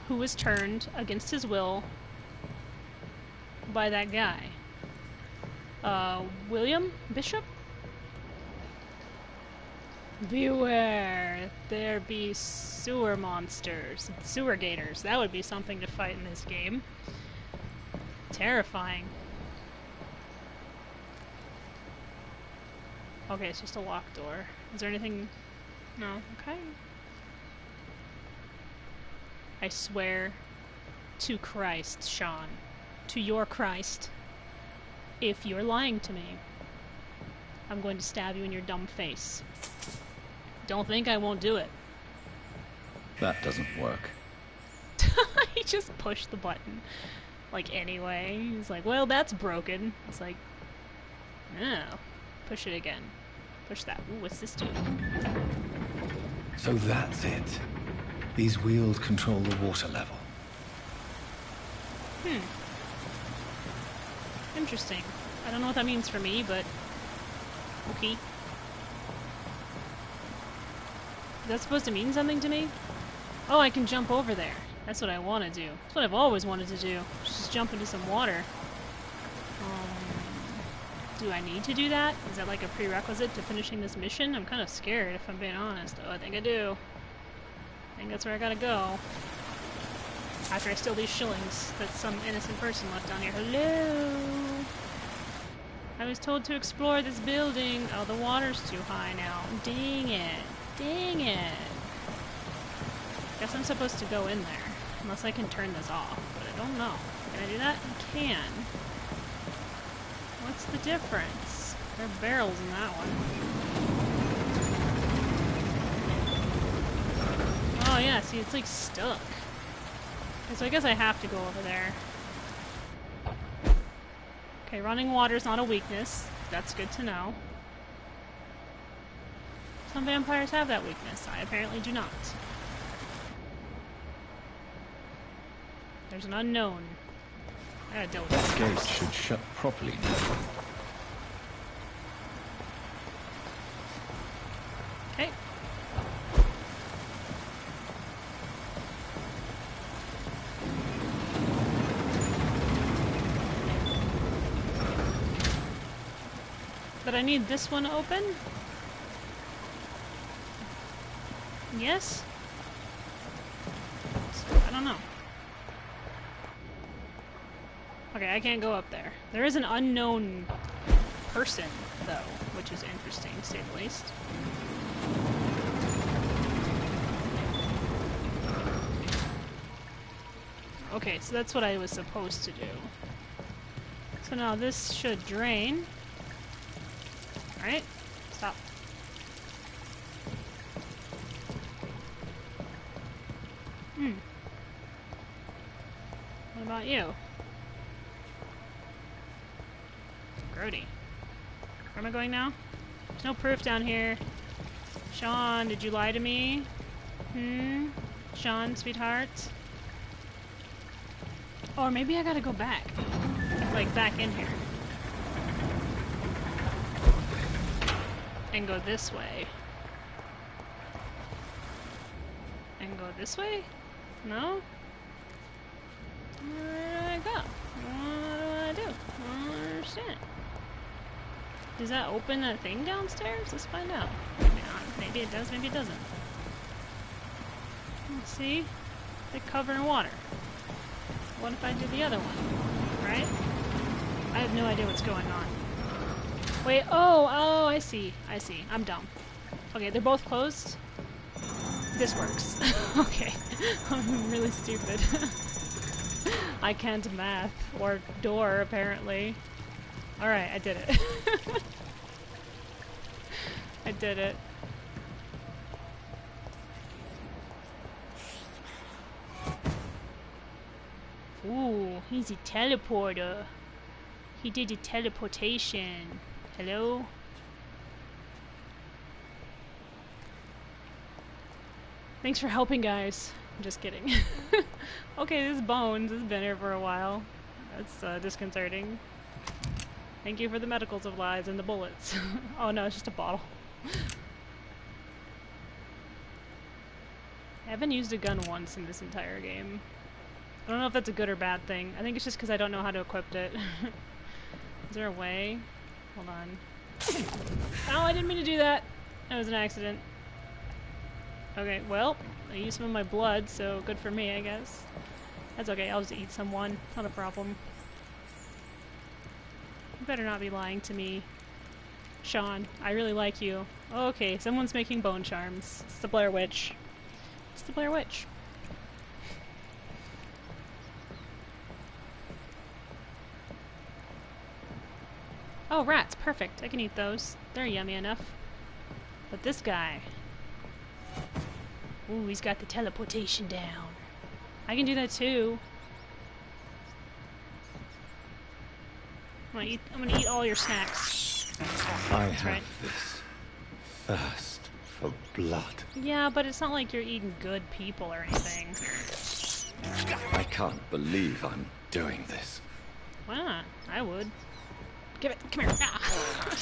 who was turned against his will by that guy. William Bishop? Beware, there be sewer monsters, sewer gators. That would be something to fight in this game. Terrifying. Okay, it's just a locked door. Is there anything? No, okay. I swear to Christ, Sean, to your Christ, if you're lying to me, I'm going to stab you in your dumb face. Don't think I won't do it. That doesn't work. He just pushed the button. Like, anyway. He's like, well, that's broken. It's like, oh. Push it again. Push that. Ooh, what's this do? So that's it. These wheels control the water level. Interesting. I don't know what that means for me, but okay. Is that supposed to mean something to me? Oh, I can jump over there. That's what I want to do. That's what I've always wanted to do. Just jump into some water. Do I need to do that? Is that like a prerequisite to finishing this mission? I'm kind of scared, if I'm being honest. Oh, I think I do. I think that's where I gotta go. After I steal these shillings that some innocent person left down here. Hello? I was told to explore this building. Oh, the water's too high now. Dang it. Dang it. Guess I'm supposed to go in there. Unless I can turn this off. But I don't know. Can I do that? I can. What's the difference? There are barrels in that one. Oh yeah, see, it's like stuck. Okay, so I guess I have to go over there. Okay, running water's not a weakness. That's good to know. Some vampires have that weakness. I apparently do not. There's an unknown. I gotta deal with That gate should shut properly now. Okay. But I need this one open? Yes? I don't know. Okay, I can't go up there. There is an unknown person, though, which is interesting, to say the least. Okay, so that's what I was supposed to do. So now this should drain. Alright, stop. What about you? Grody. Where am I going now? There's no proof down here. Sean, did you lie to me? Sean, sweetheart? Or maybe I gotta go back. Like, back in here. And go this way. And go this way? No? Where do I go? What do I do? I don't understand. Does that open that thing downstairs? Let's find out. Maybe not. Maybe it does, maybe it doesn't. Let's see. They cover in water. What if I do the other one? Right? I have no idea what's going on. Wait, oh, I see. I see. I'm dumb. Okay, they're both closed. This works. Okay. I'm really stupid. I can't math. Or door, apparently. Alright, I did it. I did it. Ooh, he's a teleporter. He did a teleportation. Hello? Thanks for helping, guys. I'm just kidding. Okay, this is Bones. This has been here for a while. That's disconcerting. Thank you for the medical supplies and the bullets. Oh no, it's just a bottle. I haven't used a gun once in this entire game. I don't know if that's a good or bad thing. I think it's just because I don't know how to equip it. Is there a way? Hold on. Oh, I didn't mean to do that! That was an accident. Okay, well, I used some of my blood, so good for me, I guess. That's okay, I'll just eat someone. Not a problem. You better not be lying to me. Sean, I really like you. Okay, someone's making bone charms. It's the Blair Witch. It's the Blair Witch. Oh, rats. Perfect. I can eat those. They're yummy enough. But this guy... Ooh, he's got the teleportation down. I can do that too. I'm gonna eat all your snacks. I That's have right. this thirst for blood. Yeah, but it's not like you're eating good people or anything. I can't believe I'm doing this. Why not? I would. Give it. Come here. Ah.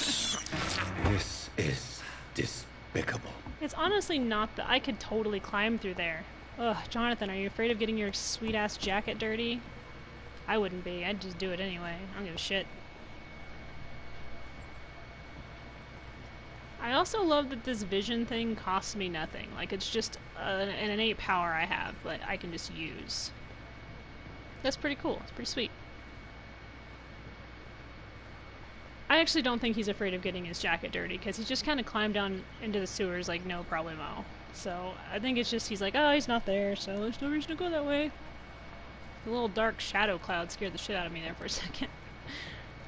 This is despicable. It's honestly not that I could totally climb through there. Ugh, Jonathan, are you afraid of getting your sweet-ass jacket dirty? I wouldn't be. I'd just do it anyway. I don't give a shit. I also love that this vision thing costs me nothing. Like, it's just an innate power I have that I can just use. That's pretty cool. It's pretty sweet. I actually don't think he's afraid of getting his jacket dirty, because he just kind of climbed down into the sewers like no problemo. So, I think it's just he's like, oh, he's not there, so there's no reason to go that way. The little dark shadow cloud scared the shit out of me there for a second.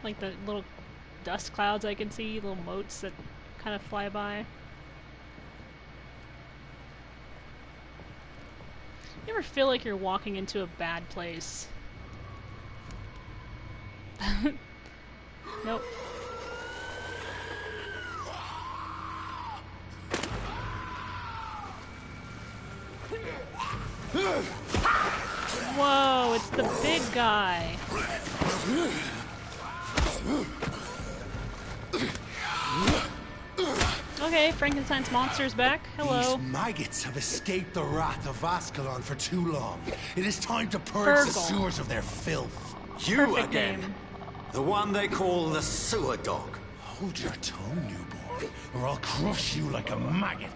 Like the little dust clouds I can see, little motes that kind of fly by. You ever feel like you're walking into a bad place? Nope. Whoa, it's the big guy. Okay, Frankenstein's monster's back. Hello. These maggots have escaped the wrath of Ascalon for too long. It is time to purge the sewers of their filth. You Perfect again. name. The one they call the sewer dog. Hold your tongue, newborn, or I'll crush you like a maggot.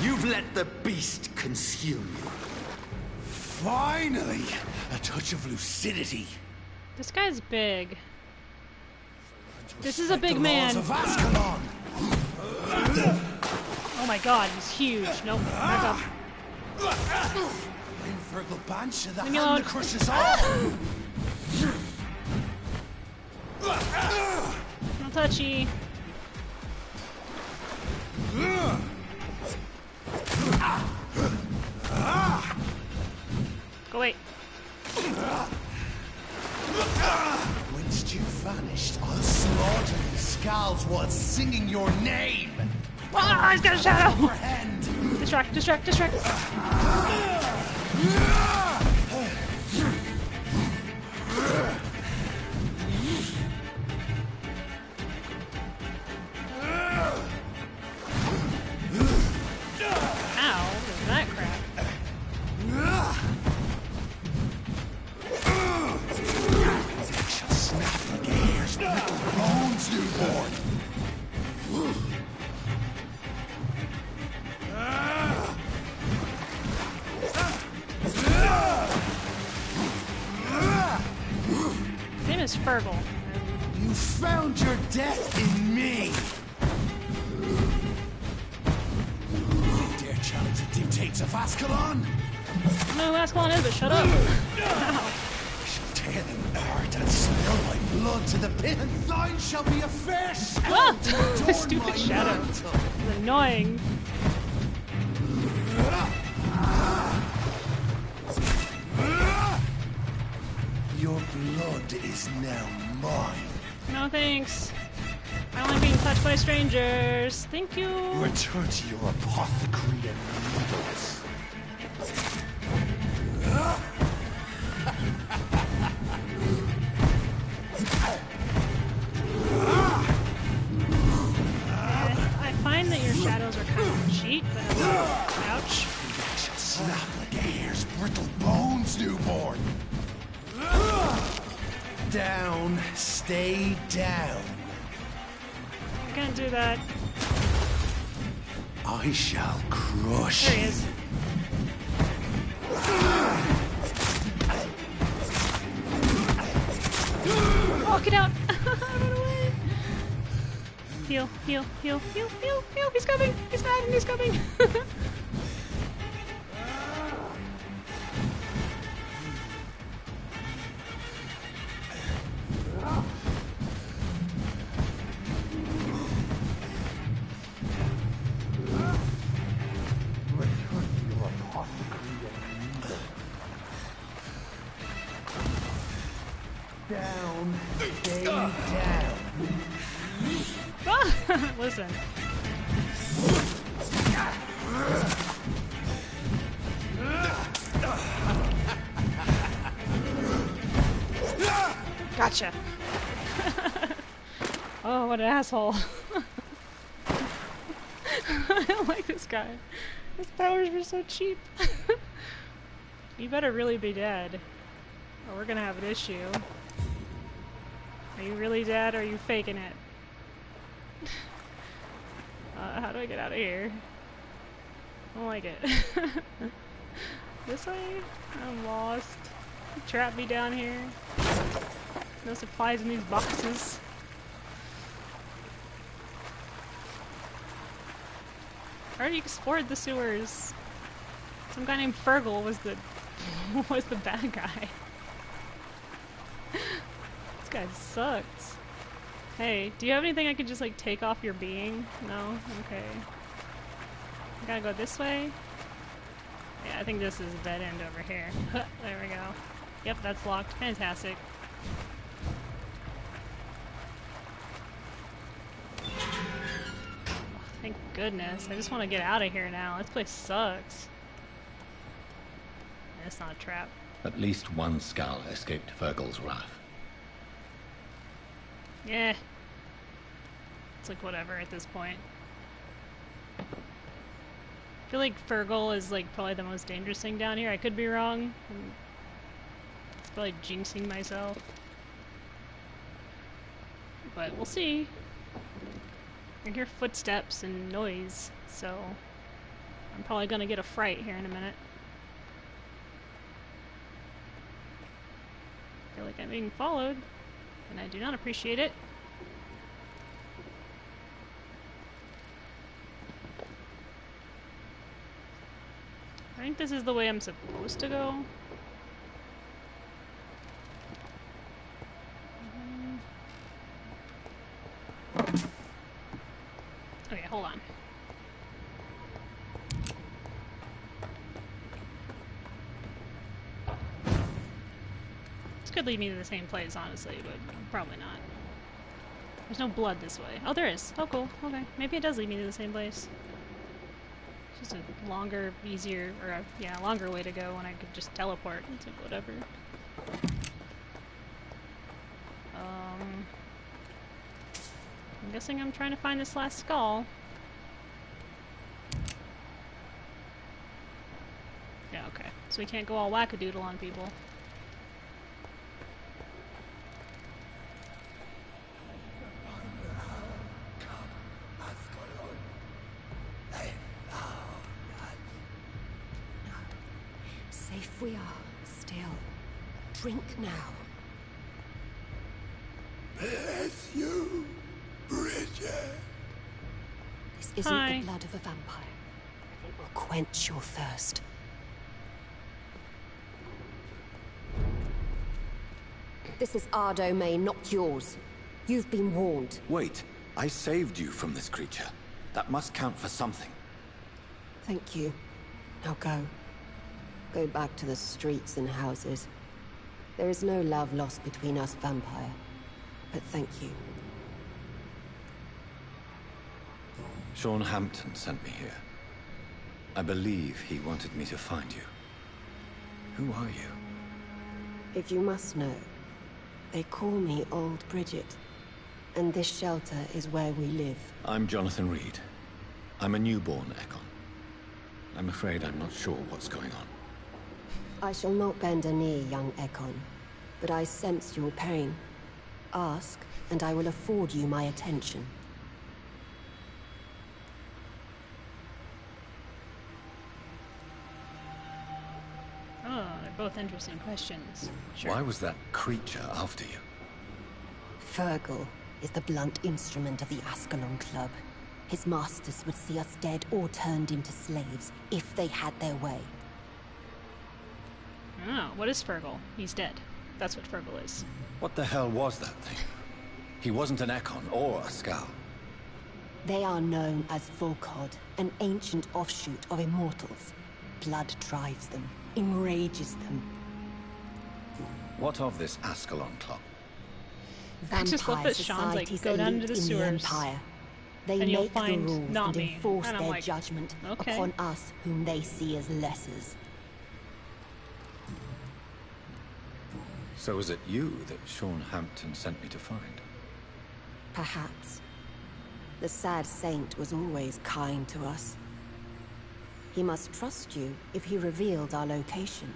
You've let the beast consume you. Finally, a touch of lucidity. This guy's big. This is a big man. Of Ascalon. Oh my god, he's huge. Nope, back up. Virgil Banshee, the Leave me hand alone. that crushes all. No touchy. Go away. When a shadow! Distract, distract, distract! Ow, what is that crap? They shall snap like a hare's brittle bones, newborn. His name is Fergal. You found your death in me. You dare challenge the dictates of Ascalon? I don't know who Ascalon is, but shut up. Ow. Tear them apart and spill my blood to the pit, and thine shall be a fair skull Ah! to adorn Stupid my shadow. mantle. It's annoying. Your blood is now mine. No thanks. I don't like being touched by strangers. Thank you. Return to your apothecary and needles. I find that your shadows are kind of cheap, but ouch. They shall snap like a hare's brittle bones, newborn. Down, stay down. I can't do that. I shall crush There he is. Oh, get out! Run away! Heal, heal, heal, heal, heal, heal! He's coming! He's mad and he's coming! Down, stay down. Listen. Gotcha. Oh, what an asshole. I don't like this guy. His powers were so cheap. You better really be dead, or we're gonna have an issue. Are you really dead, or are you faking it? How do I get out of here? I don't like it. This way? I'm lost. Trap me down here. No supplies in these boxes. I already explored the sewers. Some guy named Fergal was the bad guy. This guy sucks. Hey, do you have anything I could just like take off your being? No? Okay. I gotta go this way? Yeah, I think this is a dead end over here. There we go. Yep, that's locked. Fantastic. Thank goodness. I just want to get out of here now. This place sucks. It's not a trap. At least one skull escaped Fergal's wrath. Yeah. It's like whatever at this point. I feel like Fergal is like probably the most dangerous thing down here. I could be wrong. It's probably jinxing myself. But we'll see. I hear footsteps and noise, so I'm probably gonna get a fright here in a minute. I feel like I'm being followed, and I do not appreciate it. I think this is the way I'm supposed to go. Okay, hold on. This could lead me to the same place, honestly, but probably not. There's no blood this way. Oh, there is. Oh, cool. Okay. Maybe it does lead me to the same place. Just a longer, easier, or a longer way to go when I could just teleport. It's like, whatever. I'm guessing I'm trying to find this last skull. Yeah, okay. So we can't go all wackadoodle on people. Safe we are, still. Drink now. Bless you, Bridget. This isn't the blood of a vampire. It will quench your thirst. This is our domain, not yours. You've been warned. Wait, I saved you from this creature. That must count for something. Thank you. Now go. Go back to the streets and houses. There is no love lost between us, Vampire. But thank you. Sean Hampton sent me here. I believe he wanted me to find you. Who are you? If you must know, they call me Old Bridget. And this shelter is where we live. I'm Jonathan Reed. I'm a newborn Ekon. I'm afraid I'm not sure what's going on. I shall not bend a knee, young Ekon. But I sense your pain. Ask, and I will afford you my attention. Oh, they're both interesting questions. Sure. Why was that creature after you? Fergal is the blunt instrument of the Ascalon Club. His masters would see us dead or turned into slaves if they had their way. Oh, what is Fergal? He's dead. That's what Fergal is. What the hell was that thing? He wasn't an Ekon or a Skal. They are known as Volkod, an ancient offshoot of immortals. Blood drives them, enrages them. What of this Ascalon Club? I just love that Sean's like, go down into the sewers. They and you'll make find the rules not and me. enforce And I'm their like, judgment okay. upon us whom they see as lessers. So is it you that Sean Hampton sent me to find? Perhaps. The sad saint was always kind to us. He must trust you if he revealed our location.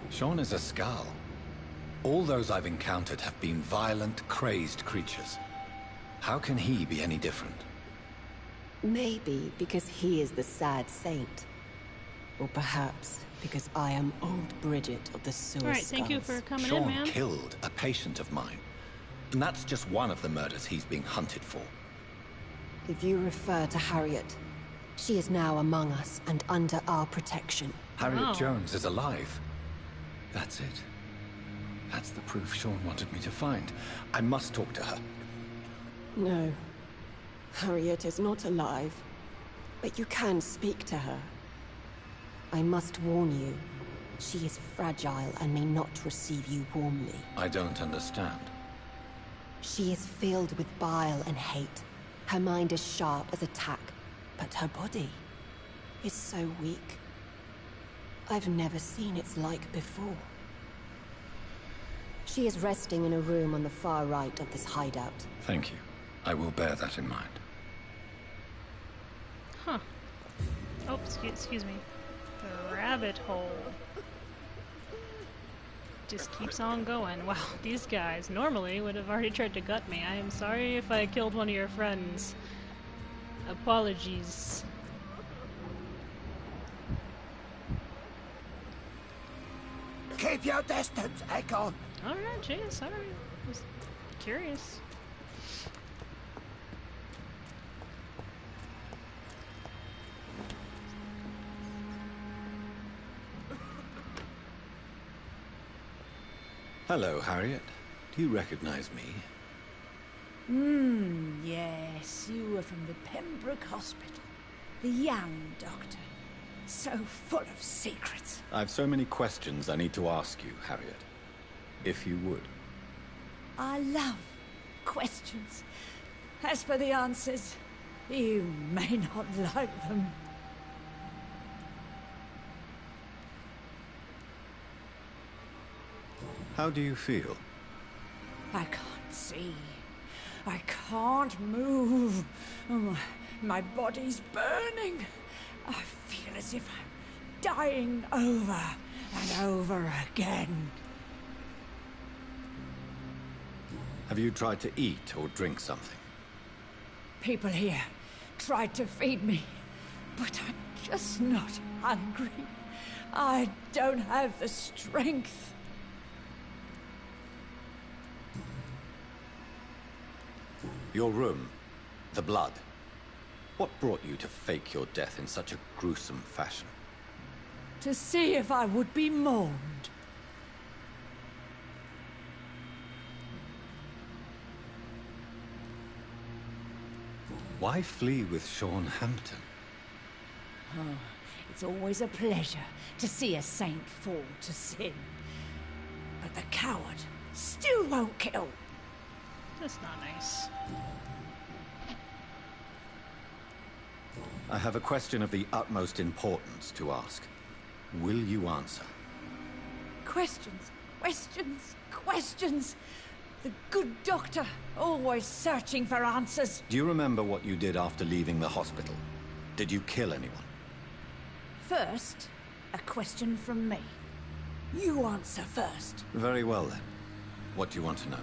Sean is a Skal. All those I've encountered have been violent, crazed creatures. How can he be any different? Maybe because he is the sad saint. Or perhaps because I am Old Bridget of the Sewer Alright, thank you for coming in, man. Sean killed a patient of mine. And that's just one of the murders he's being hunted for. If you refer to Harriet, she is now among us and under our protection. Harriet Jones is alive. That's it. That's the proof Sean wanted me to find. I must talk to her. No. Harriet is not alive. But you can speak to her. I must warn you. She is fragile and may not receive you warmly. I don't understand. She is filled with bile and hate. Her mind is sharp as a tack, but her body is so weak. I've never seen its like before. She is resting in a room on the far right of this hideout. Thank you. I will bear that in mind. Huh. Oh, excuse me. The rabbit hole. Just keeps on going. Wow, these guys normally would have already tried to gut me. I am sorry if I killed one of your friends. Apologies. Keep your distance, Ekon. Alright, jeez, sorry. Just curious. Hello, Harriet. Do you recognize me? Yes, you are from the Pembroke Hospital. The young doctor. So full of secrets. I've so many questions I need to ask you, Harriet. If you would. I love questions. As for the answers, you may not like them. How do you feel? I can't see. I can't move. Oh, my body's burning. I feel as if I'm dying over and over again. Have you tried to eat or drink something? People here tried to feed me, but I'm just not hungry. I don't have the strength. Your room, the blood. What brought you to fake your death in such a gruesome fashion? To see if I would be mourned. Why flee with Sean Hampton? Oh, it's always a pleasure to see a saint fall to sin. But the coward still won't kill. That's not nice. I have a question of the utmost importance to ask. Will you answer? Questions, questions, questions. The good doctor, always searching for answers. Do you remember what you did after leaving the hospital? Did you kill anyone? First, a question from me. You answer first. Very well then. What do you want to know?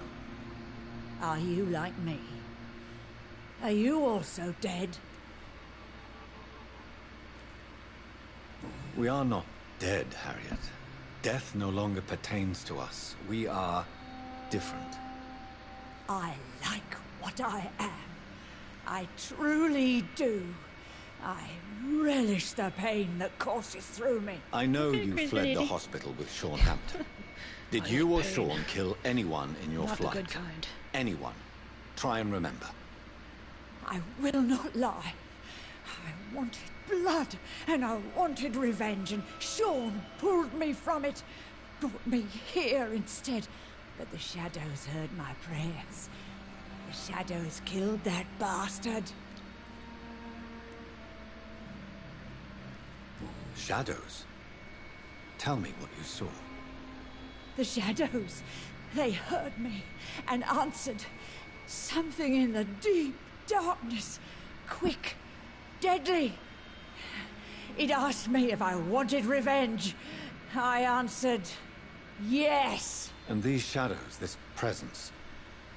Are you like me? Are you also dead? We are not dead, Harriet. Death no longer pertains to us. We are different. I like what I am. I truly do. I relish the pain that courses through me. I know you fled the hospital with Sean Hampton. Did you or Sean kill anyone in your flight? Not the good kind. Anyone. Try and remember. I will not lie. I wanted blood, and I wanted revenge, and Sean pulled me from it, brought me here instead. But the shadows heard my prayers. The shadows killed that bastard. Shadows? Tell me what you saw. The shadows, they heard me and answered. Something in the deep darkness, quick, deadly. It asked me if I wanted revenge. I answered, yes. And these shadows, this presence,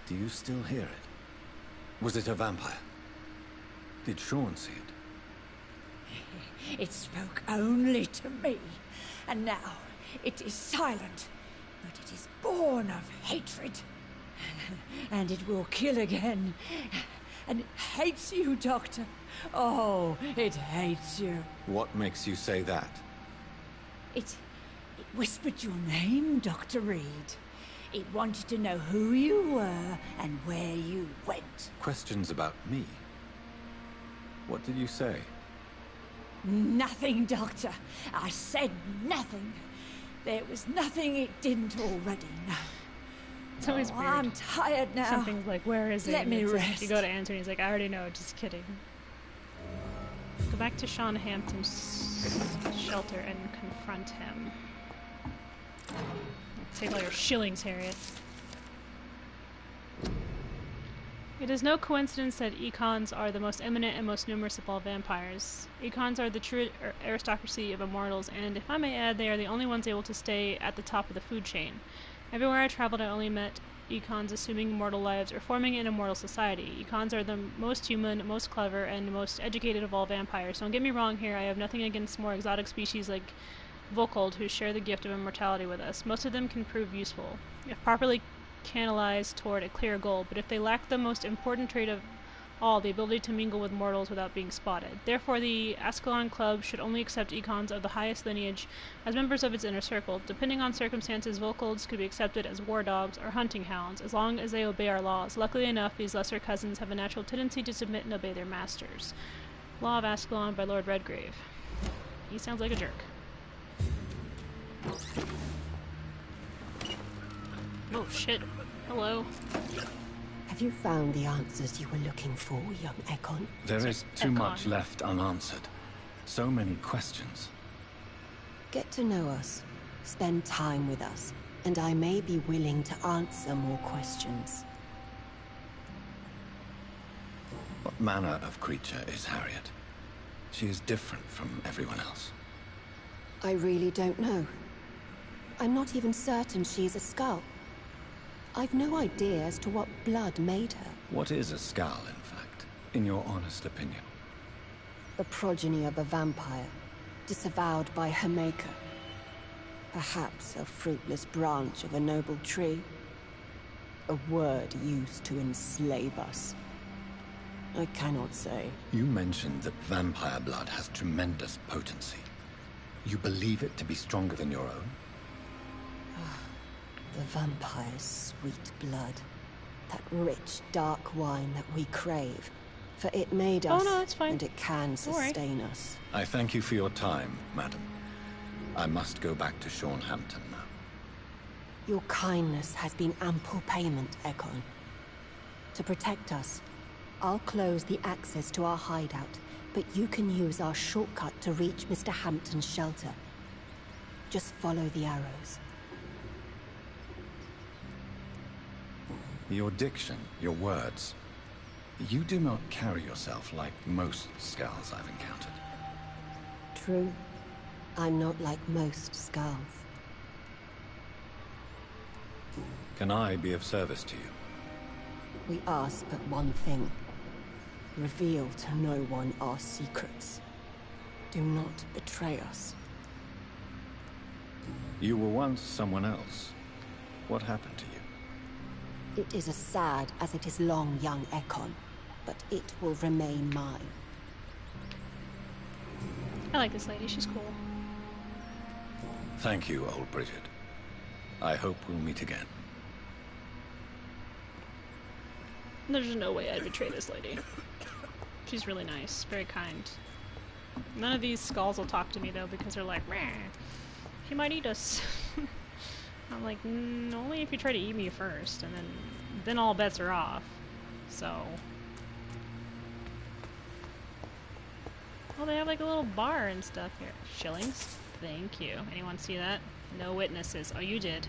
do you still hear it? Was it a vampire? Did Sean see it? It spoke only to me, and now it is silent, but it is born of hatred. And it will kill again. And it hates you, Doctor. Oh, it hates you. What makes you say that? It whispered your name, Dr. Reed. It wanted to know who you were and where you went. Questions about me? What did you say? Nothing, Doctor. I said nothing. There was nothing it didn't already know. It's always weird. I'm tired now. Something's like, where is it? Let me like, rest. You go to answer and he's like, I already know, just kidding. Go back to Sean Hampton's shelter and confront him. Take all your shillings, Harriet. It is no coincidence that Econs are the most eminent and most numerous of all vampires. Econs are the true aristocracy of immortals, and if I may add, they are the only ones able to stay at the top of the food chain. Everywhere I traveled, I only met Econs assuming immortal lives or forming an immortal society. Econs are the most human, most clever, and most educated of all vampires. Don't get me wrong here, I have nothing against more exotic species like Volkold who share the gift of immortality with us. Most of them can prove useful, if properly canalized toward a clear goal, but if they lack the most important trait of all, the ability to mingle with mortals without being spotted. Therefore, the Ascalon Club should only accept Econs of the highest lineage as members of its inner circle. Depending on circumstances, Volkolds could be accepted as war dogs or hunting hounds, as long as they obey our laws. Luckily enough, these lesser cousins have a natural tendency to submit and obey their masters. Law of Ascalon by Lord Redgrave. He sounds like a jerk. Oh shit. Hello. Have you found the answers you were looking for, young Ekon? There is too much left unanswered. So many questions. Get to know us. Spend time with us. And I may be willing to answer more questions. What manner of creature is Harriet? She is different from everyone else. I really don't know. I'm not even certain she is a skull. I've no idea as to what blood made her. What is a skull, in fact, in your honest opinion? The progeny of a vampire, disavowed by her maker. Perhaps a fruitless branch of a noble tree. A word used to enslave us. I cannot say. You mentioned that vampire blood has tremendous potency. You believe it to be stronger than your own? The vampire's sweet blood. That rich, dark wine that we crave. For it made us, no, it's fine. And it can sustain us. I thank you for your time, madam. I must go back to Sean Hampton now. Your kindness has been ample payment, Ekon. To protect us, I'll close the access to our hideout, but you can use our shortcut to reach Mr. Hampton's shelter. Just follow the arrows. Your diction, your words. You do not carry yourself like most skulls I've encountered. True. I'm not like most skulls. Can I be of service to you? We ask but one thing. Reveal to no one our secrets. Do not betray us. You were once someone else. What happened to you? It is as sad as it is long, young Ekon, but it will remain mine. I like this lady, she's cool. Thank you, old Bridget. I hope we'll meet again. There's no way I'd betray this lady. She's really nice, very kind. None of these skulls will talk to me though because they're like, meh, he might eat us. I'm like, only if you try to eat me first, and then all bets are off. So. Oh, they have like a little bar and stuff here. Shillings? Thank you. Anyone see that? No witnesses. Oh, you did.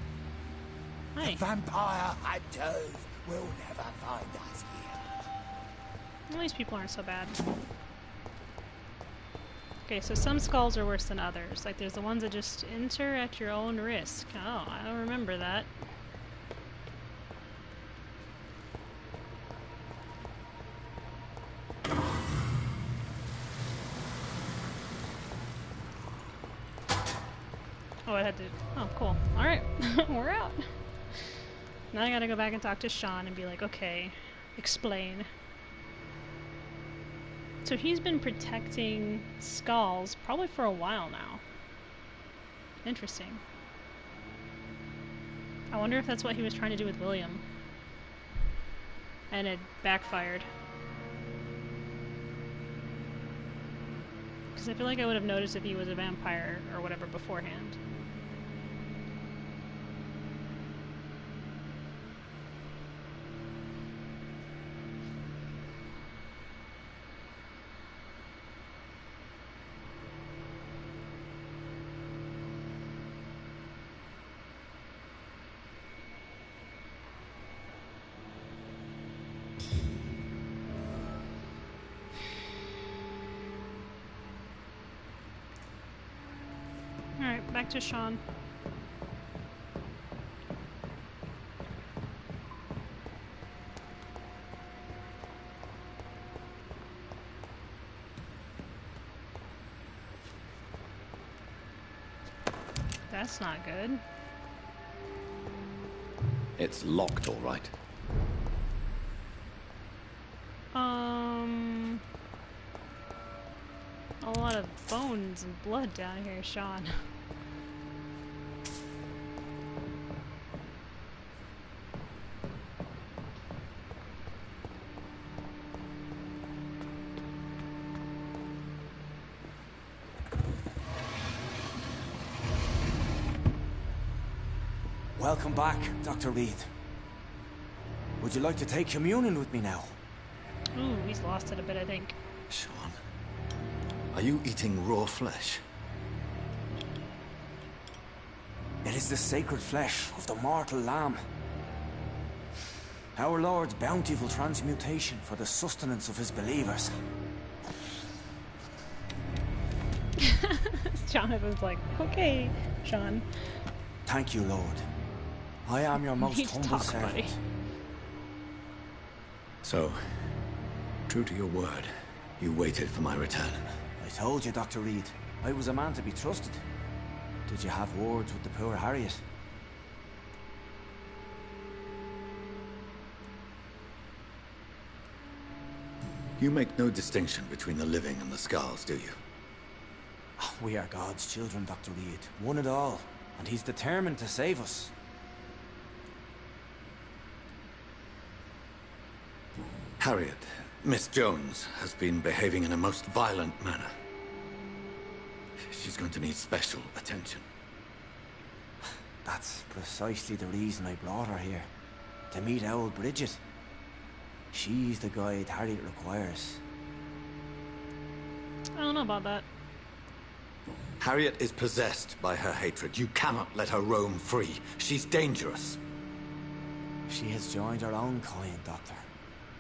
Hi. The vampire hunters will never find us here. Well, these people aren't so bad. Okay, so some skulls are worse than others. Like there's the ones that just enter at your own risk. Oh, I don't remember that. Oh, I had to... Oh, cool. Alright, we're out. Now I gotta go back and talk to Sean and be like, okay, explain. So he's been protecting skulls probably for a while now. Interesting. I wonder if that's what he was trying to do with William. And it backfired. Because I feel like I would have noticed if he was a vampire or whatever beforehand. Alright, back to Sean. That's not good. It's locked, all right. A lot of bones and blood down here, Sean. Welcome back, Dr. Reed. Would you like to take communion with me now? Ooh, he's lost it a bit, I think. Sean, are you eating raw flesh? It is the sacred flesh of the mortal lamb. Our Lord's bountiful transmutation for the sustenance of his believers. Jonathan's like, okay, Sean. Thank you, Lord. I am your most humble servant. So, true to your word, you waited for my return. I told you, Dr. Reed, I was a man to be trusted. Did you have words with the poor Harriet? You make no distinction between the living and the scars, do you? We are God's children, Dr. Reed. One and all. And he's determined to save us. Harriet, Miss Jones, has been behaving in a most violent manner. She's going to need special attention. That's precisely the reason I brought her here. To meet old Bridget. She's the guide Harriet requires. I don't know about that. Harriet is possessed by her hatred. You cannot let her roam free. She's dangerous. She has joined her own kind, Doctor.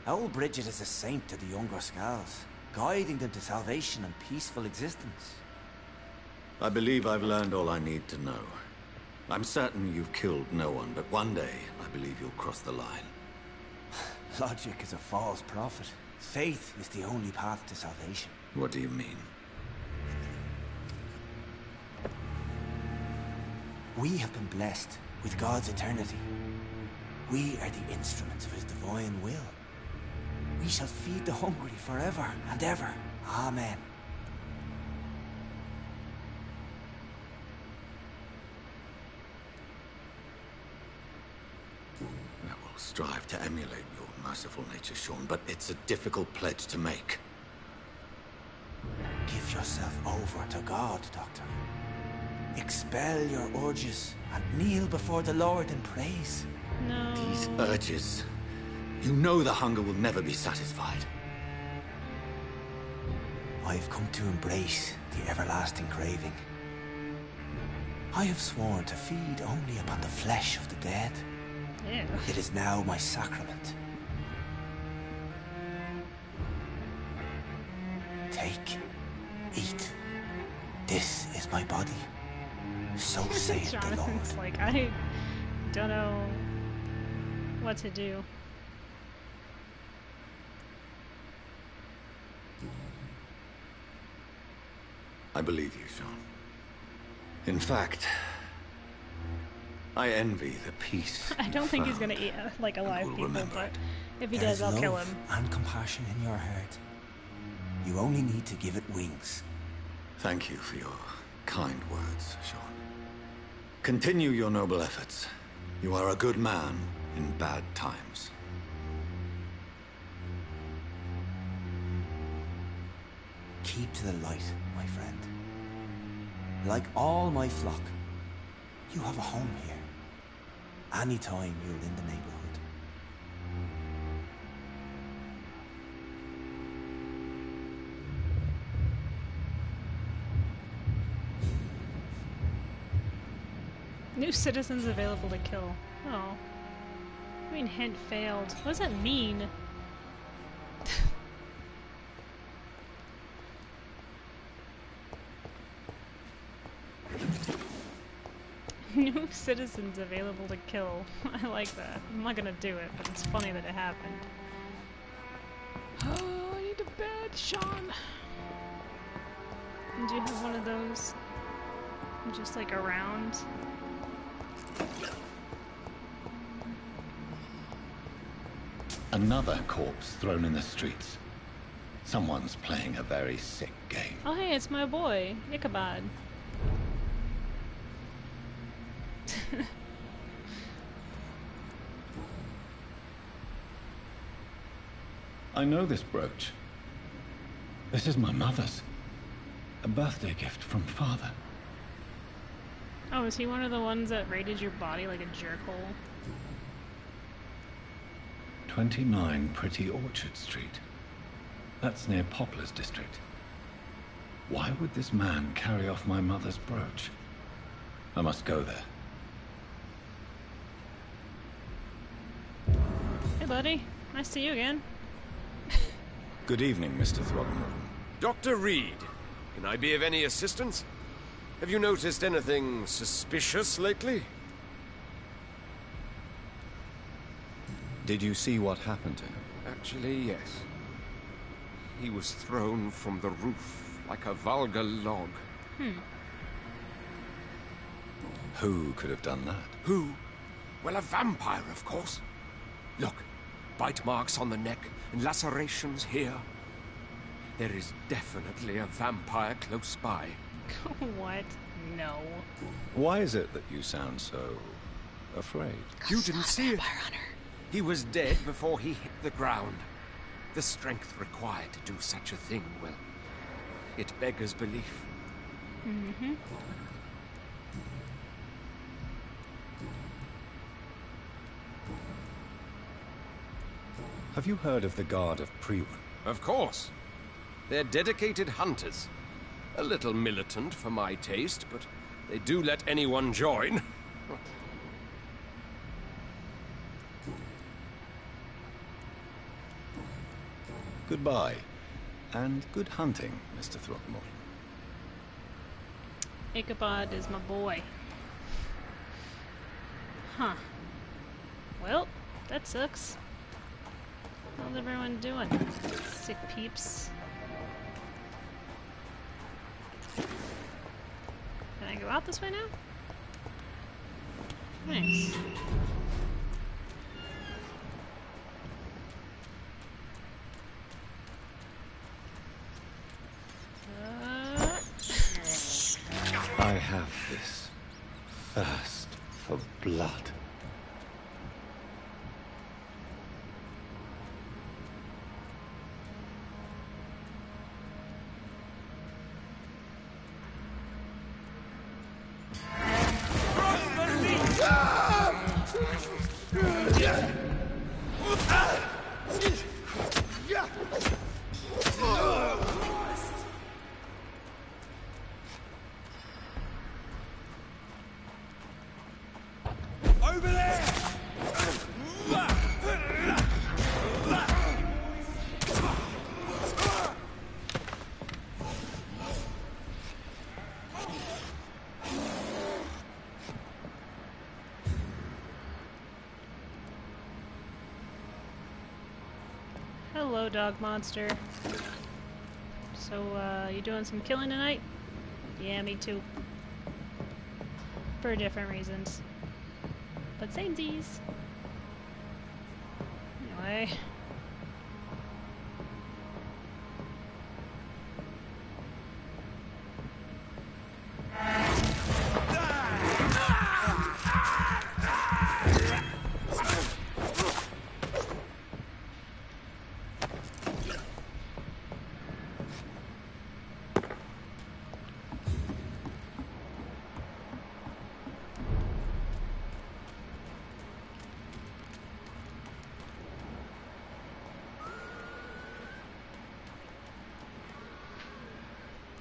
Old Bridget is a saint to the younger Scals, guiding them to salvation and peaceful existence. I believe I've learned all I need to know. I'm certain you've killed no one, but one day I believe you'll cross the line. Logic is a false prophet. Faith is the only path to salvation. What do you mean? We have been blessed with God's eternity. We are the instruments of his divine will. We shall feed the hungry forever and ever. Amen. I will strive to emulate your merciful nature, Sean, but it's a difficult pledge to make. Give yourself over to God, Doctor. Expel your urges and kneel before the Lord in praise. No. These urges. You know the hunger will never be satisfied. I've come to embrace the everlasting craving. I have sworn to feed only upon the flesh of the dead. Ew. It is now my sacrament. Take, eat. This is my body. So saith the Lord. Jonathan's like, I don't know what to do. I believe you, Sean. In fact, I envy the peace. I don't think he's gonna eat like alive people, but if he does, I'll kill him. And compassion in your heart. You only need to give it wings. Thank you for your kind words, Sean. Continue your noble efforts. You are a good man in bad times. Keep to the light, my friend. Like all my flock, you have a home here. Anytime you're in the neighborhood. New citizens available to kill. Oh. I mean, hint failed. What does that mean? New citizens available to kill. I like that. I'm not gonna do it, but it's funny that it happened. Oh, I need a bed, Sean. Do you have one of those? Just like around? Another corpse thrown in the streets. Someone's playing a very sick game. Oh hey, it's my boy, Ichabod. I know this brooch. This is my mother's. A birthday gift from father. Oh, is he one of the ones that raided your body like a jerkhole? 29 Pretty Orchard Street. That's near Poplar's district. Why would this man carry off my mother's brooch? I must go there. Hey, buddy. Nice to see you again. Good evening, Mr. Throckmorton. Dr. Reed, can I be of any assistance? Have you noticed anything suspicious lately? Did you see what happened to him? Actually, yes. He was thrown from the roof like a vulgar log. Who could have done that? Who? Well, a vampire, of course. Look, bite marks on the neck and lacerations here. There is definitely a vampire close by. What? No. Why is it that you sound so afraid? You didn't see it. He was dead before he hit the ground. The strength required to do such a thing, well, it beggars belief. Mm-hmm. Have you heard of the Guard of Priwen? Of course. They're dedicated hunters. A little militant for my taste, but they do let anyone join. Goodbye, and good hunting, Mr. Throckmorton. Ichabod is my boy. Huh. Well, that sucks. How's everyone doing? Sick peeps. Can I go out this way now? Nice. I have this thirst for blood. Over there! Hello, dog monster. So, you doing some killing tonight? Yeah, me too. For different reasons. But samesies. Anyway.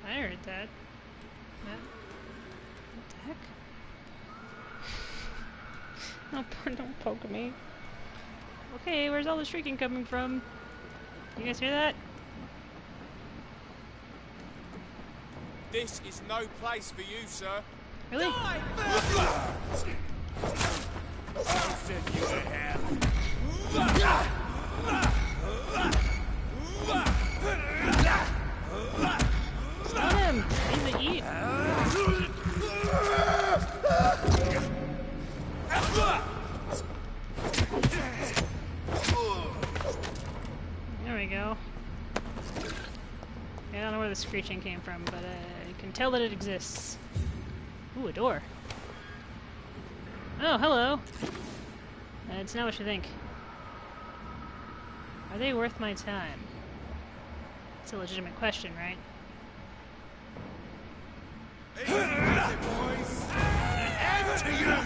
I heard that. What the heck? Don't poke me. Okay, where's all the shrieking coming from? You guys hear that? This is no place for you, sir. Really? I'll send you to hell. Stop him! He's a eat. There we go. I don't know where the screeching came from, but I can tell that it exists. Ooh, a door. Oh, hello. It's not what you think. Are they worth my time? It's a legitimate question, right? Easy peasy, boys. End to you.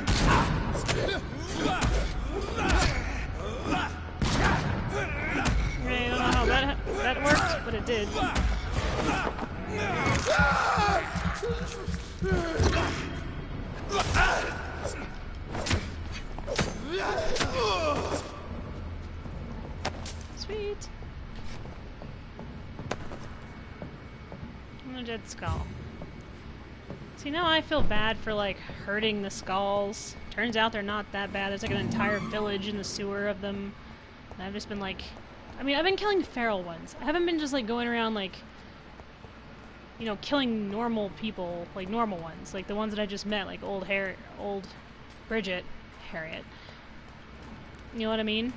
that worked, but it did. Sweet. And a dead skull. See, now I feel bad for, like, hurting the skulls. Turns out they're not that bad. There's, like, an entire village in the sewer of them. And I've just been, like... I mean, I've been killing feral ones. I haven't been just, like, going around, like... You know, killing normal people, like, normal ones. Like, the ones that I just met, like, old Bridget, Harriet. You know what I mean?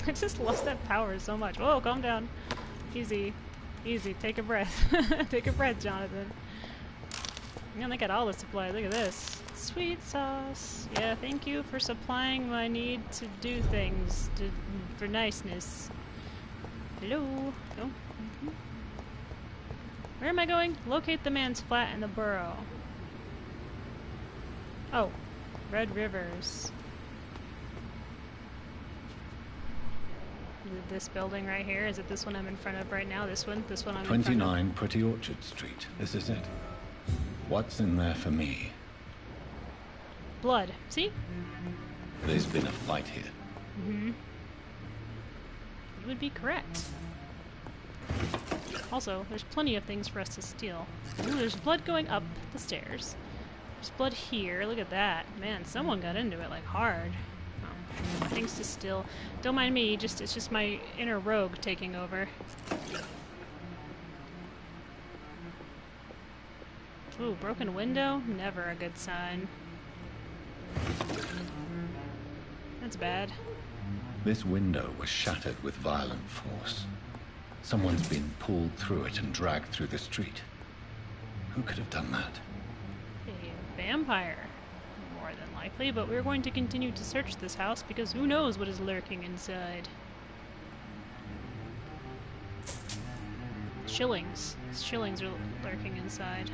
I just lost that power so much. Whoa, calm down. Easy. Easy. Take a breath. Take a breath, Jonathan. Man, they got all the supplies. Look at this. Sweet sauce. Yeah, thank you for supplying my need to do things for niceness. Hello. Oh. Where am I going? Locate the man's flat in the burrow. Oh. Red Rivers. Is it this building right here? Is it this one I'm in front of right now? This one? This one I'm in front of? 29 Pretty Orchard Street. This is it. What's in there for me? Blood. See? There's been a fight here. Mm-hmm. You would be correct. Also, there's plenty of things for us to steal. Ooh, there's blood going up the stairs. There's blood here. Look at that. Man, someone got into it, like, hard. Oh, things to steal. Don't mind me, it's just my inner rogue taking over. Ooh, broken window? Never a good sign. That's bad. This window was shattered with violent force. Someone's been pulled through it and dragged through the street. Who could have done that? A vampire. More than likely, but we're going to continue to search this house because who knows what is lurking inside. Shillings. Shillings are lurking inside.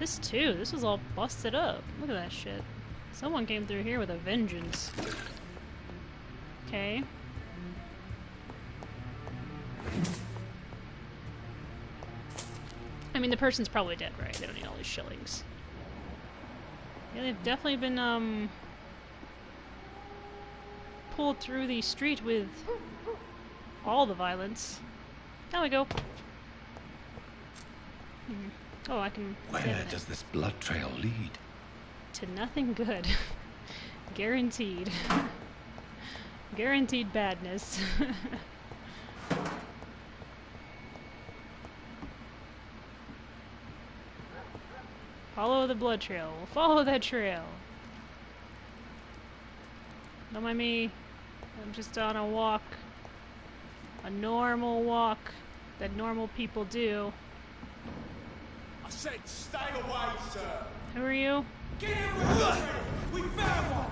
This too. This was all busted up. Look at that shit. Someone came through here with a vengeance. Okay. I mean, the person's probably dead, right? They don't need all these shillings. Yeah, they've definitely been, pulled through the street with all the violence. Down we go. Oh, I can... Where does this blood trail lead? To nothing good. Guaranteed. Guaranteed badness. Follow the blood trail. We'll follow that trail. Don't mind me. I'm just on a walk. A normal walk that normal people do. I said stay away, sir. Who are you? Get in with us! We found one!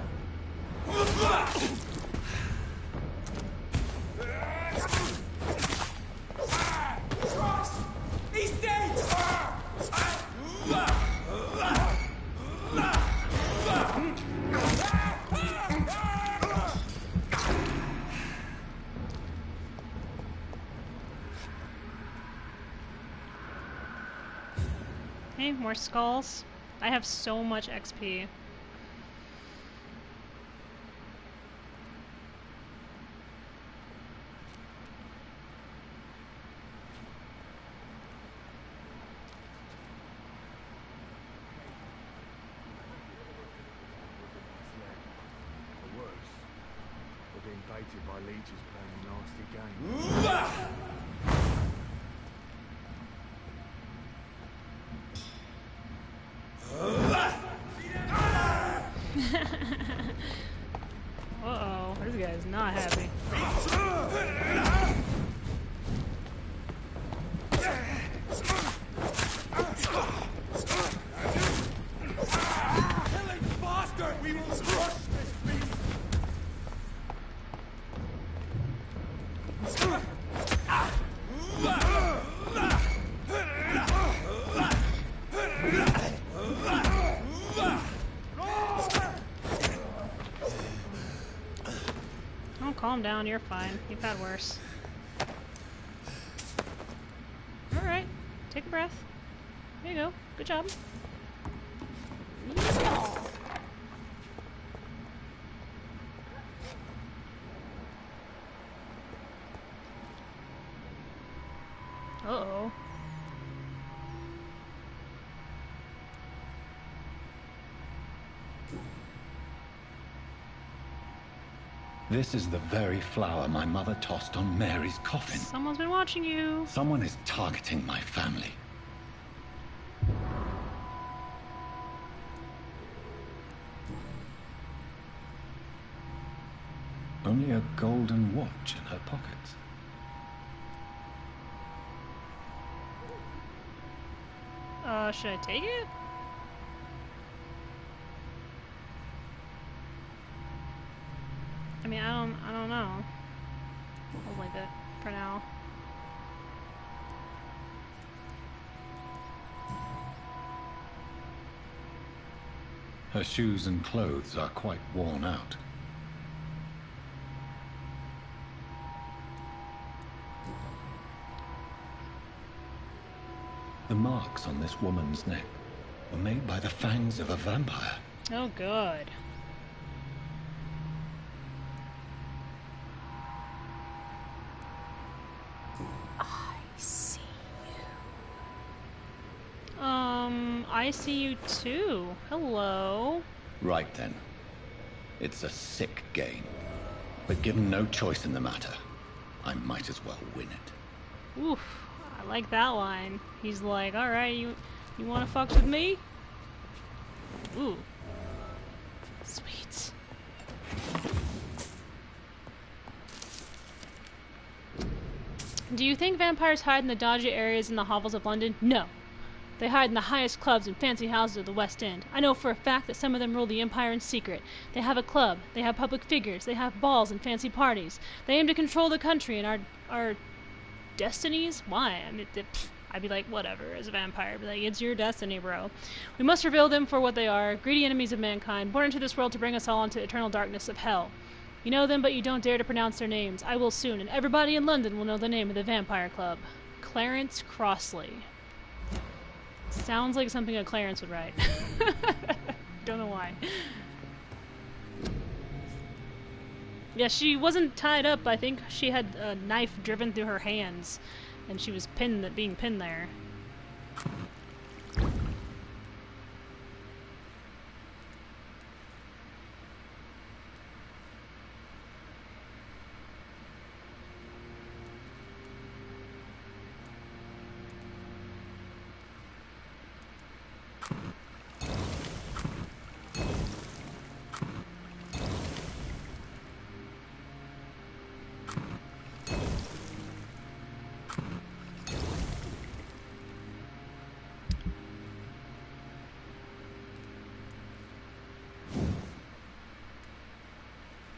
Christ! He's dead! Hey, more skulls. I have so much XP. We're being baited by leeches playing a nasty game. Uh-oh, this guy's not happy. calm down. You're fine. You've had worse. Alright. Take a breath. There you go. Good job. Uh-oh. This is the very flower my mother tossed on Mary's coffin. Someone's been watching you. Someone is targeting my family. Only a golden watch in her pockets. Should I take it? I mean, I don't know. I'll leave it for now. Her shoes and clothes are quite worn out. The marks on this woman's neck were made by the fangs of a vampire. Oh, good. I see you. I see you too. Hello. Right then. It's a sick game. But given no choice in the matter, I might as well win it. Oof. I like that line. He's like, alright, you wanna fuck with me? Ooh. Sweet. Do you think vampires hide in the dodgy areas in the hovels of London? No. They hide in the highest clubs and fancy houses of the West End. I know for a fact that some of them rule the Empire in secret. They have a club, they have public figures, they have balls and fancy parties. They aim to control the country and our destinies? Why? I mean, I'd be like, whatever, as a vampire. I'd be like, it's your destiny, bro. We must reveal them for what they are, greedy enemies of mankind, born into this world to bring us all into eternal darkness of hell. You know them, but you don't dare to pronounce their names. I will soon, and everybody in London will know the name of the Vampire Club. Clarence Crossley. Sounds like something a Clarence would write. Don't know why. Yeah, she wasn't tied up. I think she had a knife driven through her hands, and she was being pinned there.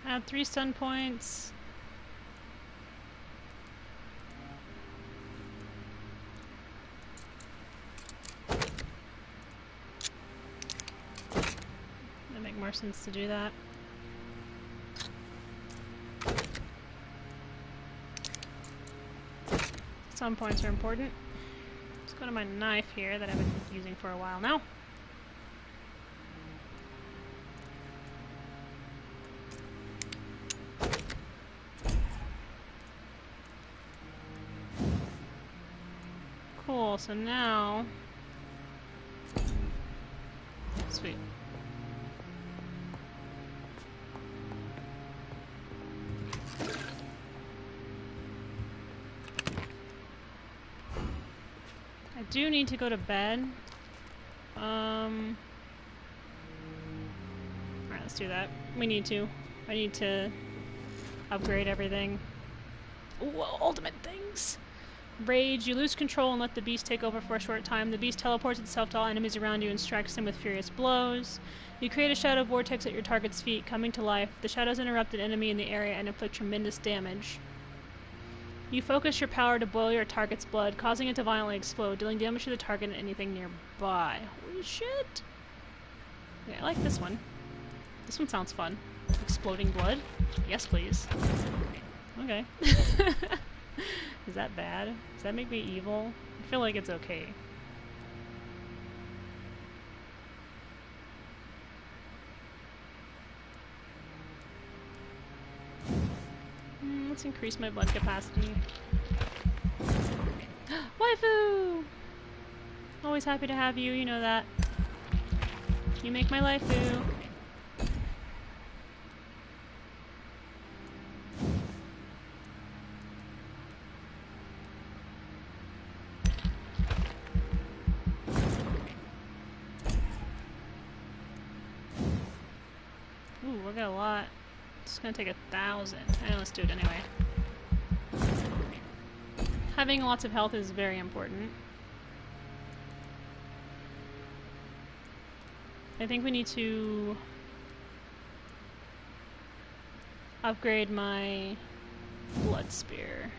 Add 3 stun points. It'd make more sense to do that. Stun points are important. Let's go to my knife here that I've been using for a while now. Cool, so now... Sweet. I do need to go to bed. Alright, let's do that. We need to. I need to upgrade everything. Ooh, ultimate things! Rage. You lose control and let the beast take over for a short time. The beast teleports itself to all enemies around you and strikes them with furious blows. You create a shadow vortex at your target's feet, coming to life. The shadows interrupt an enemy in the area and inflict tremendous damage. You focus your power to boil your target's blood, causing it to violently explode, dealing damage to the target and anything nearby. Holy shit! Okay, I like this one. This one sounds fun. Exploding blood? Yes, please. Okay. Is that bad? Does that make me evil? I feel like it's okay. Let's increase my blood capacity. Waifu! Always happy to have you, you know that. You make my life boo. Ooh, we got a lot. It's gonna take 1,000. Let's do it anyway. Having lots of health is very important. I think we need to upgrade my blood spear.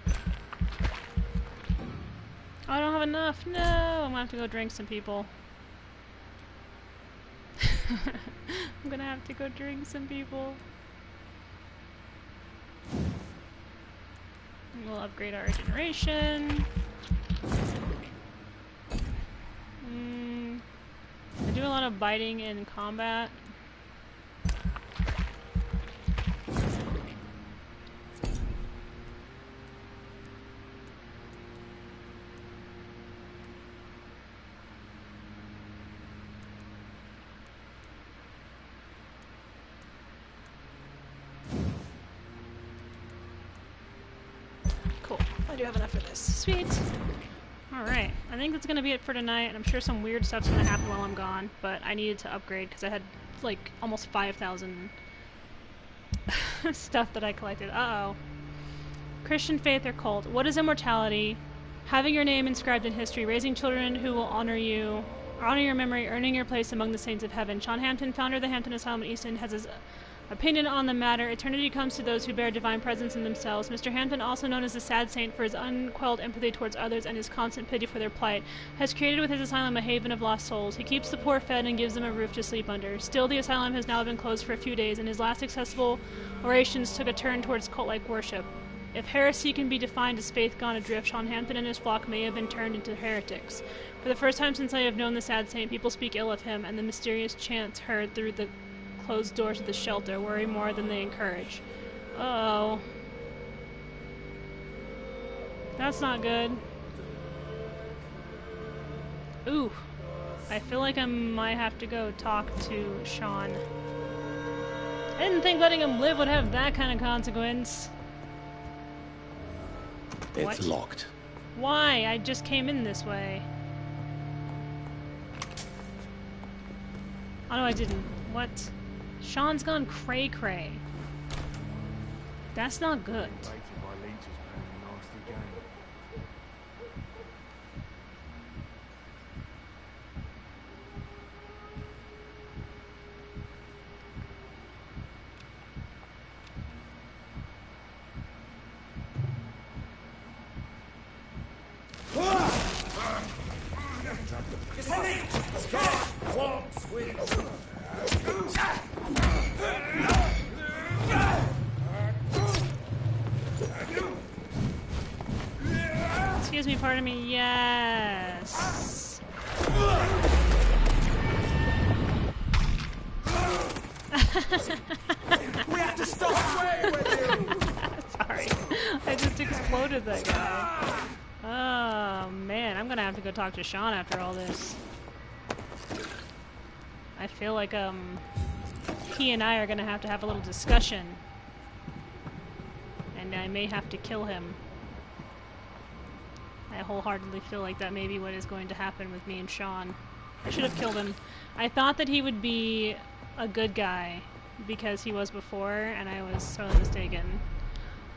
Oh, I don't have enough. No, I'm gonna have to go drink some people. I'm gonna have to go drink some people. We'll upgrade our regeneration. I do a lot of biting in combat. Cool. I do have enough for this. Sweet. Alright. I think that's gonna be it for tonight, and I'm sure some weird stuff's gonna happen while I'm gone, but I needed to upgrade because I had like almost 5,000 stuff that I collected. Uh-oh. Christian faith or cult. What is immortality? Having your name inscribed in history, raising children who will honor you, honor your memory, earning your place among the saints of heaven. Sean Hampton, founder of the Hampton Asylum in East End, has his opinion on the matter. Eternity comes to those who bear divine presence in themselves. Mr. Hampton, also known as the Sad Saint for his unquelled empathy towards others and his constant pity for their plight, has created with his asylum a haven of lost souls. He keeps the poor fed and gives them a roof to sleep under. Still, the asylum has now been closed for a few days, and his last accessible orations took a turn towards cult-like worship. If heresy can be defined as faith gone adrift, Sean Hampton and his flock may have been turned into heretics. For the first time since I have known the Sad Saint, people speak ill of him, and the mysterious chants heard through the closed doors of the shelter worry more than they encourage. Uh-oh. That's not good. Ooh. I feel like I might have to go talk to Sean. I didn't think letting him live would have that kind of consequence. It's locked. Why? I just came in this way. Oh no, I didn't. What? Sean's gone cray-cray. That's not good. Excuse me, pardon me. Yes. We have to stop away with you. Sorry, I just exploded that guy. Oh man, I'm gonna have to go talk to Sean after all this. I feel like he and I are gonna have to have a little discussion, and I may have to kill him. I wholeheartedly feel like that may be what is going to happen with me and Sean. I should have killed him. I thought that he would be a good guy because he was before, and I was so mistaken.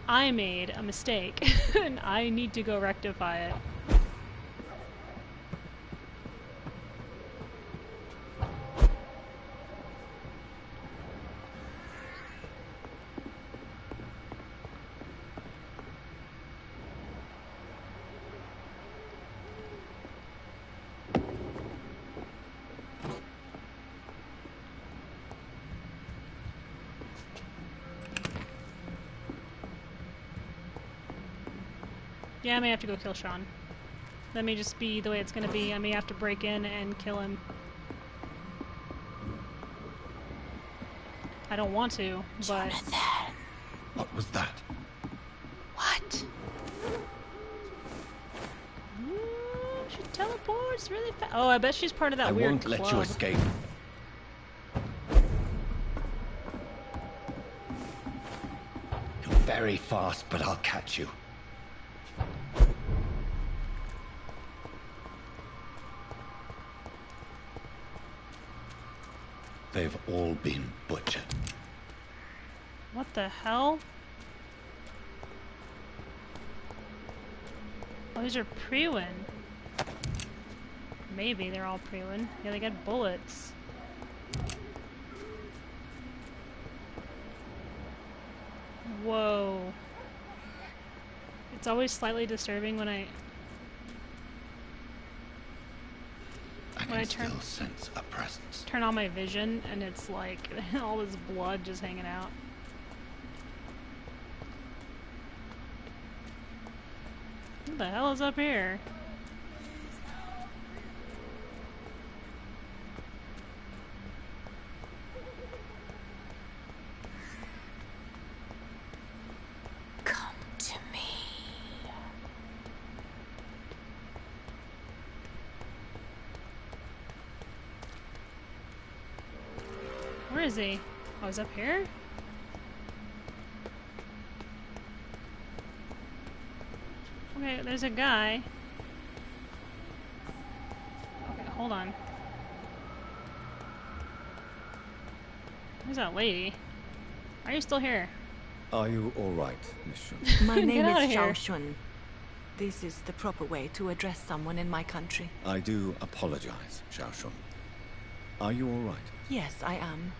I made a mistake, and I need to go rectify it. Yeah, I may have to go kill Sean. That may just be the way it's gonna be. I may have to break in and kill him. I don't want to, but... Jonathan! What was that? What? Ooh, she teleports really fast. Oh, I bet she's part of that weird I won't club. let you escape. You're very fast, but I'll catch you. They've all been butchered. What the hell? Oh, these are Priwen. Maybe they're all Priwen. Yeah, they got bullets. Whoa. It's always slightly disturbing when I still sense a presence. Turn on my vision and it's like all this blood just hanging out. What the hell is up here? Come to me. Where is he? Oh, he's up here? Okay, there's a guy. Okay, hold on. Where's that lady? Why are you still here? Are you all right, Miss Shun? My name outta is here. Xiaoxun. This is the proper way to address someone in my country. I do apologize, Xiaoxun. Are you all right? Yes, I am.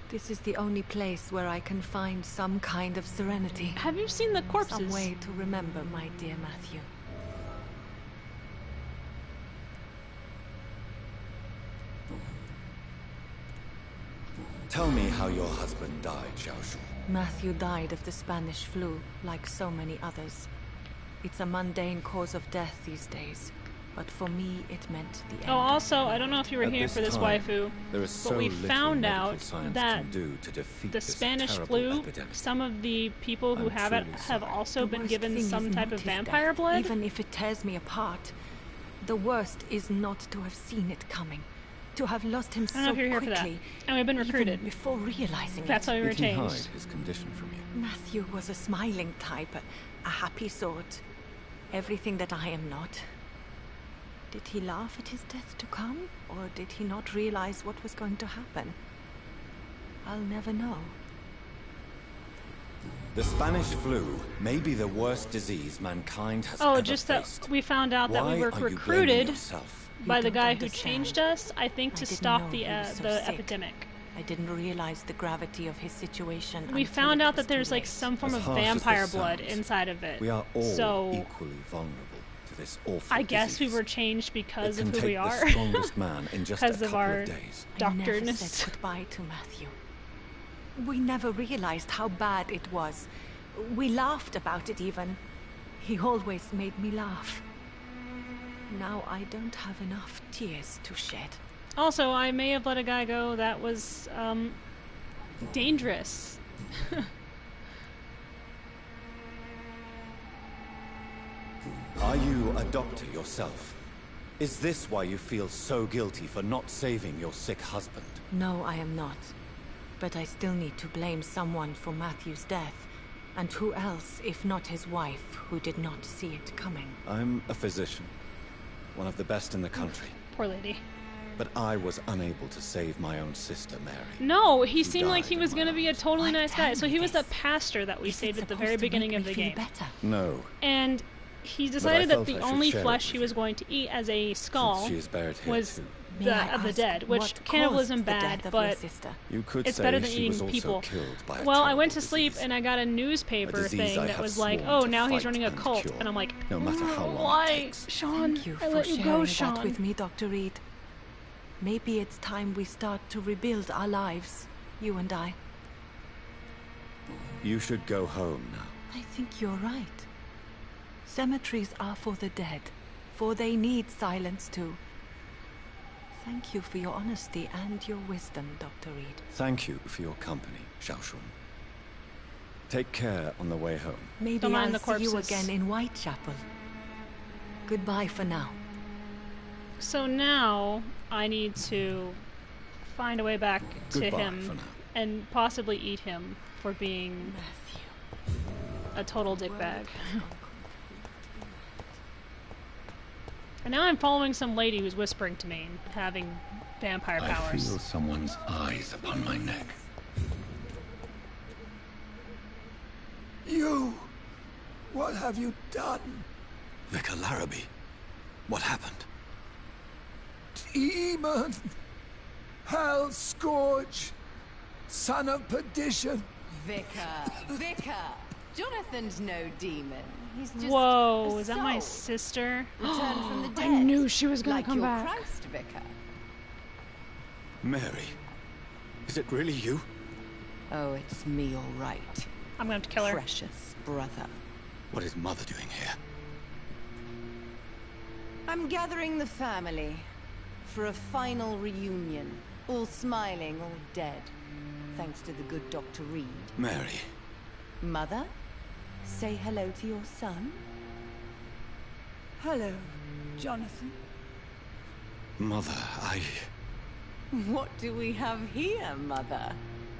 This is the only place where I can find some kind of serenity. Have you seen the corpses? Some way to remember my dear Matthew. Tell me how your husband died, Xiaoxun. Matthew died of the Spanish flu, like so many others. It's a mundane cause of death these days, but for me it meant the end. Oh, also, I don't know if you were here for this waifu, but we found out that the Spanish flu, some of the people who have it have also been given some type of vampire blood. Even if it tears me apart, the worst is not to have seen it coming. To have lost him so I don't know if you're here quickly, for that. And we've been recruited. even before realizing That's why we were Did he hide changed. his condition from you? Matthew was a smiling type, a happy sort. Everything that I am not. Did he laugh at his death to come? Or did he not realize what was going to happen? I'll never know. The Spanish flu may be the worst disease mankind has Oh, ever just faced. that we found out that Why we were are you blaming recruited yourself? by the You guy don't who understand. changed us, I think, I to didn't stop know the he was so the sick. epidemic. I didn't realize the gravity of his situation. We until found it out was that there's too like late. some form As of harsh as this vampire blood sounds, inside of it. We are all so equally vulnerable to this awful I guess we disease. were changed because It of can who we take are. the strongest man in just a Because of couple our of days. I never doctorness. said goodbye to Matthew. We never realized how bad it was. We laughed about it even. He always made me laugh. Now I don't have enough tears to shed. Also, I may have let a guy go that was dangerous. Are you a doctor yourself? Is this why you feel so guilty for not saving your sick husband? No, I am not. But I still need to blame someone for Matthew's death. And who else, if not his wife, who did not see it coming? I'm a physician, one of the best in the country. Poor lady. But I was unable to save my own sister, Mary. No, he Who seemed like died he in was my going to be a totally Why nice guy. tell So me he was the this? pastor that we Is it saved at the supposed very to beginning make of me the feel game. better? No. And he decided that felt the I should only share it flesh with he you. was going to eat as a skull She is buried here was too. May I of the ask dead, which what cannibalism caused the bad, death of your but sister? You could it's say better than she eating was also people. killed by a Well, I terrible went to sleep disease. and I got a newspaper disease thing I that have was like, sworn oh, to now he's fight running a and cult. cure, And I'm like, no matter how long it why, takes. Sean? Thank you I for let you sharing go, that Sean. with me, Dr. Reed. Maybe it's time we start to rebuild our lives, you and I. You should go home now. I think you're right. Cemeteries are for the dead, for they need silence too. Thank you for your honesty and your wisdom, Dr. Reed. Thank you for your company, Xiaoshun. Take care on the way home. Maybe Don't mind I'll the see you corpses. again in Whitechapel. Goodbye for now. So now I need to find a way back to Goodbye him for now. and possibly eat him for being a total dickbag. And now I'm following some lady who's whispering to me and having vampire I powers. feel someone's eyes upon my neck. You! What have you done? Vicar Larrabee, what happened? Demon! Hell scourge! Son of perdition! Vicar! Jonathan's no demon. He's just Whoa, a is that my soul sister? returned from the dead. I knew she was gonna like come your back. Christ, Vicar. Mary, is it really you? Oh, it's me, all right. I'm gonna have to kill her. Precious brother. What is Mother doing here? I'm gathering the family for a final reunion. All smiling, all dead. Thanks to the good Dr. Reed. Mary, Mother, say hello to your son. Hello, Jonathan. Mother, What do we have here, Mother?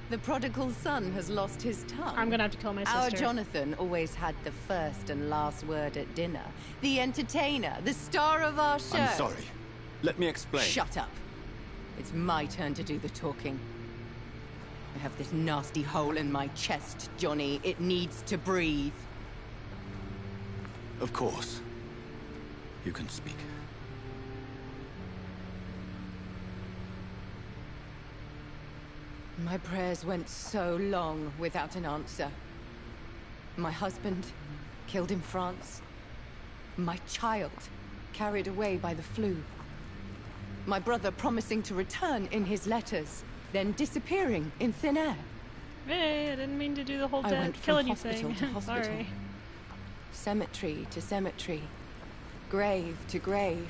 The prodigal son has lost his tongue. I'm gonna have to kill my sister. Our Jonathan always had the first and last word at dinner. The entertainer, the star of our show. I'm sorry. Let me explain. Shut up. It's my turn to do the talking. I have this nasty hole in my chest, Johnny. It needs to breathe. Of course. You can speak. My prayers went so long without an answer. My husband, killed in France. My child, carried away by the flu. My brother promising to return in his letters, then disappearing in thin air. Hey, I didn't mean to do the whole I dead went from killing you hospital thing. to hospital. Sorry. Cemetery to cemetery. Grave to grave.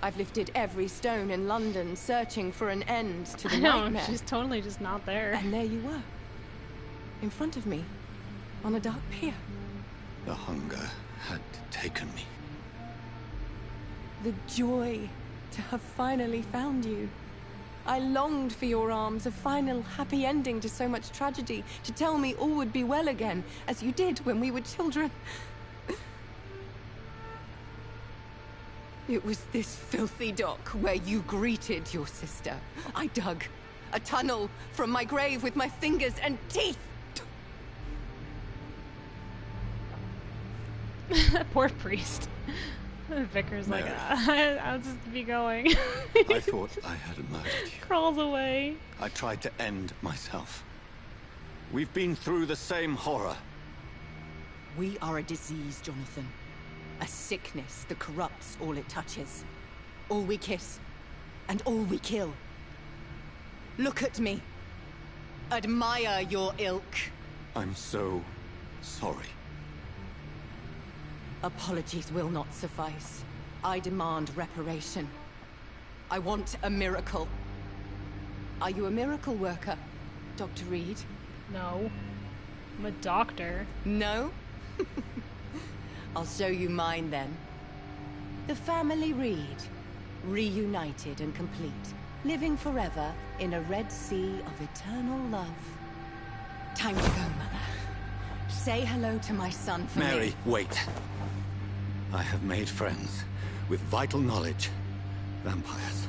I've lifted every stone in London, searching for an end to the I know, nightmare. she's totally just not there. And there you were. In front of me. On a dark pier. The hunger had taken me. The joy to have finally found you. I longed for your arms, a final happy ending to so much tragedy, to tell me all would be well again, as you did when we were children. It was this filthy dock where you greeted your sister. I dug a tunnel from my grave with my fingers and teeth. That poor priest. The vicar's like, I'll just be going. I thought I had murdered you. Crawls away. I tried to end myself. We've been through the same horror. We are a disease, Jonathan. A sickness that corrupts all it touches. All we kiss, and all we kill. Look at me. Admire your ilk. I'm so sorry. Apologies will not suffice. I demand reparation. I want a miracle. Are you a miracle worker, Dr. Reed? No. I'm a doctor. No? I'll show you mine then. The family Reed, reunited and complete, living forever in a red sea of eternal love. Time to go, Mother. Say hello to my son for me. Mary, wait. I have made friends with vital knowledge. Vampires.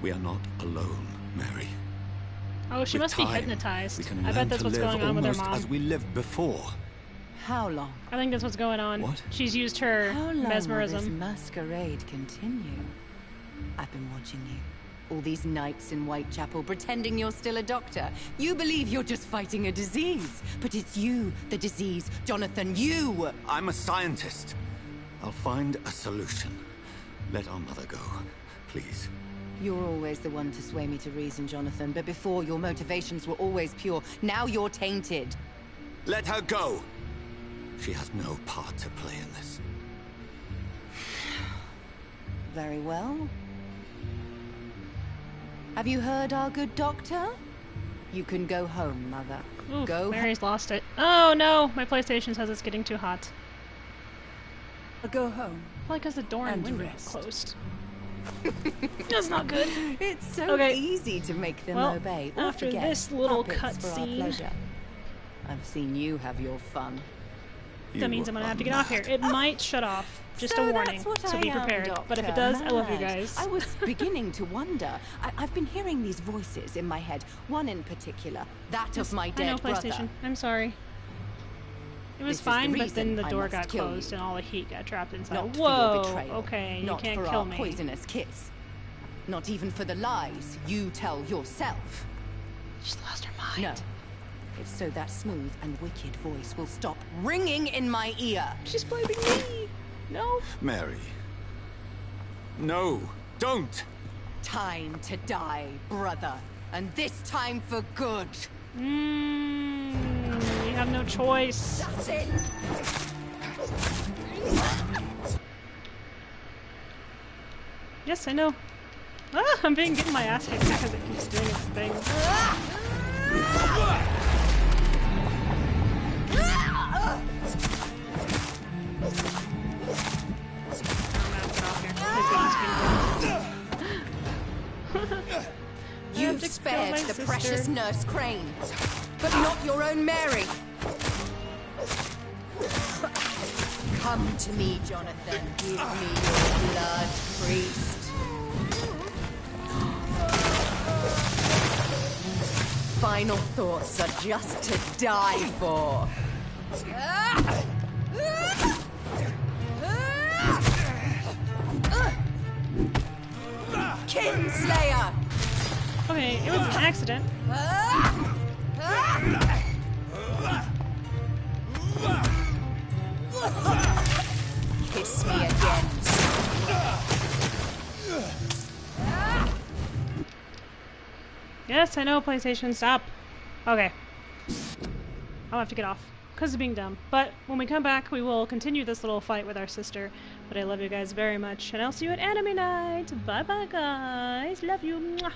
We are not alone, Mary. Oh, she With must be time, hypnotized. we can I learn bet that's to what's live going on with her almost mom. as we lived before. How long? I think that's what's going on. What? She's used her How long mesmerism. will this masquerade continue? I've been watching you. All these nights in Whitechapel, pretending you're still a doctor. You believe you're just fighting a disease. But it's you, the disease. Jonathan, you! I'm a scientist. I'll find a solution. Let our mother go, please. You're always the one to sway me to reason, Jonathan. But before, your motivations were always pure. Now you're tainted. Let her go. She has no part to play in this. Very well. Have you heard our good doctor? You can go home, Mother. Oof, Go. Mary's lost it. Oh no, my PlayStation says it's getting too hot. I'll go home. Probably because the door and And window rest. are closed. That's not good. It's so Okay. easy to make them Well, obey. Or after forget. this little Puppets for our cutscene- pleasure. I've seen you have your fun. That means I'm gonna have to get off here. It might shut off. Just So a warning. that's what So be I am, prepared. But if it Doctor. does, I love you Mad. guys. I was beginning to wonder. I've been hearing these voices in my head. One in particular, that of my I know, dead PlayStation. brother. I'm sorry. It was This is the fine, but reason then the I door must got kill closed you. and all the heat got trapped inside. Not for Whoa! your betrayal. Okay, Not you can't for kill our me. poisonous kiss. Not even for the lies you tell yourself. She's lost her mind. No. It's so that smooth and wicked voice will stop ringing in my ear. She's blaming me. No. Mary. No, don't! Time to die, brother. And this time for good. You have no choice. That's it. Yes, I know. Ah, I'm getting my ass kicked because it keeps doing its thing. You've spared the precious Nurse Crane, but not your own Mary. Come to me, Jonathan. Give me your blood, priest. Final thoughts are just to die for. Kinslayer! Okay, it was an accident. Kiss me again. Yes, I know, PlayStation, stop. Okay. I'll have to get off because of being dumb. But when we come back, we will continue this little fight with our sister. But I love you guys very much, and I'll see you at anime night. Bye-bye, guys. Love you. Mwah.